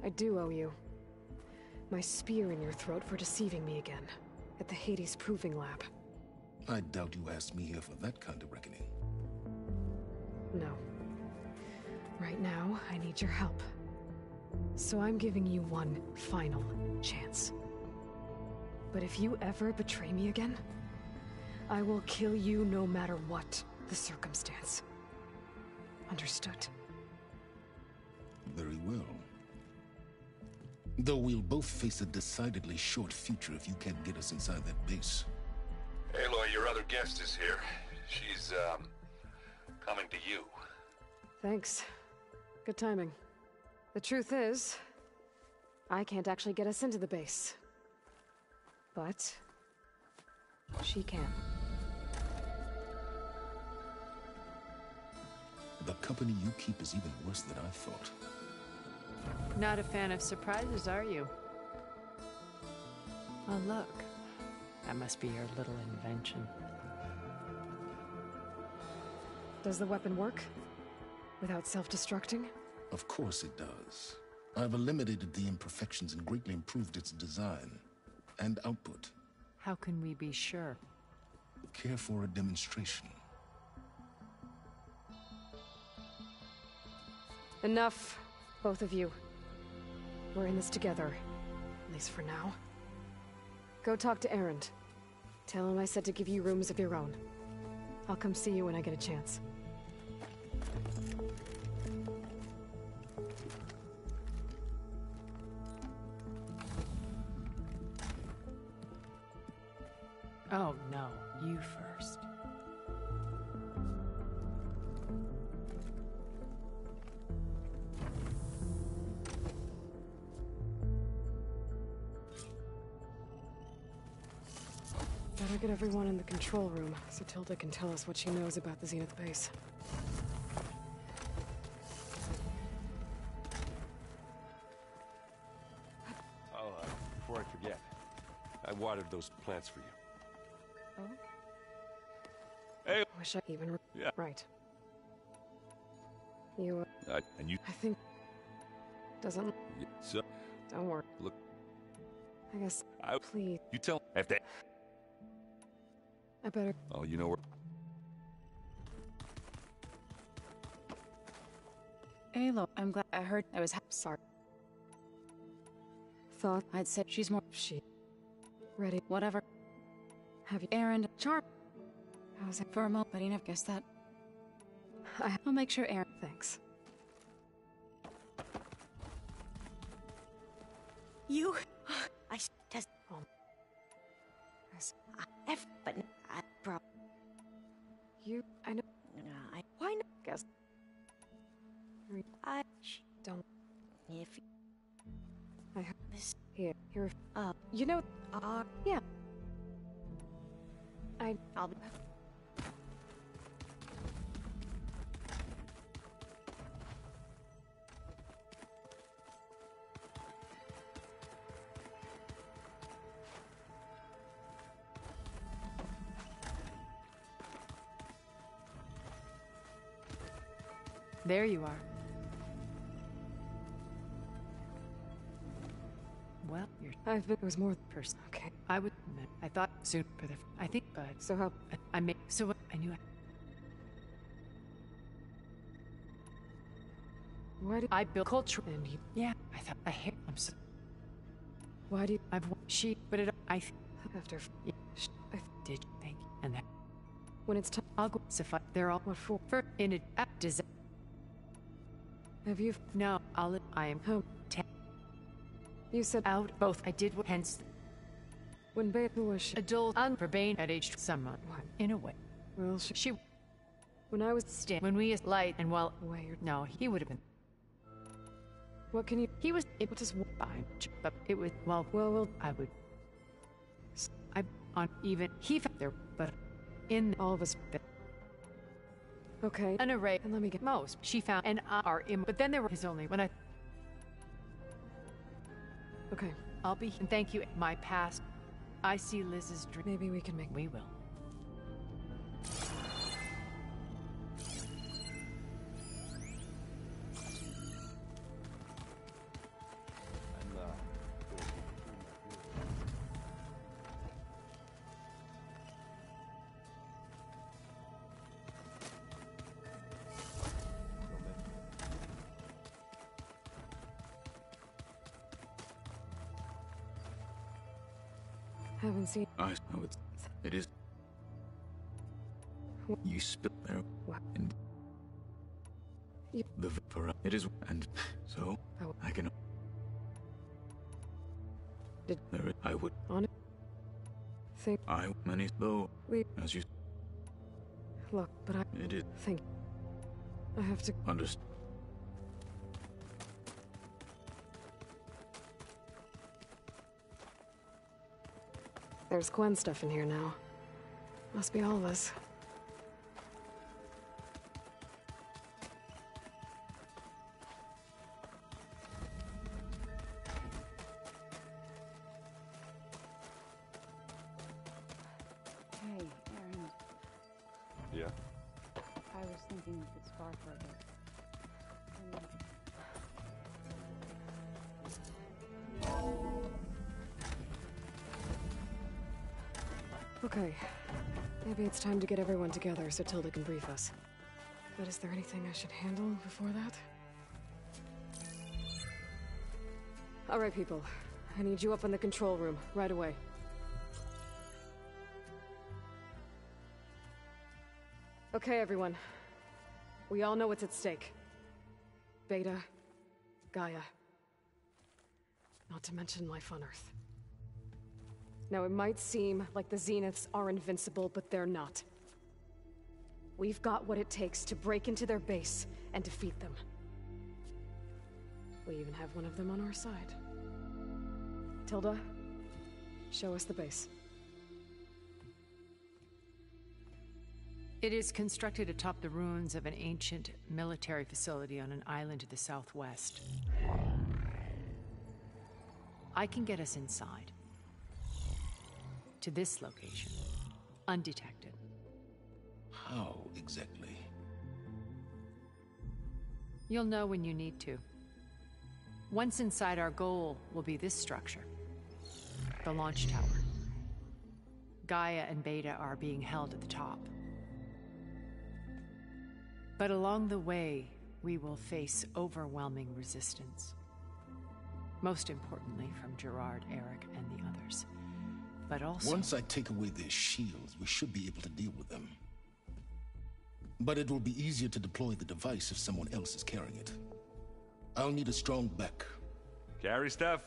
I do owe you. My spear in your throat for deceiving me again. At the Hades Proving Lab. I doubt you asked me here for that kind of reckoning. No. Right now, I need your help. So I'm giving you one final chance. But if you ever betray me again, I will kill you no matter what the circumstance. Understood? Very well. Though we'll both face a decidedly short future if you can't get us inside that base. Aloy, your other guest is here. She's, coming to you. Thanks. Good timing. The truth is, I can't actually get us into the base. But she can. The company you keep is even worse than I thought. Not a fan of surprises, are you? Oh, look. That must be your little invention. Does the weapon work? Without self-destructing? Of course it does. I've eliminated the imperfections and greatly improved its design and output. How can we be sure? Care for a demonstration? Enough, both of you. We're in this together, at least for now. Go talk to Erend. Tell him I said to give you rooms of your own. I'll come see you when I get a chance. Oh, no. You first. Better get everyone in the control room so Tilda can tell us what she knows about the Zenith base. Oh, before I forget, I watered those plants for you. Oh? Hey! Wish I even... Yeah. Right. You, And you... I think... Doesn't... Yeah, so... Don't worry. Look... I guess... Please. You tell... If they... I better... Oh, you know where... Aloy, I'm glad I heard I was sorry. Thought I'd say she's more... She... Ready. Whatever. Have you... Erend, Charm. How's it? For a moment, but he never guessed that. I'll make sure Erend... Thanks. You... I... Test... F... But... I... Bro... You... I know... Why not? Guess... I... Don't... If... I heard... This... Here... You know... Yeah. I'll be... There you are. Well, it was more person. Okay. I thought soon for the. I think, but so how? I made. So what? I knew. Why did I built culture? And yeah, I thought I hate. I'm so. Why do you? But it. After. Yeah, did thank you and that. When it's time, I'll go. Suffice. They're all what for in a design. Have you? No, I am home. You said out both. I did. Hence. When Beta was adult unforbade at age someone. What? In a way. Well, she. When I was when we is light and well. No, he would have been. What can you? He was. It was fine, but it was well. I would. I on even he felt there, but in all of us. Okay. An array. And let me get most she found and are in. But then there were his only when I. Okay. I'll be and thank you. My past. I see Liz's dream. Maybe we can make. We will. Haven't seen. I know it is. You spilled there. What? And the for it is, and so I can. Did there? I would on it. Think I many though we as you look, but I it is think I have to understand. There's Gwen stuff in here now. Must be all of us. Hey, Aaron. Yeah? I was thinking we could spar for a bit. Okay. Maybe it's time to get everyone together so Tilda can brief us. But is there anything I should handle before that? Alright, people. I need you up in the control room, right away. Okay, everyone. We all know what's at stake. Beta, Gaia. Not to mention life on Earth. Now, it might seem like the Zeniths are invincible, but they're not. We've got what it takes to break into their base and defeat them. We even have one of them on our side. Tilda, show us the base. It is constructed atop the ruins of an ancient military facility on an island to the southwest. I can get us inside. To this location, undetected. How exactly? You'll know when you need to. Once inside, our goal will be this structure. The launch tower. Gaia and Beta are being held at the top. But along the way, we will face overwhelming resistance. Most importantly, from Gerard, Eric, and the others. But also... Once I take away their shields, we should be able to deal with them. But it will be easier to deploy the device if someone else is carrying it. I'll need a strong back. Carry stuff?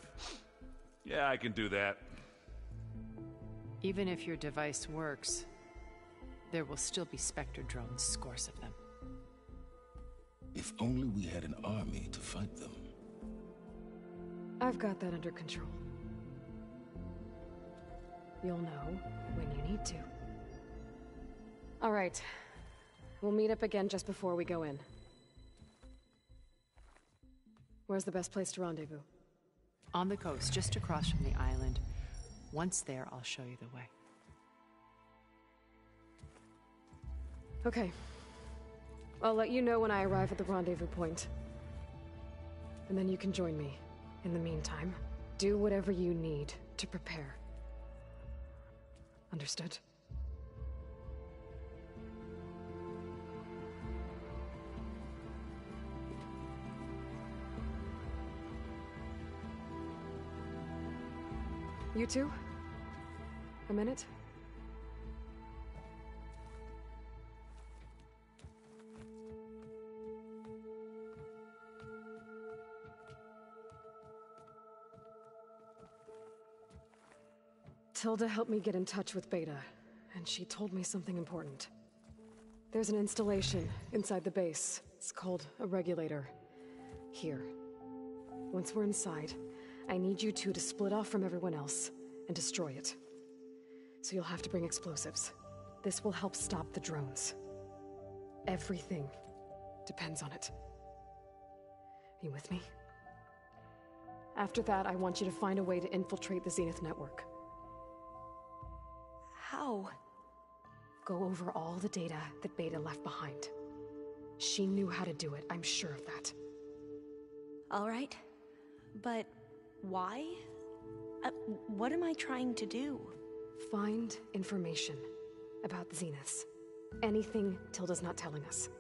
Yeah, I can do that. Even if your device works, there will still be Spectre drones, scores of them. If only we had an army to fight them. I've got that under control. You'll know when you need to. All right. We'll meet up again just before we go in. Where's the best place to rendezvous? On the coast, just across from the island. Once there, I'll show you the way. Okay. I'll let you know when I arrive at the rendezvous point. And then you can join me. In the meantime, do whatever you need to prepare. Understood? You two? A minute? Tilda helped me get in touch with Beta, and she told me something important. There's an installation inside the base. It's called a regulator. Here. Once we're inside, I need you two to split off from everyone else and destroy it. So you'll have to bring explosives. This will help stop the drones. Everything depends on it. Are you with me? After that, I want you to find a way to infiltrate the Zenith network. How? Go over all the data that Beta left behind. She knew how to do it, I'm sure of that. All right. But why? What am I trying to do? Find information about the Zeniths. Anything Tilda's not telling us.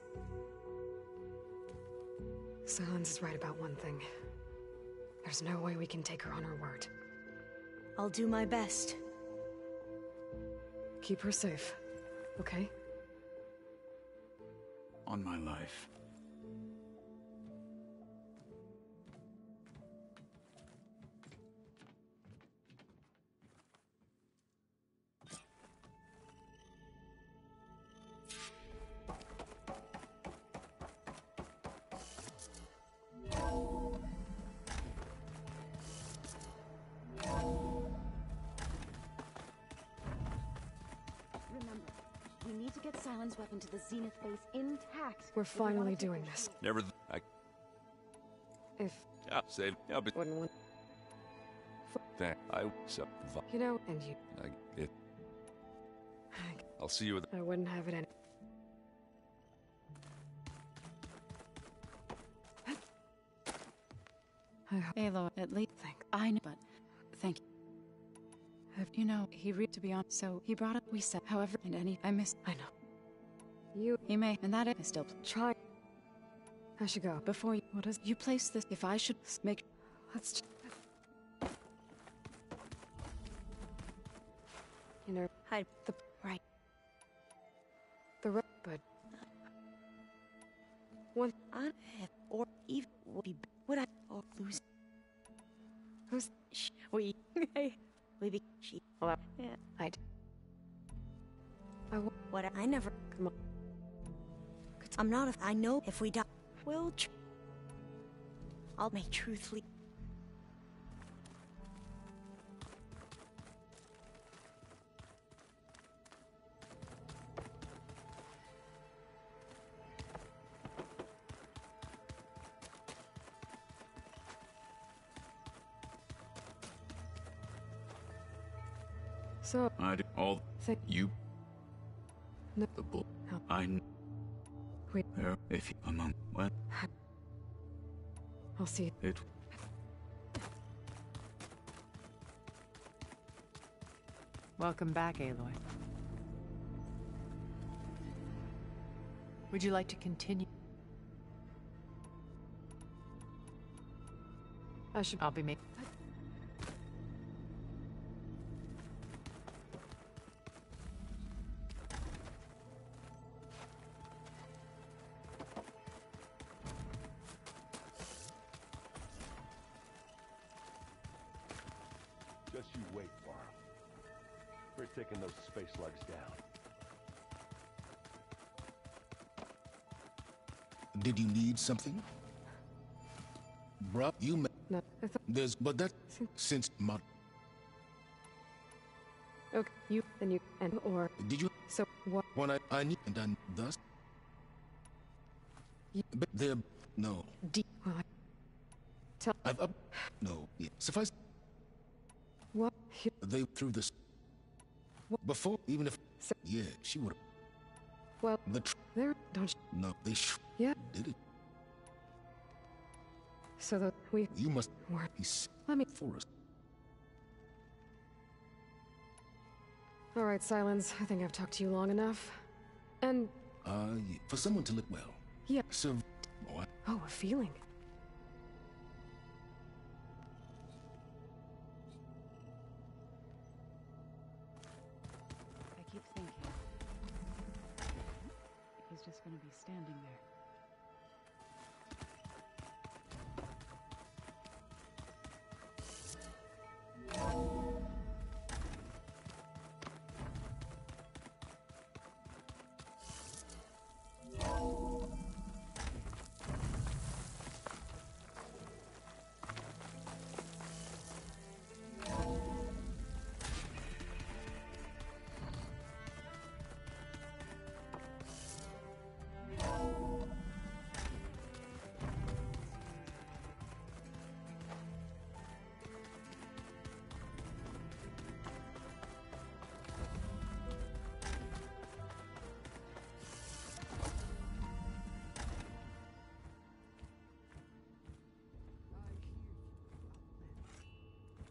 Silence is right about one thing. There's no way we can take her on her word. I'll do my best. Keep her safe, okay? On my life. Silence weapon to the Zenith base intact. We're finally doing this. Never. If. Yeah, save. Yeah, but. Wouldn't want. Thank. I. So. You know, and you. It. I'll see you with. I wouldn't have it any. Aloy, at least. I know, but. Thank you. You know, he to be on, so he brought up. We said, however, and any. I missed. I know. He may, and that is still try. I should go. Before you, what is you place this? If I should make. Let's. You know, hide the right. The right, but one on it or even would be would I or lose? Who's we? We be she. Well, yeah. I'd. What I never. Come on. I'm not. I know if we die, we'll. I'll make truthfully. So I do all. You. No. The bull. No. I. Wait. There, if you among what? I'll see it. Welcome back, Aloy. Would you like to continue? I'll be making. Just you wait, Farm. We're taking those space slugs down. Did you need something? Bruh, you may... No, there's... But that... Since my... Okay, you, then you, and or... Did you... So, what... When I need... And then thus... But there... No. Well, I... Tell... I've up... No. Yeah. Suffice... What? They threw this... What? Before, even if... So, yeah, she would've... Well, there, don't you? No, they Yeah. did it. So that we... You must... Work. Let me... For us. All right, Silence. I think I've talked to you long enough. And... Yeah. For someone to look well. Yeah. Oh, a feeling. I keep thinking he's just gonna be standing there.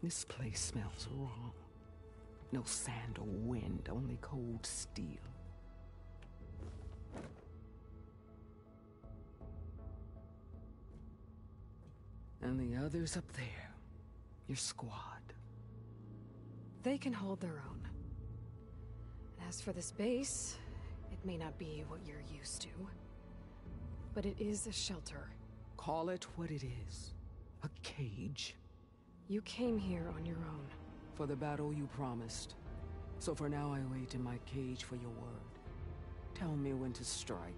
This place smells wrong. No sand or wind, only cold steel. And the others up there, your squad. They can hold their own. As for this base, it may not be what you're used to, but it is a shelter. Call it what it is. A cage. You came here on your own. For the battle you promised. So for now I wait in my cage for your word. Tell me when to strike.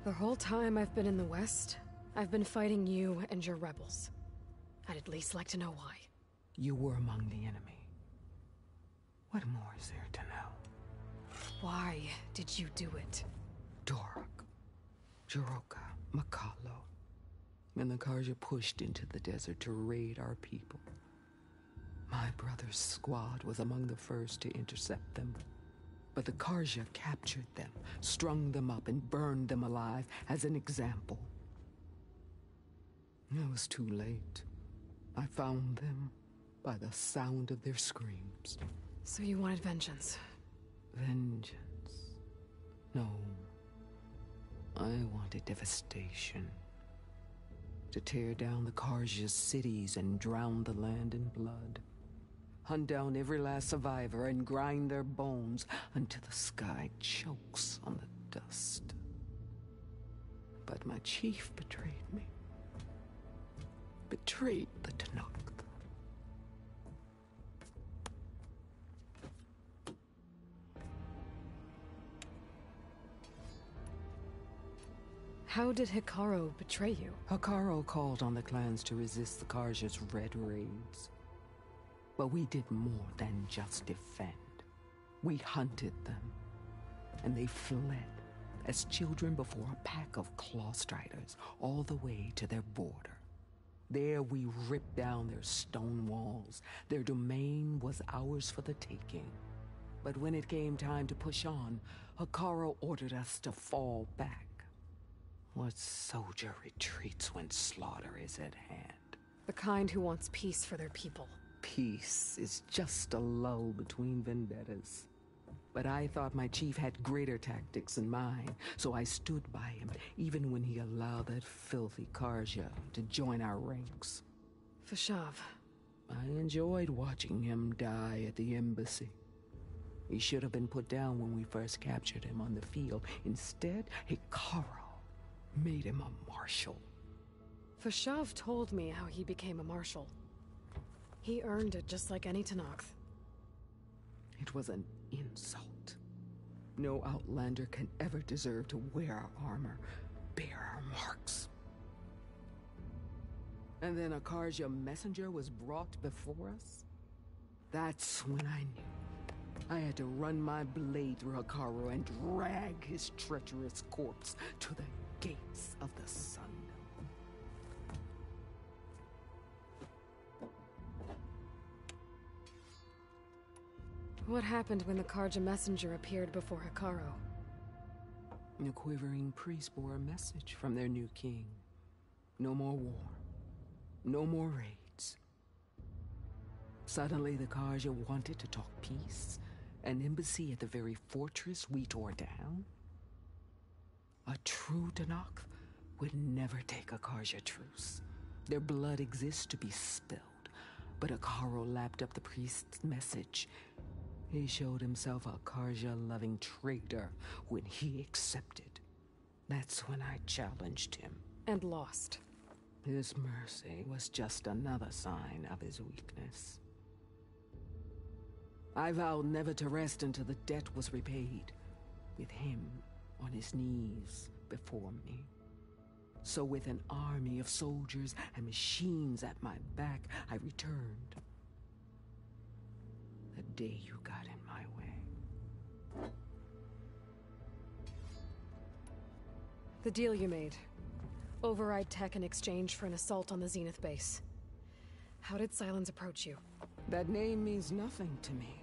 The whole time I've been in the West, I've been fighting you and your rebels. I'd at least like to know why. You were among the enemy. What more is there to know? Why did you do it? Dorak, Jiroka, Makalo, and the Karja pushed into the desert to raid our people. My brother's squad was among the first to intercept them. But the Karja captured them, strung them up, and burned them alive as an example. It was too late. I found them by the sound of their screams. So you wanted vengeance? Vengeance? No. I wanted devastation. To tear down the Karja's cities and drown the land in blood. Hunt down every last survivor and grind their bones until the sky chokes on the dust. But my chief betrayed me. Betrayed the Tanakh. How did Hikaru betray you? Hikaru called on the clans to resist the Karja's red raids. But we did more than just defend. We hunted them, and they fled as children before a pack of claw striders all the way to their border. There we ripped down their stone walls. Their domain was ours for the taking. But when it came time to push on, Hikaru ordered us to fall back. What soldier retreats when slaughter is at hand? The kind who wants peace for their people. Peace is just a lull between vendettas. But I thought my chief had greater tactics than mine, so I stood by him, even when he allowed that filthy Karja to join our ranks. Fashav. I enjoyed watching him die at the embassy. He should have been put down when we first captured him on the field. Instead, Hikaru made him a marshal. Fashav told me how he became a marshal. He earned it just like any Tanakh. It was an insult. No outlander can ever deserve to wear our armor, bear our marks. And then a Karja messenger was brought before us? That's when I knew. I had to run my blade through Hikaru and drag his treacherous corpse to the gates of the sun. What happened when the Karja messenger appeared before Hikaru? The quivering priest bore a message from their new king. No more war. No more raids. Suddenly, the Karja wanted to talk peace. An embassy at the very fortress we tore down? A true Tenakth would never take a Karja truce. Their blood exists to be spilled. But Hikaru lapped up the priest's message. He showed himself a Karja-loving traitor when he accepted. That's when I challenged him. And lost. His mercy was just another sign of his weakness. I vowed never to rest until the debt was repaid, with him on his knees before me. So with an army of soldiers and machines at my back, I returned. The day you got in my way. The deal you made. Override tech in exchange for an assault on the Zenith base. How did Sylens approach you? That name means nothing to me.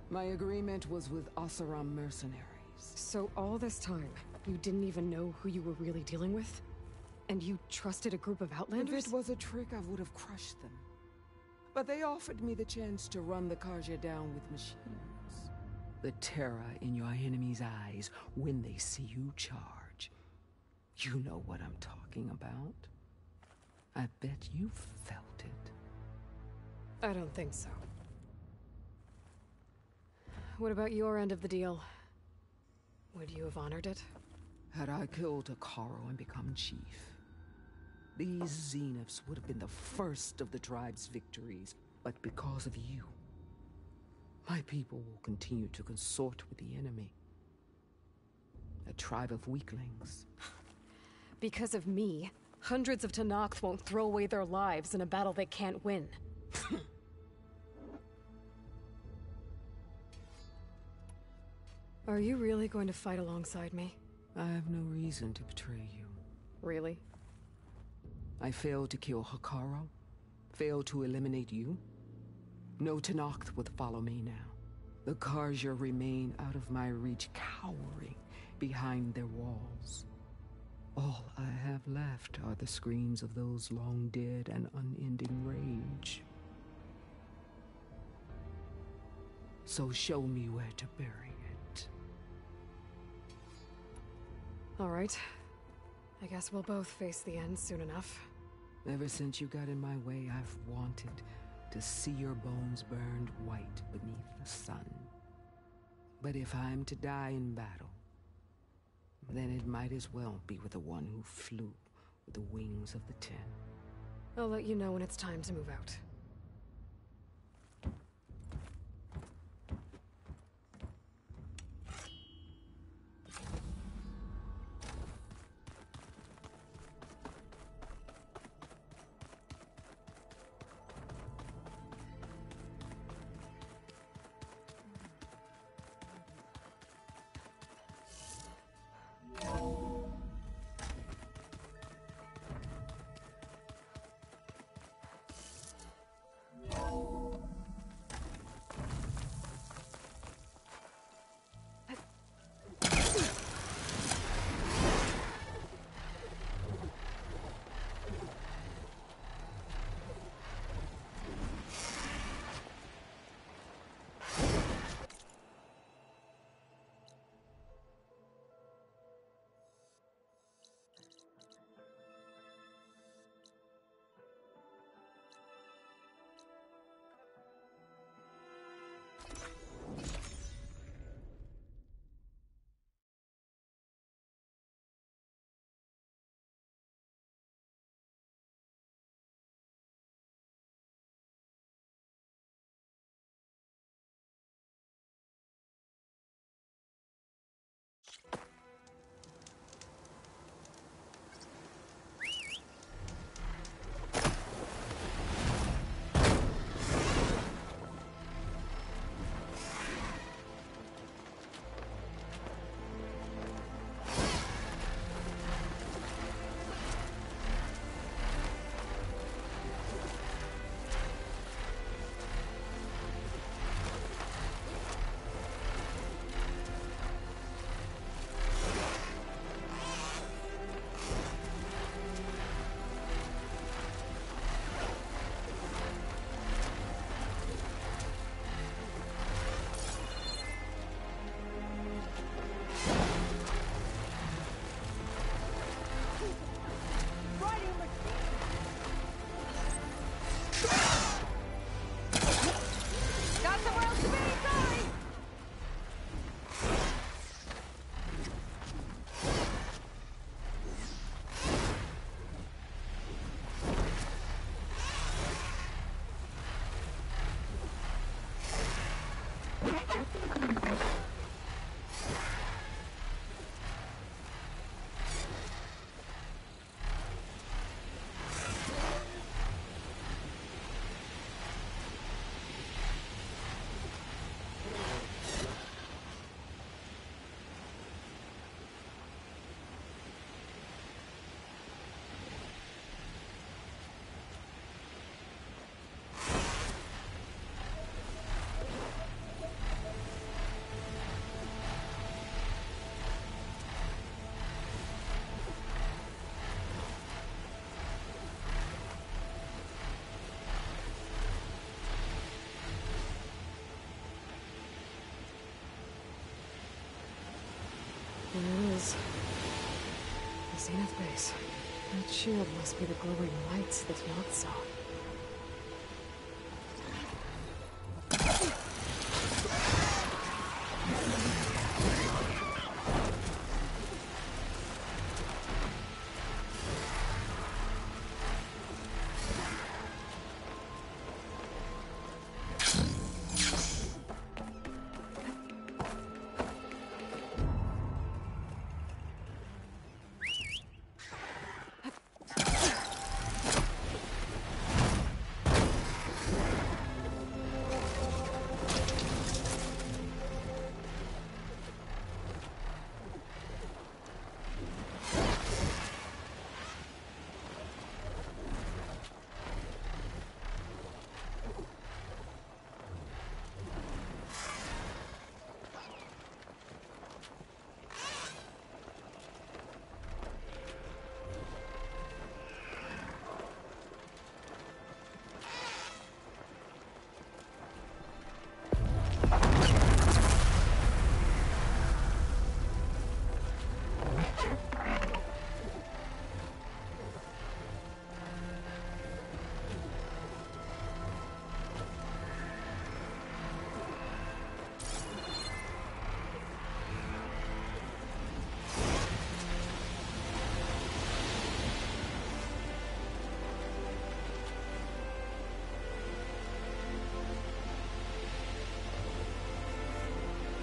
My agreement was with Oseram mercenaries. So all this time, you didn't even know who you were really dealing with? And you trusted a group of Outlanders? If it was a trick, I would have crushed them. But they offered me the chance to run the Karja down with machines. The terror in your enemy's eyes when they see you charge. You know what I'm talking about. I bet you felt it. I don't think so. What about your end of the deal? Would you have honored it? Had I killed Hikaru and become chief, these Zeniths would have been the first of the tribe's victories. But because of you, my people will continue to consort with the enemy. A tribe of weaklings. Because of me, hundreds of Tenakth won't throw away their lives in a battle they can't win. Are you really going to fight alongside me? I have no reason to betray you. Really? I failed to kill Hikaru, failed to eliminate you. No Tenakth would follow me now. The Karja remain out of my reach, cowering behind their walls. All I have left are the screams of those long dead and unending rage. So show me where to bury it. All right. I guess we'll both face the end soon enough. Ever since you got in my way, I've wanted to see your bones burned white beneath the sun. But if I'm to die in battle, then it might as well be with the one who flew with the wings of the 10. I'll let you know when it's time to move out. Zenith base. That shield must be the glowing lights that Noct saw.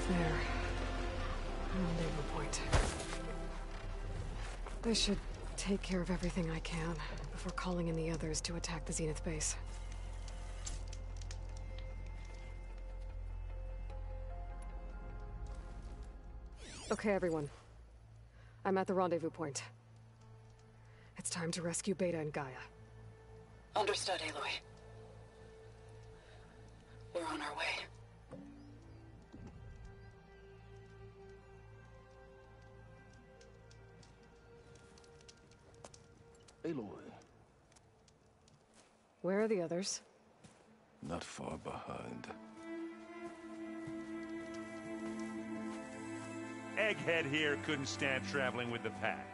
There. Rendezvous point. I should take care of everything I can before calling in the others to attack the Zenith base. Okay, everyone. I'm at the rendezvous point. It's time to rescue Beta and Gaia. Understood, Aloy. We're on our way. Aloy. Where are the others? Not far behind. Egghead here couldn't stand traveling with the pack.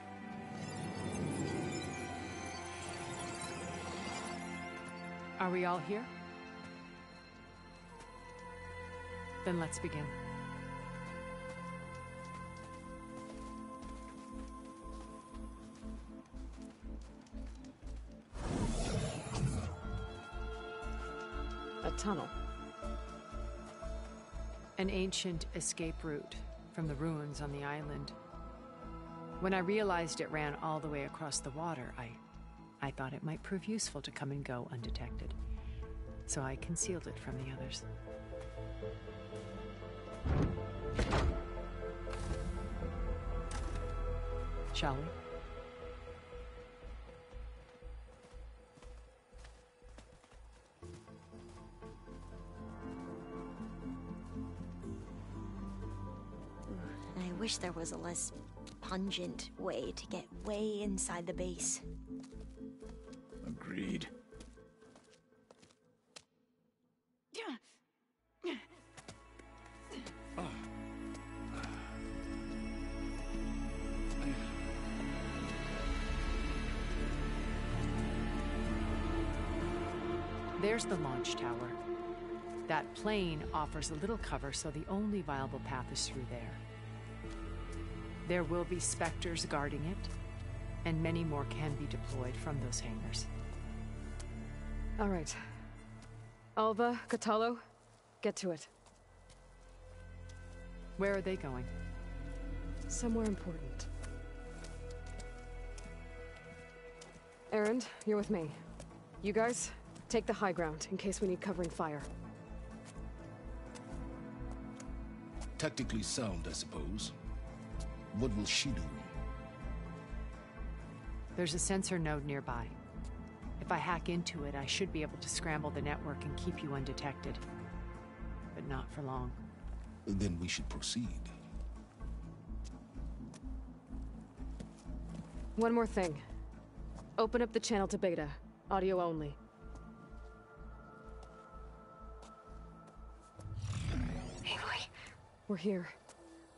Are we all here? Then let's begin. A tunnel. An ancient escape route from the ruins on the island. When I realized it ran all the way across the water, I thought it might prove useful to come and go undetected. So I concealed it from the others. Shall we? I wish there was a less pungent way to get way inside the base. Agreed. There's the launch tower. That plane offers a little cover, so the only viable path is through there. There will be Spectres guarding it, and many more can be deployed from those hangars. All right. Alva, Catalo, get to it. Where are they going? Somewhere important. Erend, you're with me. You guys, take the high ground in case we need covering fire. Tactically sound, I suppose. What will she do? There's a sensor node nearby. If I hack into it, I should be able to scramble the network and keep you undetected. But not for long. Then we should proceed. One more thing. Open up the channel to Beta. Audio only. Aloy. We're here,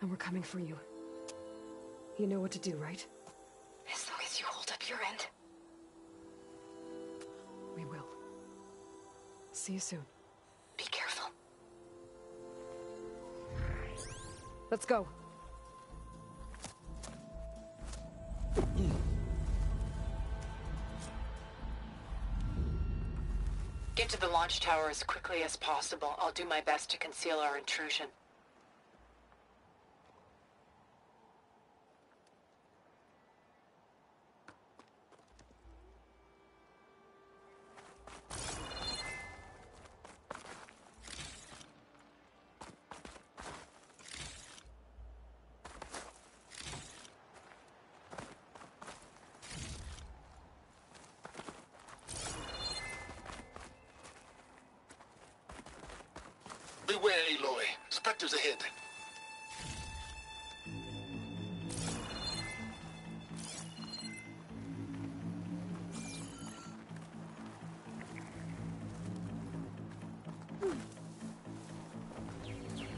and we're coming for you. You know what to do, right? Is your end. We will. See you soon. Be careful. Let's go. Get to the launch tower as quickly as possible. I'll do my best to conceal our intrusion. Beware, Aloy. Spectres ahead.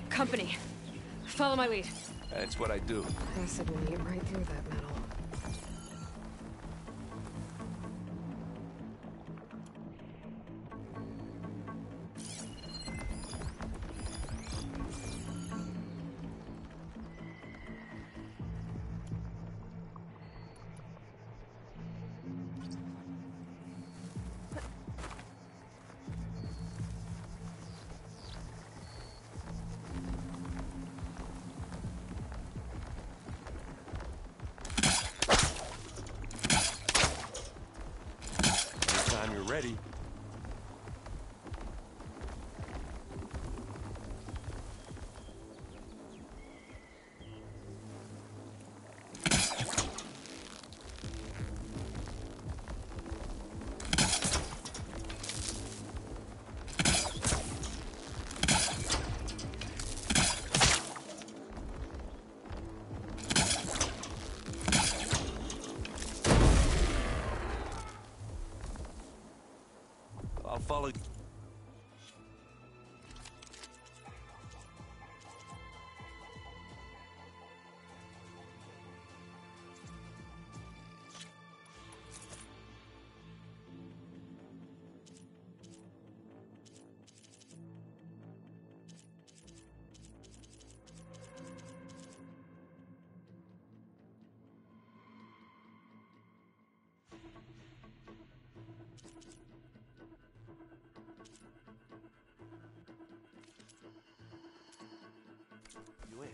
Company. Follow my lead. That's what I do. Acid will eat right through that metal. Anytime you're ready. I'll follow. You in?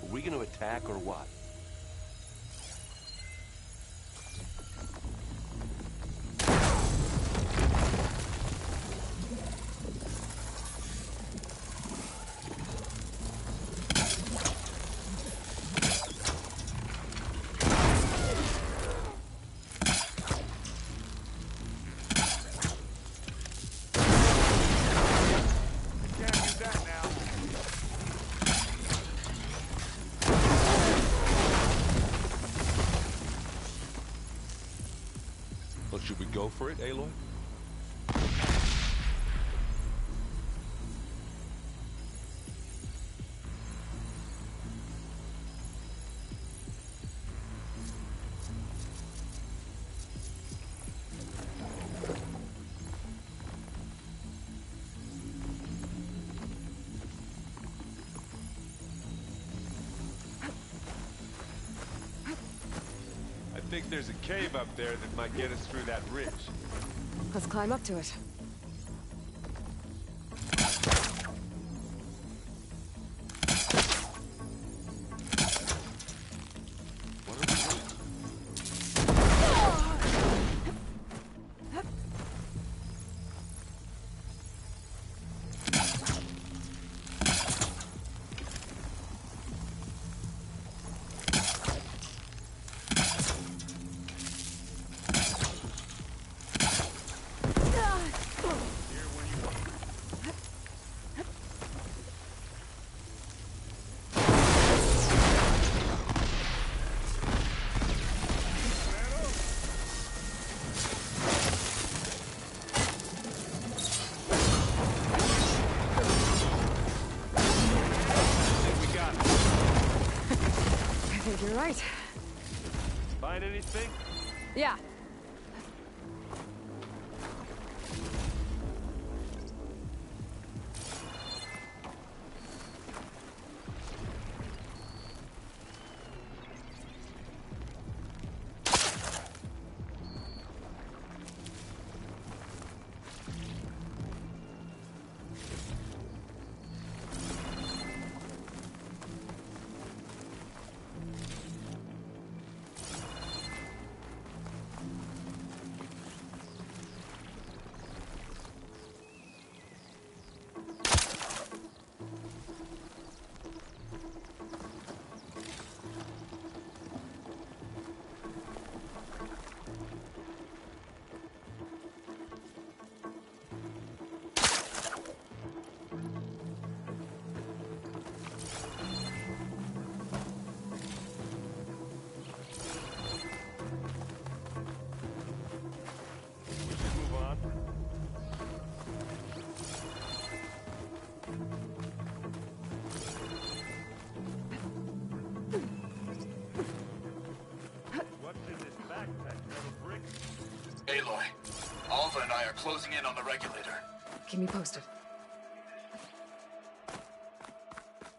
Are we gonna attack or what? Can't do that now. Well, should we go for it, Aloy? I think there's a cave up there that might get us through that ridge. Let's climb up to it. think you're right. Find anything? Yeah. Aloy, Alva and I are closing in on the regulator. Keep me posted.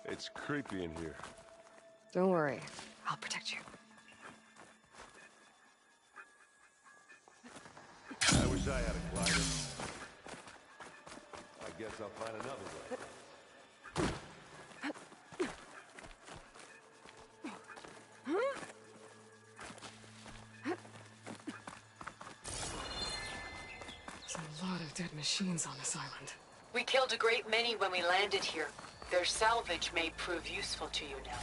It's creepy in here. Don't worry. I'll protect you. I wish I had a glider. I guess I'll find another way. There's a lot of dead machines on this island. We killed a great many when we landed here. Their salvage may prove useful to you now.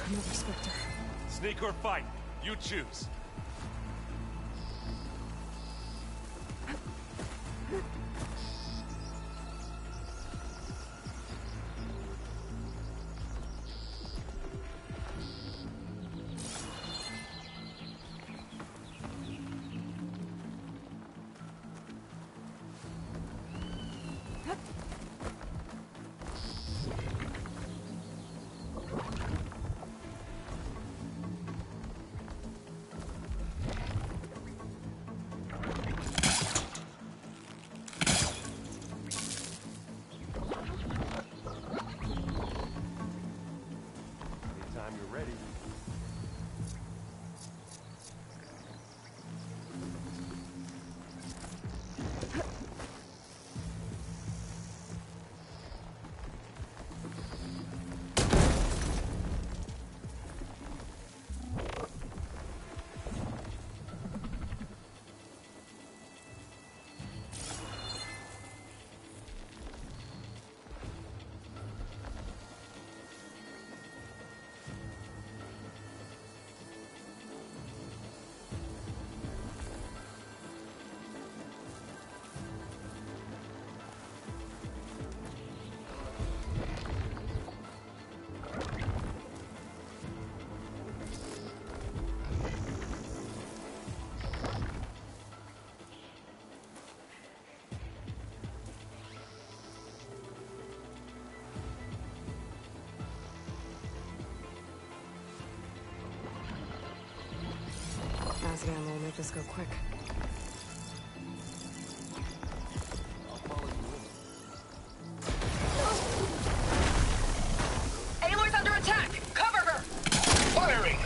Another Spectre. Sneak or fight, you choose. Acid ammo will make this go quick. Aloy's under attack! Cover her! Firing!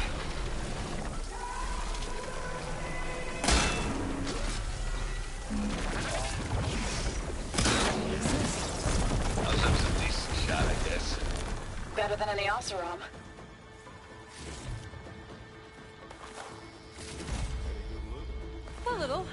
That was a decent shot, I guess. Better than any Oseram. A little.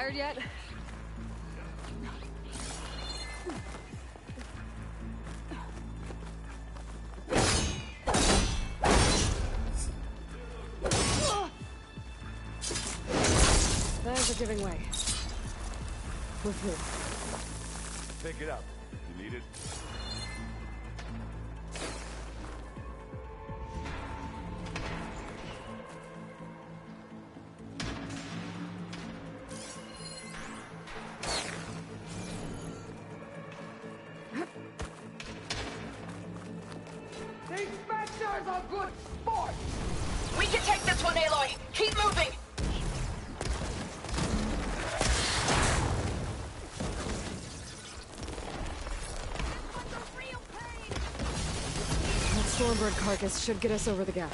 Tired yet? Those are giving way. We're through. Pick it up. You need it? These Spectres are good sport! We can take this one, Aloy! Keep moving! That Stormbird carcass should get us over the gap.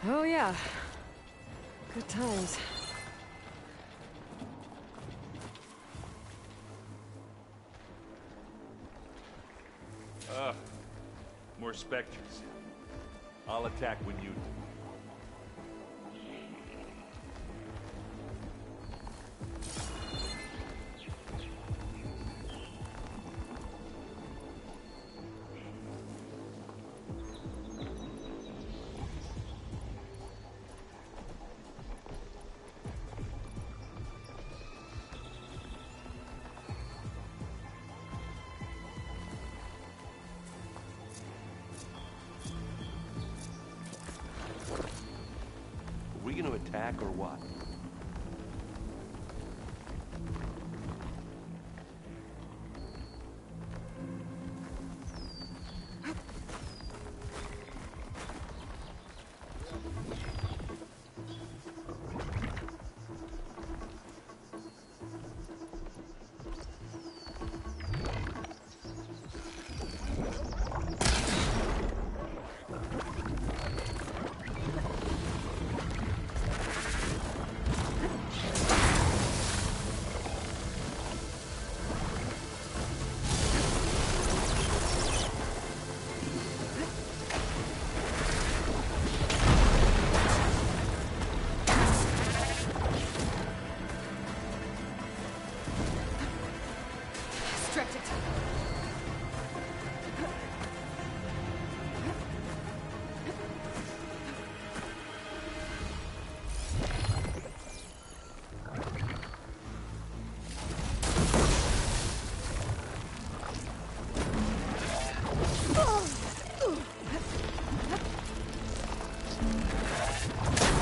Oh yeah. Good times. More Spectres. I'll attack when you do. Are we gonna attack or what?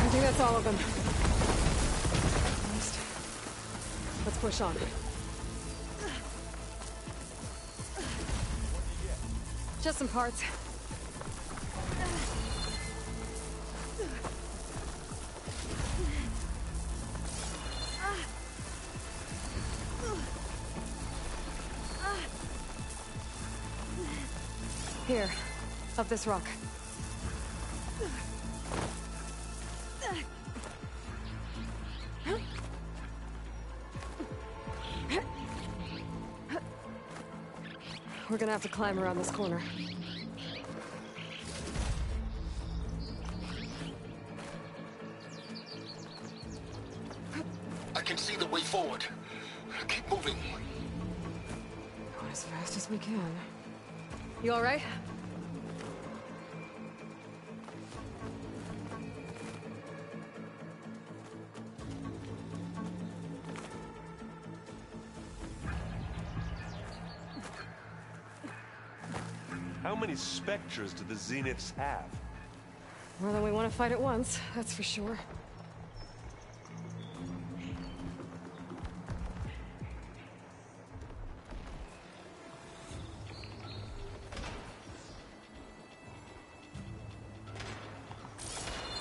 I think that's all of them. Let's push on. Just some parts. Here, up this rock. We're gonna have to climb around this corner. I can see the way forward. Keep moving. Going as fast as we can. You all right? How many Spectres do the Zeniths have? More than we want to fight at once, that's for sure.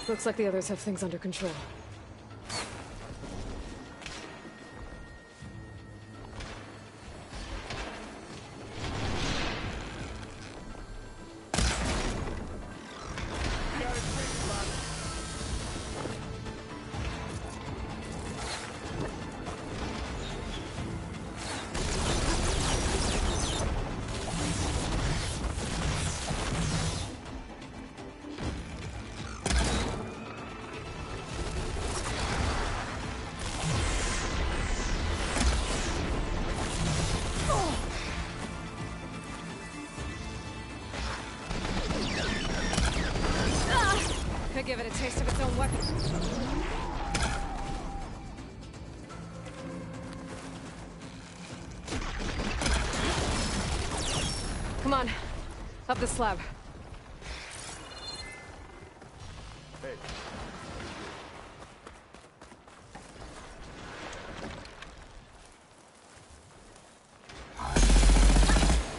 Looks like the others have things under control. to give it a taste of its own weapon. Come on, up the slab. Hey.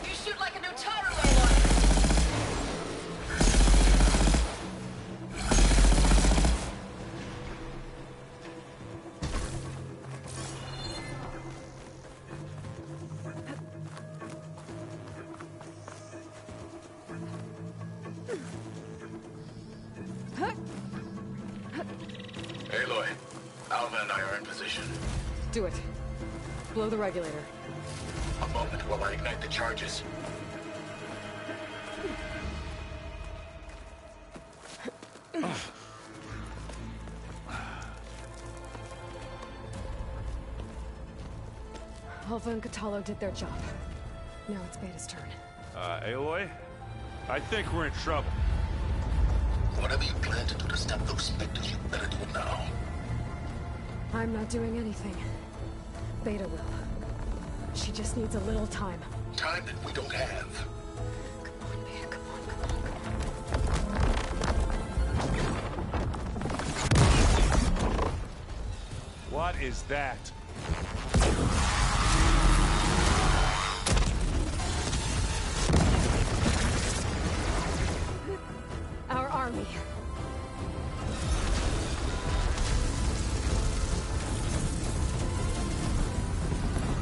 You shoot like a new Taru, Aloy! Aloy, Alva and I are in position. Do it. Blow the regulator. A moment while I ignite the charges. Alva and Katalo did their job. Now it's Beta's turn. Aloy? I think we're in trouble. Whatever you plan to do to stop those specters, you better do it now. I'm not doing anything. Beta will. She just needs a little time. Time that we don't have. Come on, Beta, come on, come on. What is that? Our army.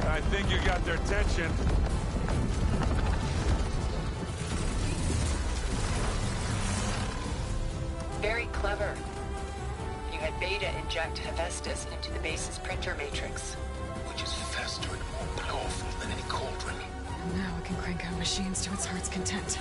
I think you got their attention. Very clever. You had Beta inject Hephaestus into the base's printer matrix. Which is faster and more powerful than any cauldron. Now it can crank out machines to its heart's content.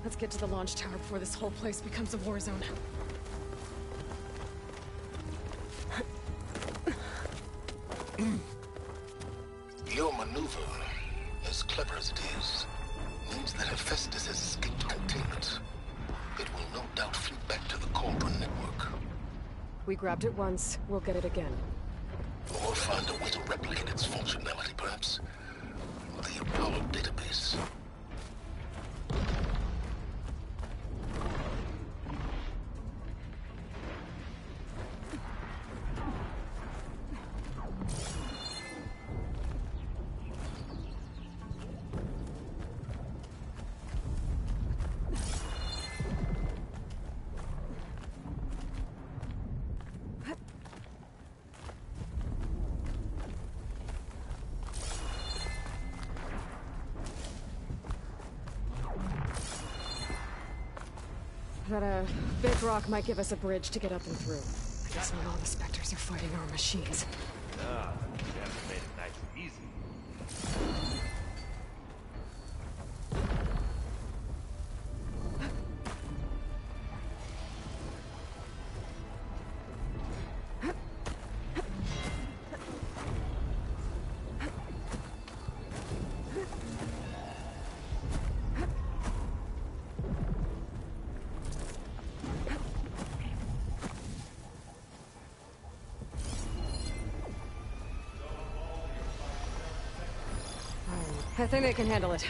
Let's get to the launch tower before this whole place becomes a war zone. Your maneuver, as clever as it is, means that Hephaestus has escaped containment. It will no doubt flee back to the Cauldron network. We grabbed it once, we'll get it again. Or find a way to replicate its functionality, perhaps. The Apollo database. That, big rock might give us a bridge to get up and through. I guess not all the specters are fighting our machines. Ah, you haven't made it nice and easy. I think they can handle it.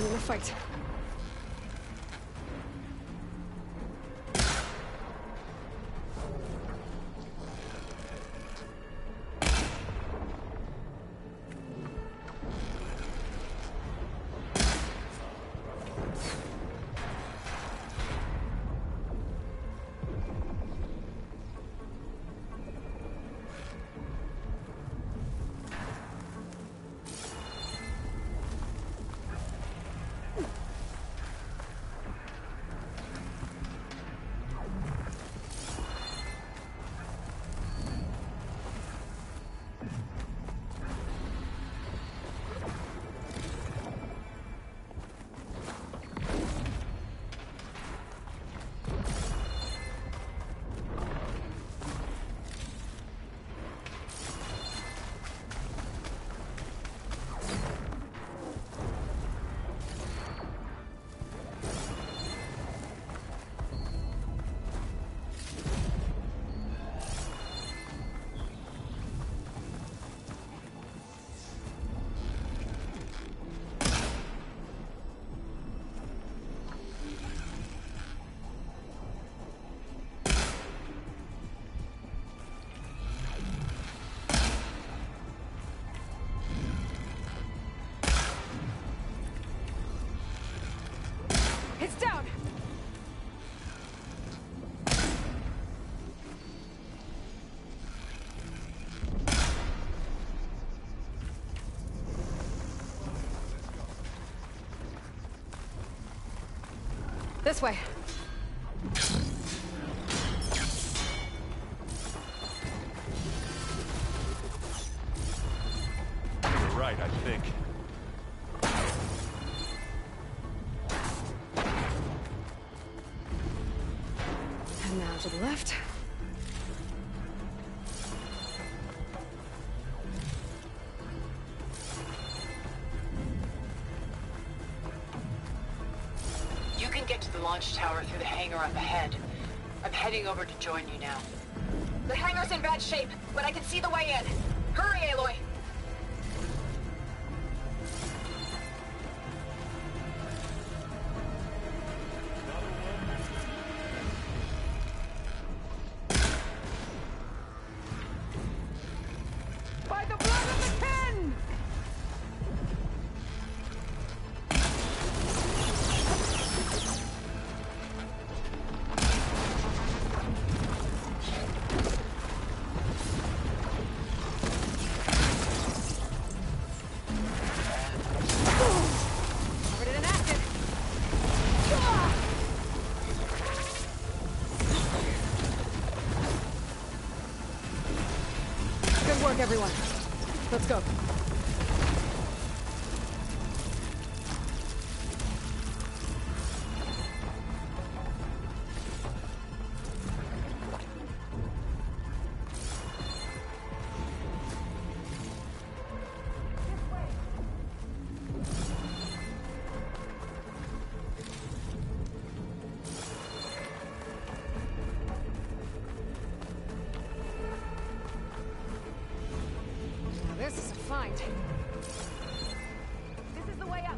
joining the fight. It's down! This way. You're right, I think. And now to the left. You can get to the launch tower through the hangar up ahead. I'm heading over to join you now. The hangar's in bad shape, but I can see the way in. Hurry, Aloy! By the blood of the kin! Covered it in acid. Good work, everyone. Let's go. Now this is a find. This is the way up.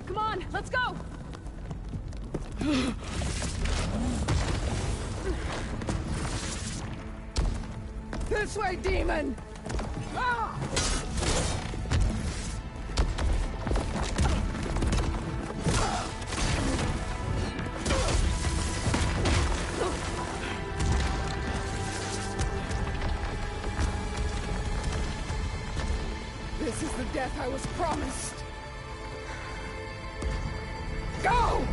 Come on, let's go! This way, demon! Ah! This is the death I was promised. Go!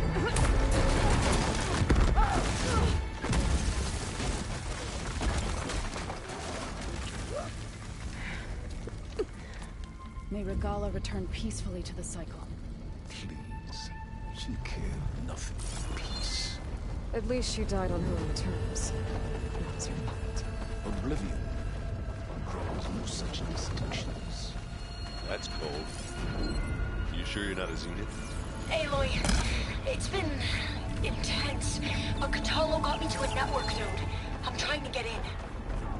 May Regala return peacefully to the cycle. Please. She cared nothing for peace. At least she died on her own terms. That was her fault. Oblivion draws no such distinctions. That's cold. You sure you're not a Zenith? Aloy, it's been intense, but Katalo got me to a network node. I'm trying to get in.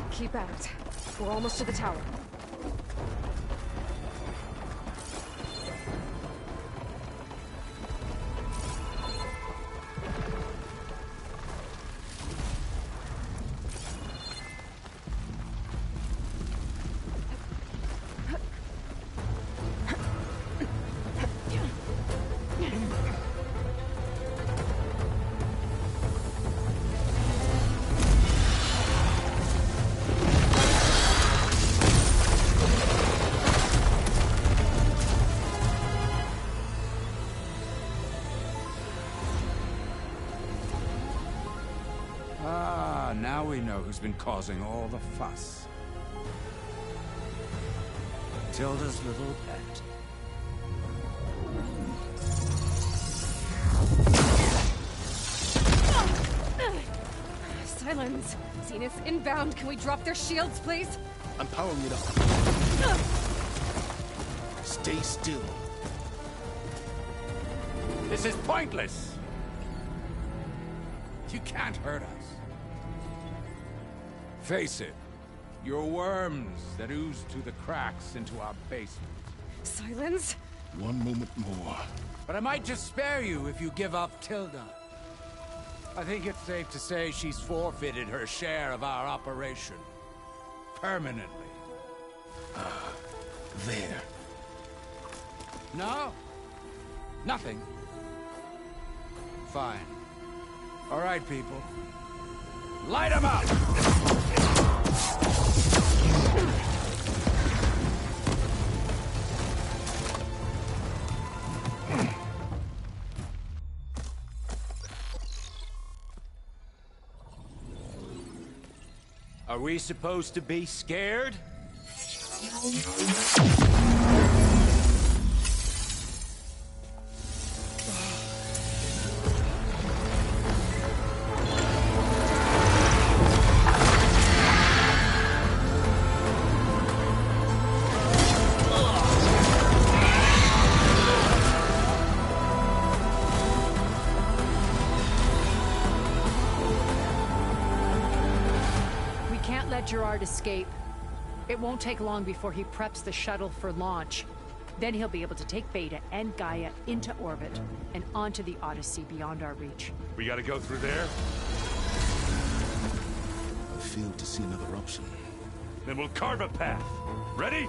Keep at it. We're almost to the tower. Now we know who's been causing all the fuss. Tilda's little pet. Silence! Zenith inbound. Can we drop their shields, please? I'm powering it up. Stay still. This is pointless. You can't hurt us. Face it. You're worms that ooze through the cracks into our basement. Silence? One moment more. But I might just spare you if you give up Tilda. I think it's safe to say she's forfeited her share of our operation. Permanently. There. No? Nothing? Fine. All right, people. Light 'em up! Are we supposed to be scared? Gerard escape. It won't take long before he preps the shuttle for launch. Then he'll be able to take Beta and Gaia into orbit and onto the Odyssey beyond our reach. We gotta go through there? I failed to see another option. Then we'll carve a path. Ready?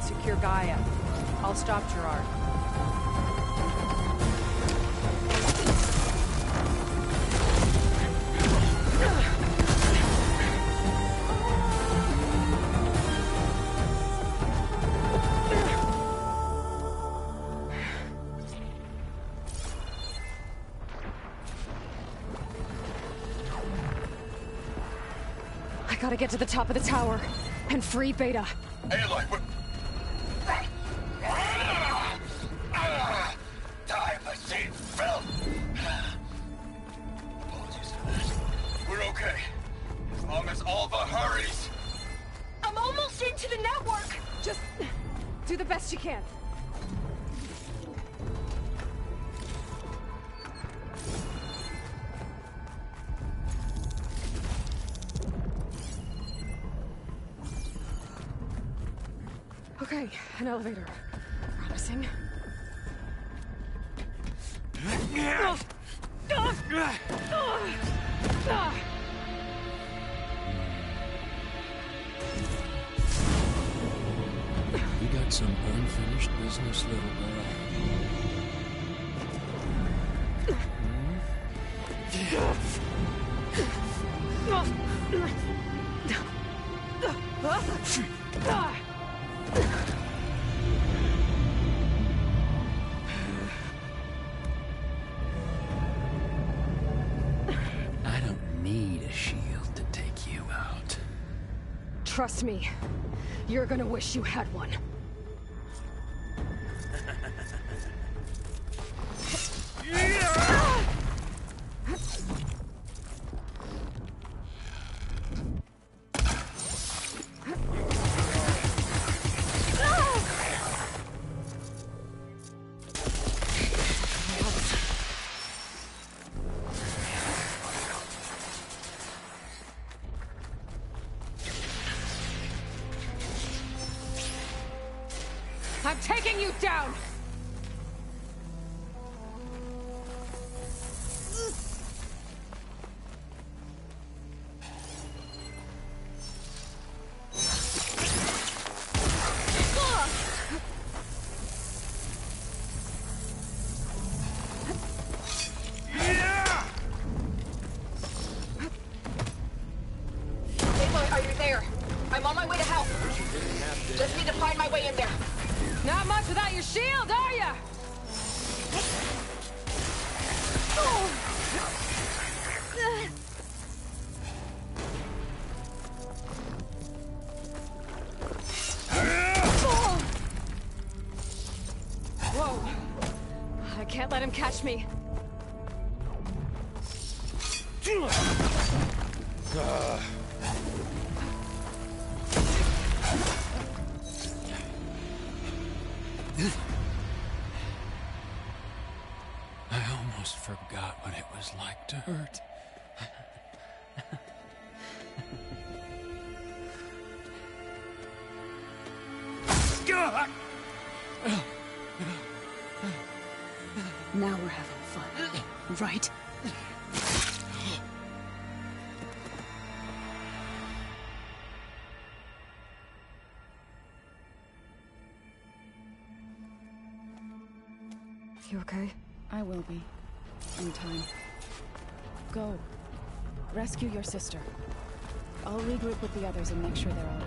Secure Gaia. I'll stop Gerard. I gotta get to the top of the tower and free Beta. Aloy, we're... Die by St. Phil! Apologies for that. We're okay. As long as Alva hurries. I'm almost into the network! Just do the best you can. Okay, an elevator. Promising. You got some unfinished business, little girl. I don't need a shield to take you out. Trust me, you're gonna wish you had one. I'm taking you down! Aloy, are you there? I'm on my way to help. Just need to find my way in there. Not much without your shield, are ya? Whoa. I can't let him catch me. I almost forgot what it was like to hurt. Now we're having fun, right? You okay? I will be. In time. Go. Rescue your sister. I'll regroup with the others and make sure they're all right.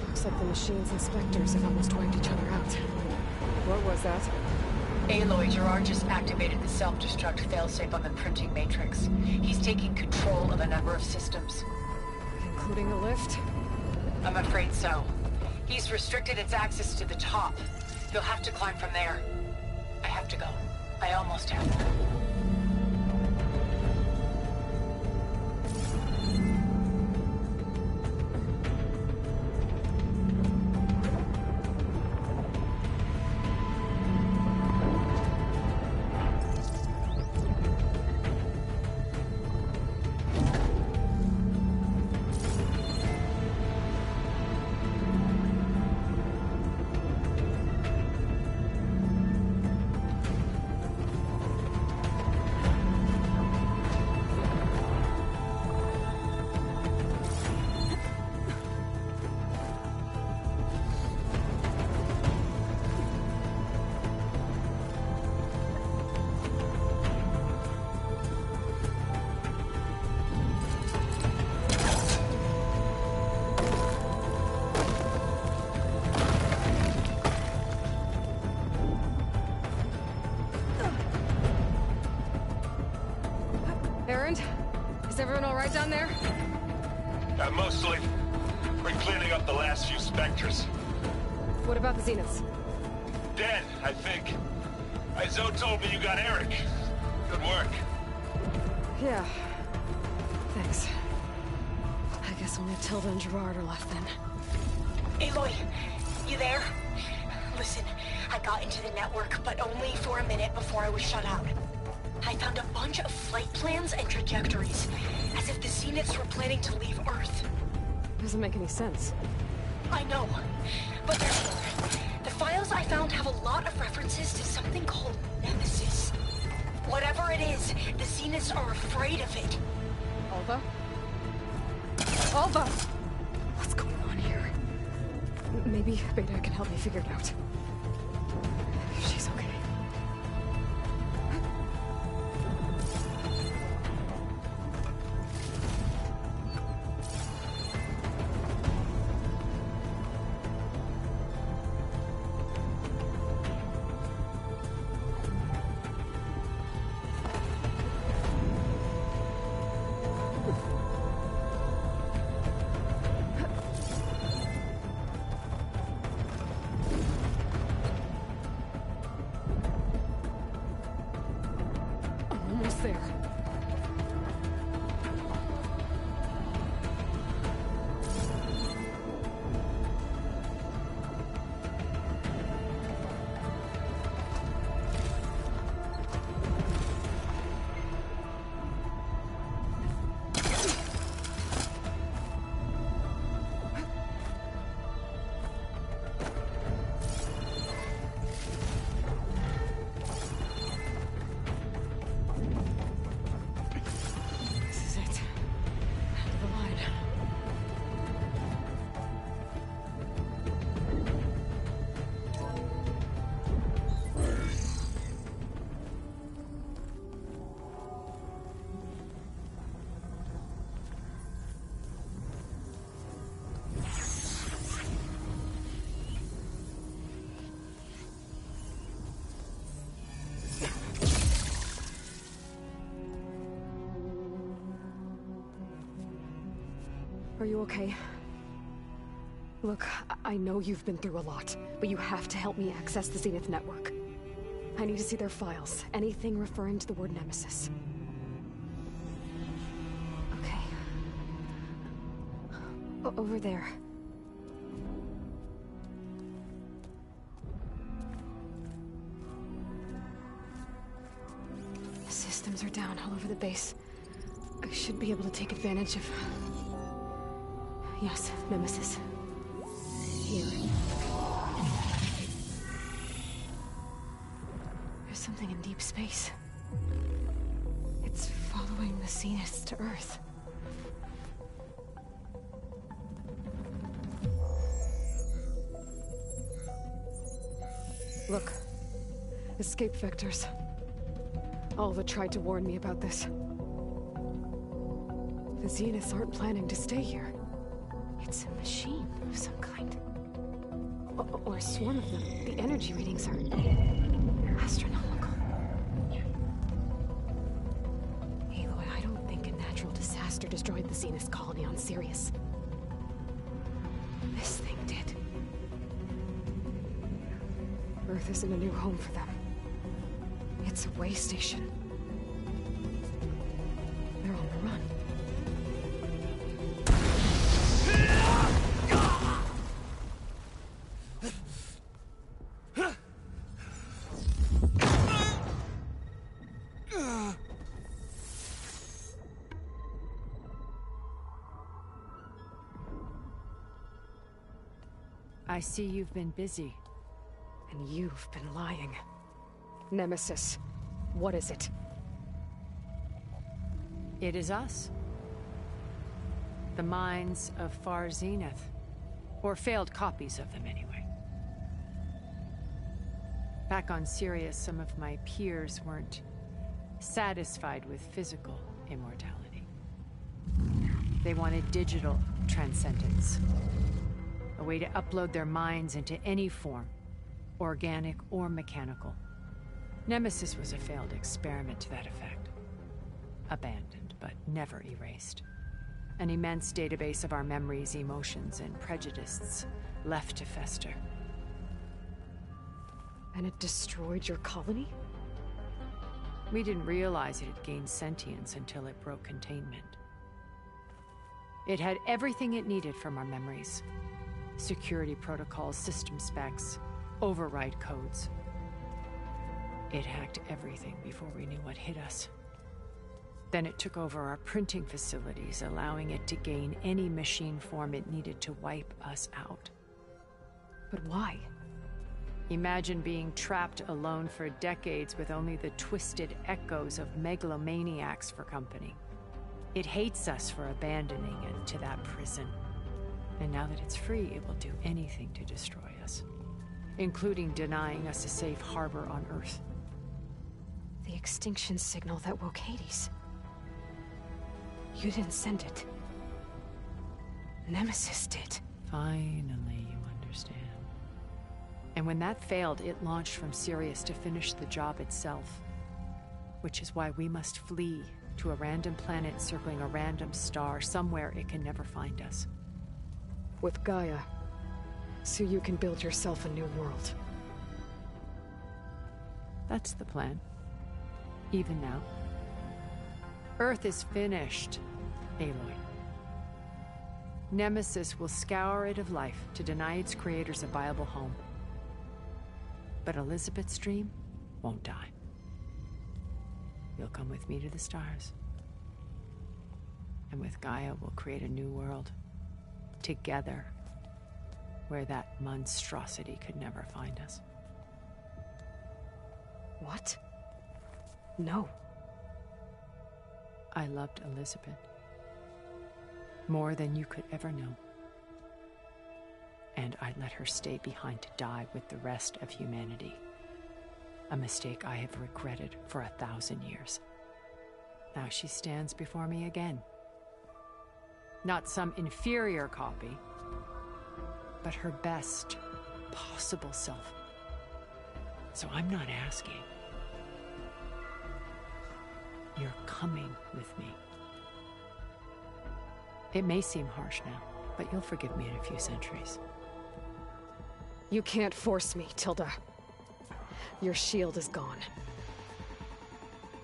Looks like the machine's inspectors have almost wiped each other out. What was that? Aloy, Gerard just activated the self-destruct failsafe on the printing matrix. He's taking control of a number of systems. Including the lift? I'm afraid so. He's restricted its access to the top. You'll have to climb from there. I have to go. I almost have. Is everyone all right down there? Mostly. We're cleaning up the last few specters. What about the Zeniths? Dead, I think. Zoe told me you got Eric. Good work. Yeah. Thanks. I guess only Tilda and Gerard are left then. Aloy, you there? Listen, I got into the network, but only for a minute before I was shut out. I found a bunch of flight plans and trajectories, as if the Zeniths were planning to leave Earth. Doesn't make any sense. I know, but there's more. The files I found have a lot of references to something called Nemesis. Whatever it is, the Zeniths are afraid of it. Alva? Alva! What's going on here? Maybe Beta can help me figure it out. She's okay. Almost there. Are you okay? Look, I know you've been through a lot, but you have to help me access the Zenith network. I need to see their files, anything referring to the word Nemesis. Okay. Over there. The systems are down all over the base. I should be able to take advantage of... Yes, Nemesis. Here. There's something in deep space. It's following the Zeniths to Earth. Look. Escape vectors. Alva tried to warn me about this. The Zeniths aren't planning to stay here. It's a machine of some kind. Or a swarm of them. The energy readings are... astronomical. Aloy, I don't think a natural disaster destroyed the Zenith colony on Sirius. This thing did. Earth isn't a new home for them. It's a way station. They're on the run. I see you've been busy. And you've been lying. Nemesis, what is it? It is us. The minds of Far Zenith. Or failed copies of them, anyway. Back on Sirius, some of my peers weren't satisfied with physical immortality. They wanted digital transcendence. A way to upload their minds into any form, organic or mechanical. Nemesis was a failed experiment to that effect. Abandoned, but never erased. An immense database of our memories, emotions, and prejudices left to fester. And it destroyed your colony? We didn't realize it had gained sentience until it broke containment. It had everything it needed from our memories. Security protocols, system specs, override codes. It hacked everything before we knew what hit us. Then it took over our printing facilities, allowing it to gain any machine form it needed to wipe us out. But why? Imagine being trapped alone for decades with only the twisted echoes of megalomaniacs for company. It hates us for abandoning it to that prison. And now that it's free, it will do anything to destroy us, including denying us a safe harbor on Earth. The extinction signal that woke Hades. You didn't send it. Nemesis did. Finally, you understand. And when that failed, it launched from Sirius to finish the job itself. Which is why we must flee to a random planet circling a random star, somewhere it can never find us. With Gaia, so you can build yourself a new world. That's the plan. Even now. Earth is finished, Aloy. Nemesis will scour it of life to deny its creators a viable home. But Elizabeth's dream won't die. You'll come with me to the stars. And with Gaia, we'll create a new world. Together. Where that monstrosity could never find us. What? No. I loved Elizabeth. More than you could ever know. And I let her stay behind to die with the rest of humanity. A mistake I have regretted for 1,000 years. Now she stands before me again. Not some inferior copy, but her best possible self. So I'm not asking. You're coming with me. It may seem harsh now, but you'll forgive me in a few centuries. You can't force me, Tilda. Your shield is gone.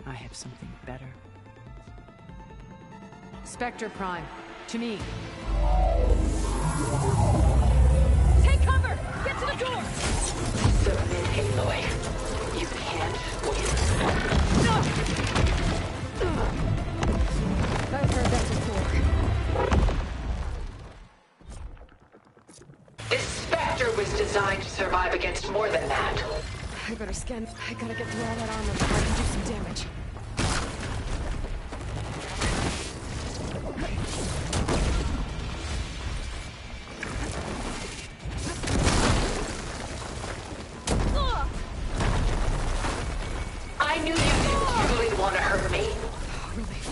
I have something better. Spectre Prime, to me. Take cover! Get to the door! Submit, Aloy. You can't win. I've heard that before. This Spectre was designed to survive against more than that. I better scan. I gotta get through all that armor before I can do some damage. I knew you didn't truly want to hurt me. Relief.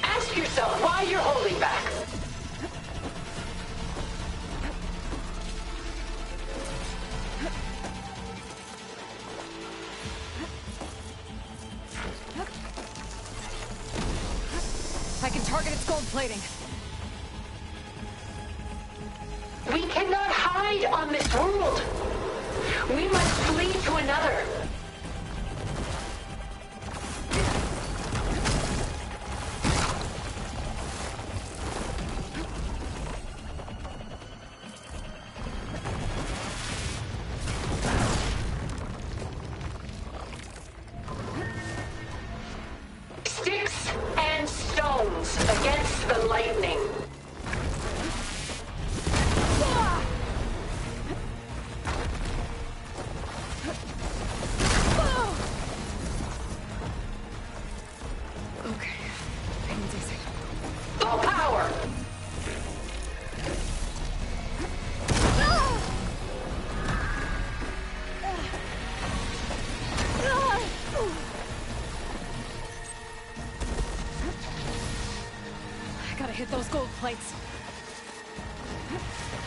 Ask yourself why you're holding back. I can target its gold plating. We cannot hide on this world. We must flee to another. Sticks and stones against the lightning. Okay. Pain's easy. Full power. I gotta hit those gold plates.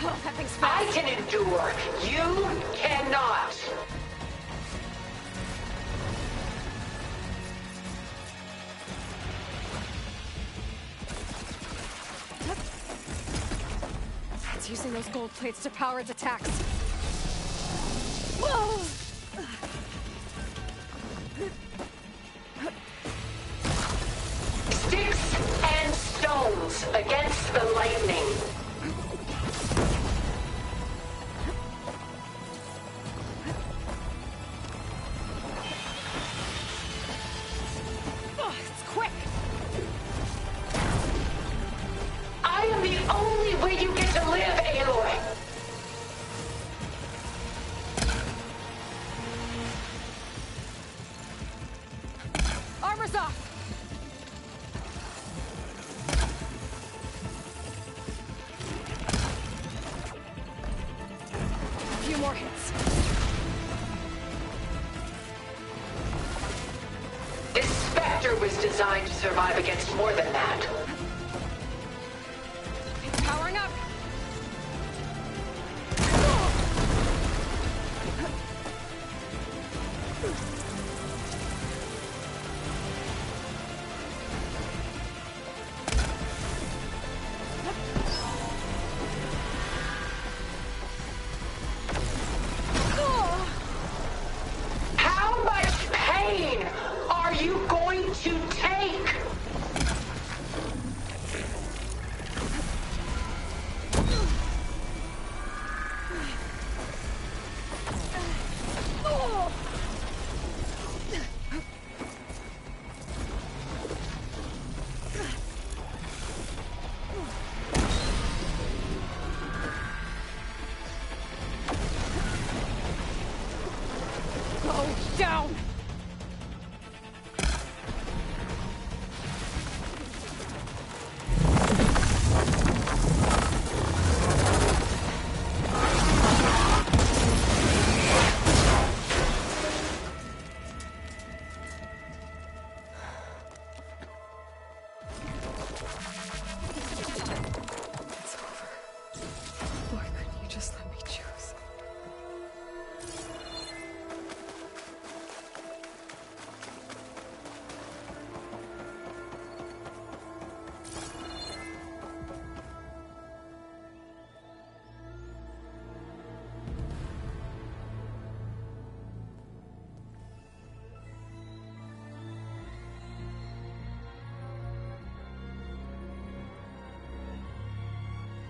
Oh, that thing's I fast. can endure. You cannot. It's using those gold plates to power its attacks. Whoa! Sticks and stones against the lightning. more hits. This Spectre was designed to survive against more than that. It's powering up. How much pain are you going to take? Go down! It's over. Why couldn't you just let me choose?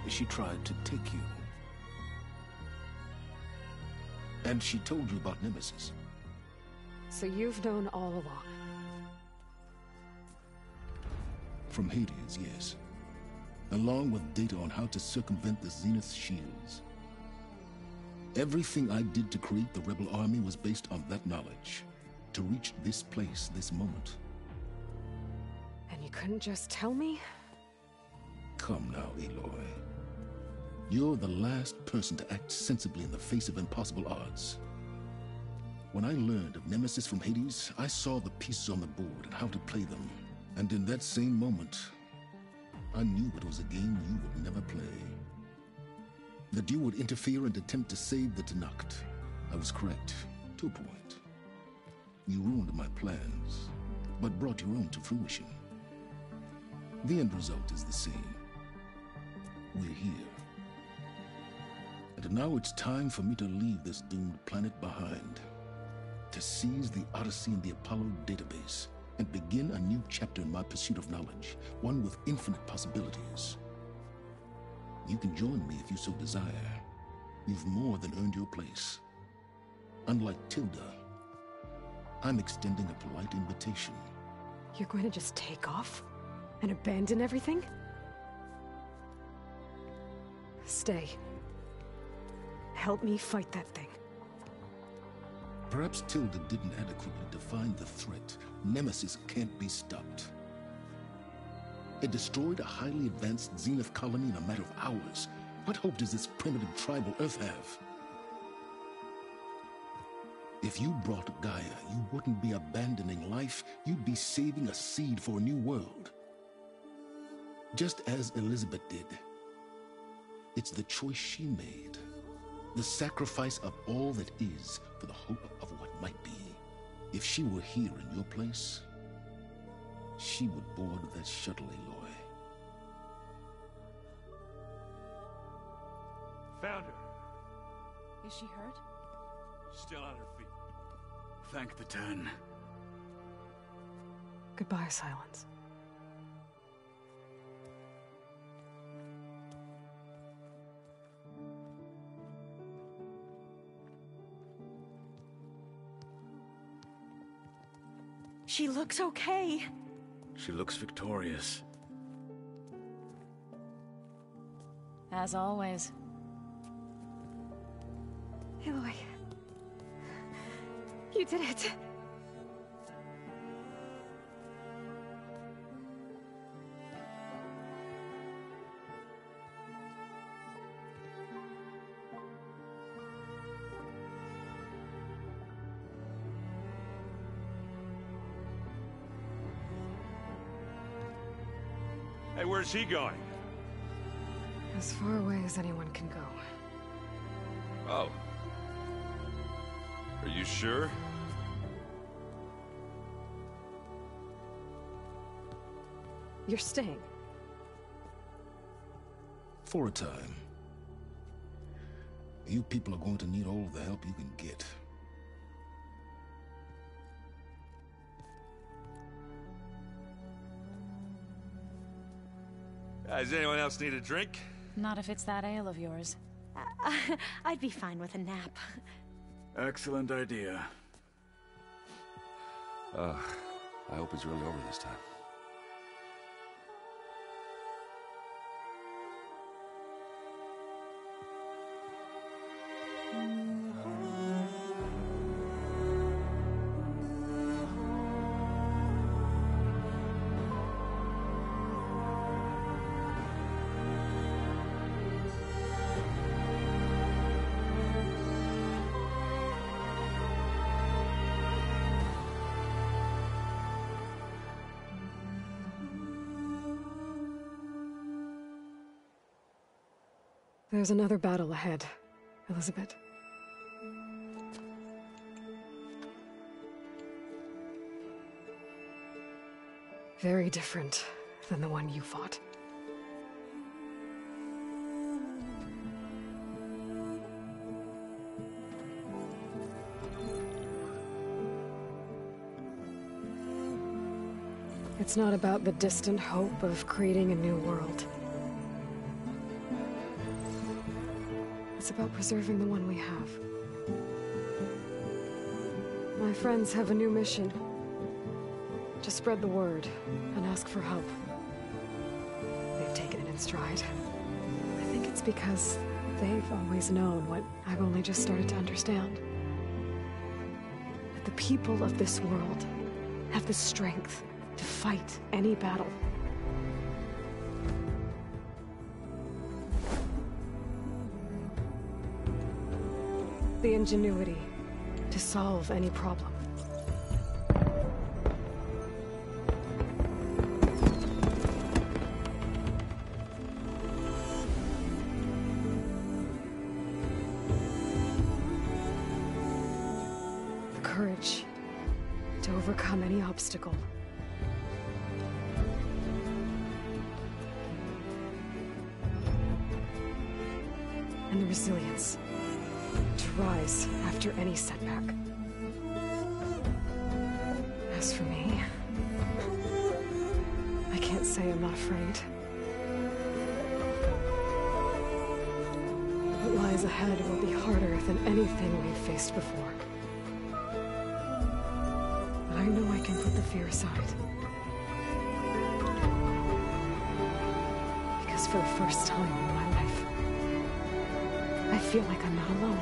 She tried to take you. And she told you about Nemesis. So you've known all along. From Hades, yes. Along with data on how to circumvent the Zenith's shields. Everything I did to create the Rebel army was based on that knowledge. To reach this place, this moment. And you couldn't just tell me? Come now, Aloy. You're the last person to act sensibly in the face of impossible odds. When I learned of Nemesis from Hades, I saw the pieces on the board and how to play them. And in that same moment, I knew it was a game you would never play. That you would interfere and attempt to save the Tenakth. I was correct, to a point. You ruined my plans, but brought your own to fruition. The end result is the same. We're here. And now it's time for me to leave this doomed planet behind. To seize the Odyssey and the Apollo database, and begin a new chapter in my pursuit of knowledge, one with infinite possibilities. You can join me if you so desire. You've more than earned your place. Unlike Tilda, I'm extending a polite invitation. You're going to just take off? And abandon everything? Stay. Help me fight that thing. Perhaps Tilda didn't adequately define the threat. Nemesis can't be stopped. It destroyed a highly advanced Zenith colony in a matter of hours. What hope does this primitive tribal Earth have? If you brought Gaia, you wouldn't be abandoning life, you'd be saving a seed for a new world. Just as Elizabeth did. It's the choice she made. The sacrifice of all that is for the hope of what might be. If she were here in your place, she would board that shuttle, Aloy. Found her. Is she hurt? Still on her feet. Thank the Ten. Goodbye, Silence. She looks okay. She looks victorious. As always. Aloy. You did it. where's he going? As far away as anyone can go. Oh. Are you sure? You're staying. For a time. You people are going to need all of the help you can get. Does anyone else need a drink? Not if it's that ale of yours. I'd be fine with a nap. Excellent idea. I hope it's really over this time. There's another battle ahead, Elizabeth. Very different than the one you fought. It's not about the distant hope of creating a new world. It's about preserving the one we have. My friends have a new mission. To spread the word and ask for help. They've taken it in stride. I think it's because they've always known what I've only just started to understand. That the people of this world have the strength to fight any battle. The ingenuity to solve any problem. The courage to overcome any obstacle. And the resilience to rise after any setback. As for me, I can't say I'm not afraid. What lies ahead will be harder than anything we've faced before. But I know I can put the fear aside. Because for the first time in my life, I feel like I'm not alone.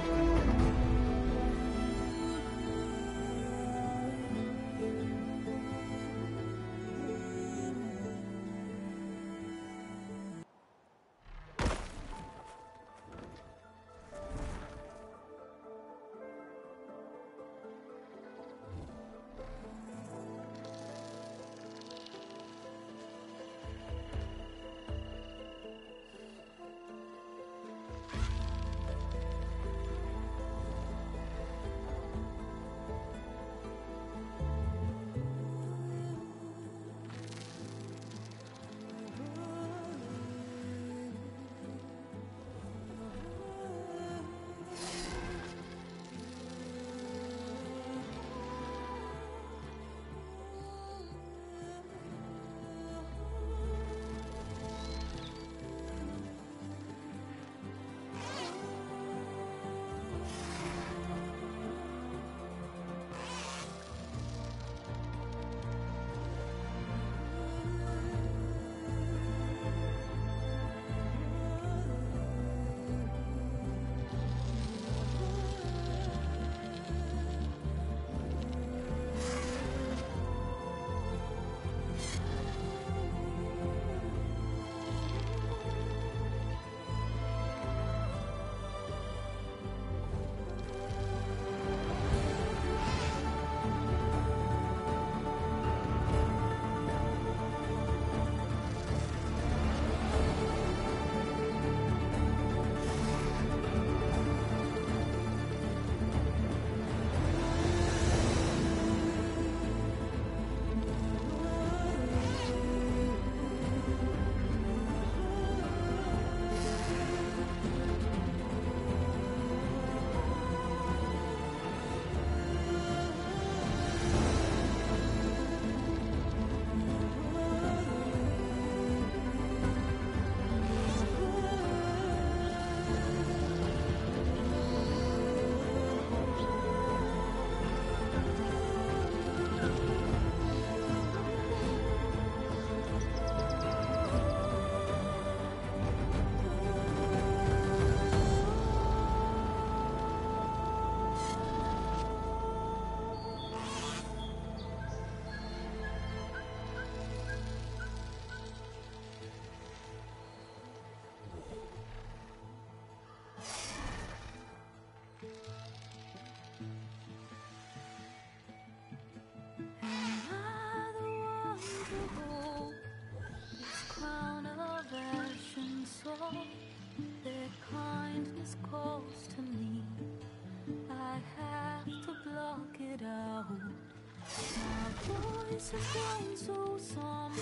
voice has grown so somber.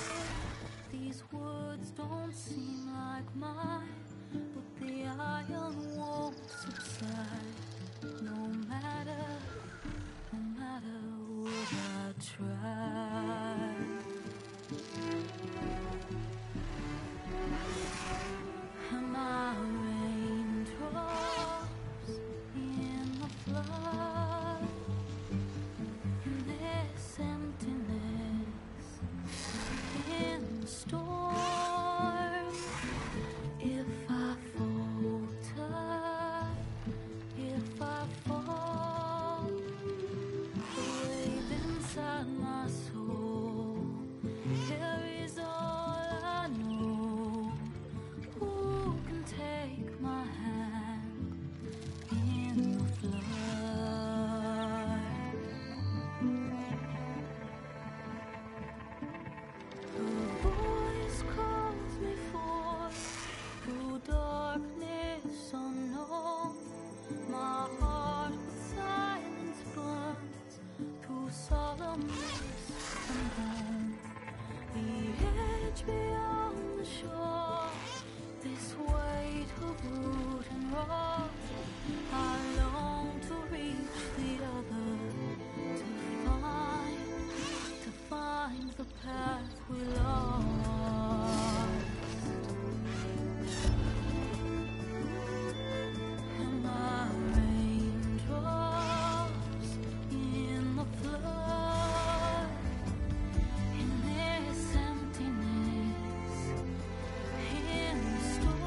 These words don't seem like mine, but the iron won't subside. No matter what I try. Am I raindrops in the flood? In this emptiness, in the storm. If I falter, if I fall, the wave inside my soul carries all I know. Who can take my hand in the flood? Her voice calls me forth through darkness unknown. My heart with silence burns through solemnness and home. The edge beyond the shore, this weight of root and rock. I long to reach the other, to find the path we lost. Am I raindrops in the flood? In this emptiness, in the storm.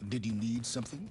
Did you need something?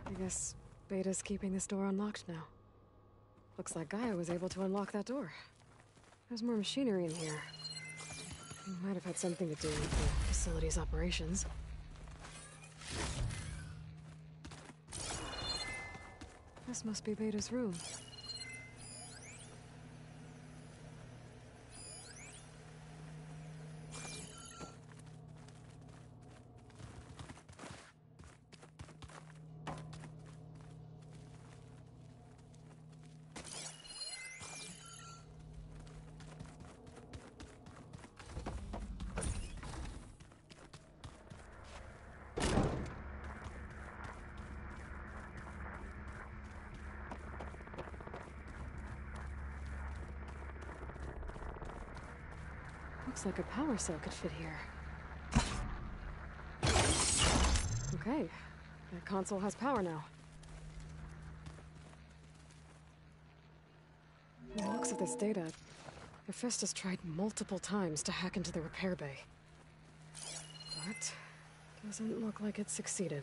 I guess Beta's keeping this door unlocked now. Looks like Gaia was able to unlock that door. There's more machinery in here. Might have had something to do with the facility's operations. This must be Beta's room. Looks like a power cell could fit here. Okay, that console has power now. From the looks of this data, Hephaestus tried multiple times to hack into the repair bay. But doesn't look like it succeeded.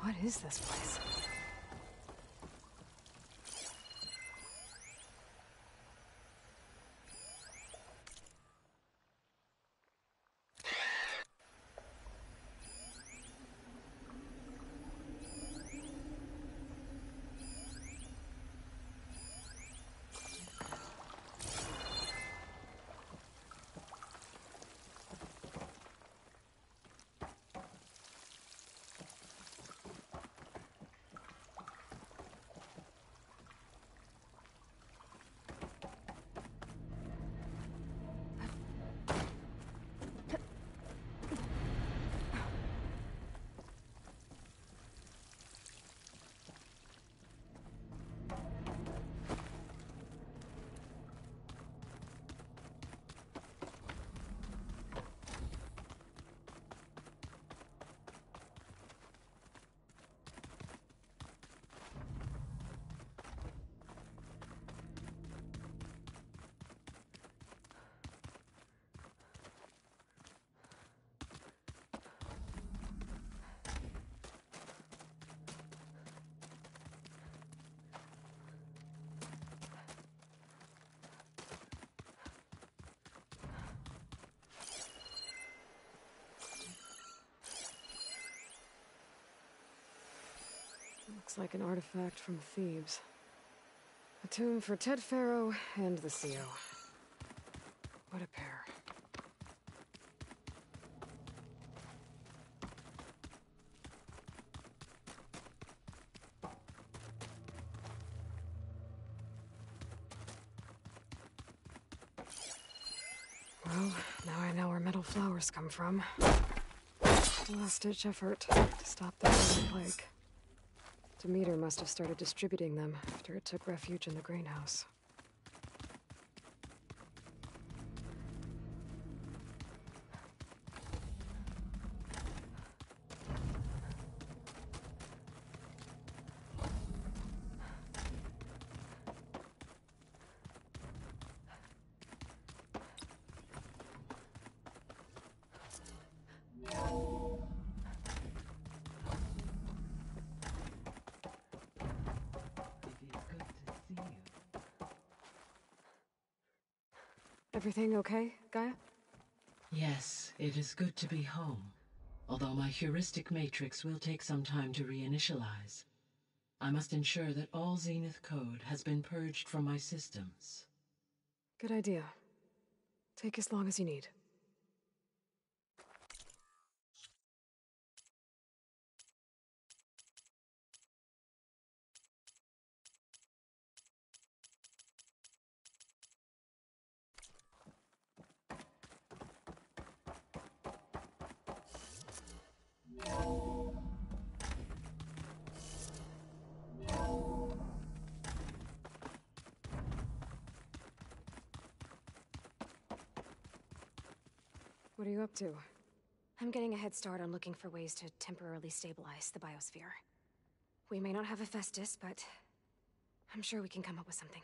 What is this place? Looks like an artifact from Thebes. A tomb for Ted Pharaoh and the CO. What a pair. Well, now I know where metal flowers come from. A last-ditch effort to stop the plague. Demeter must have started distributing them after it took refuge in the greenhouse. Everything okay, Gaia? Yes, it is good to be home. Although my heuristic matrix will take some time to reinitialize. I must ensure that all Zenith code has been purged from my systems. Good idea. Take as long as you need. What are you up to? I'm getting a head start on looking for ways to temporarily stabilize the biosphere. We may not have Hephaestus, but I'm sure we can come up with something.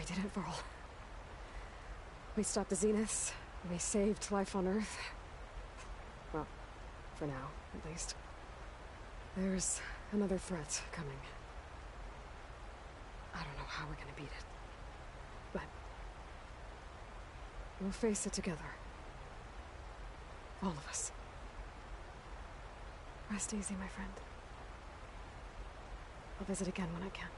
We didn't fall. We stopped the Zeniths. We saved life on Earth. Well, for now, at least. There's another threat coming. I don't know how we're gonna beat it. But we'll face it together. All of us. Rest easy, my friend. I'll visit again when I can.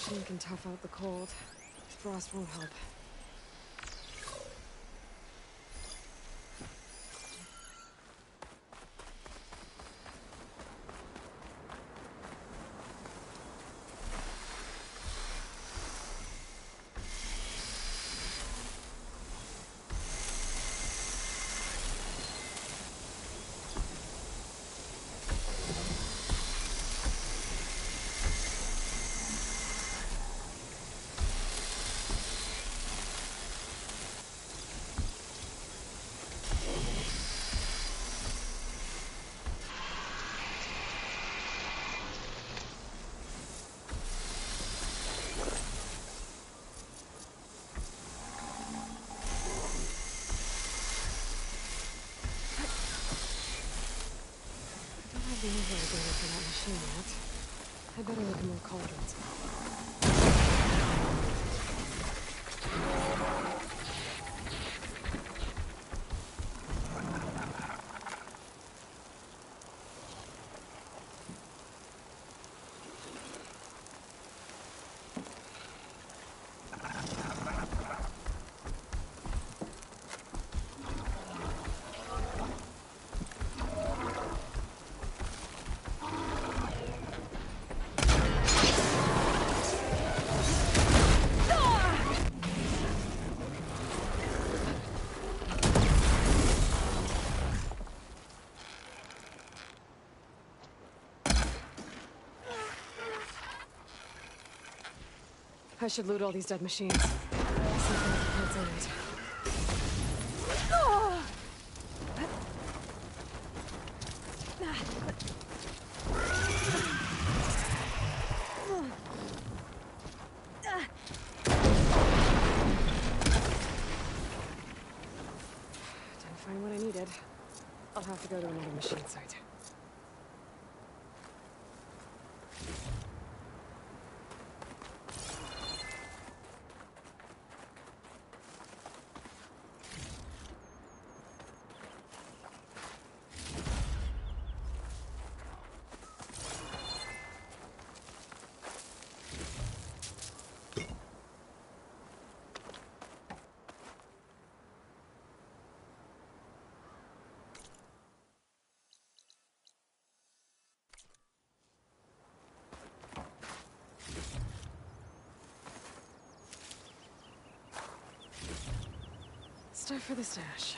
Machine can tough out the cold. Frost won't help. The overloader for that machine yet. I better look more cauldrons. I should loot all these dead machines. See if I can cancel it. Didn't find what I needed. I'll have to go to another machine site. Stuff for the stash.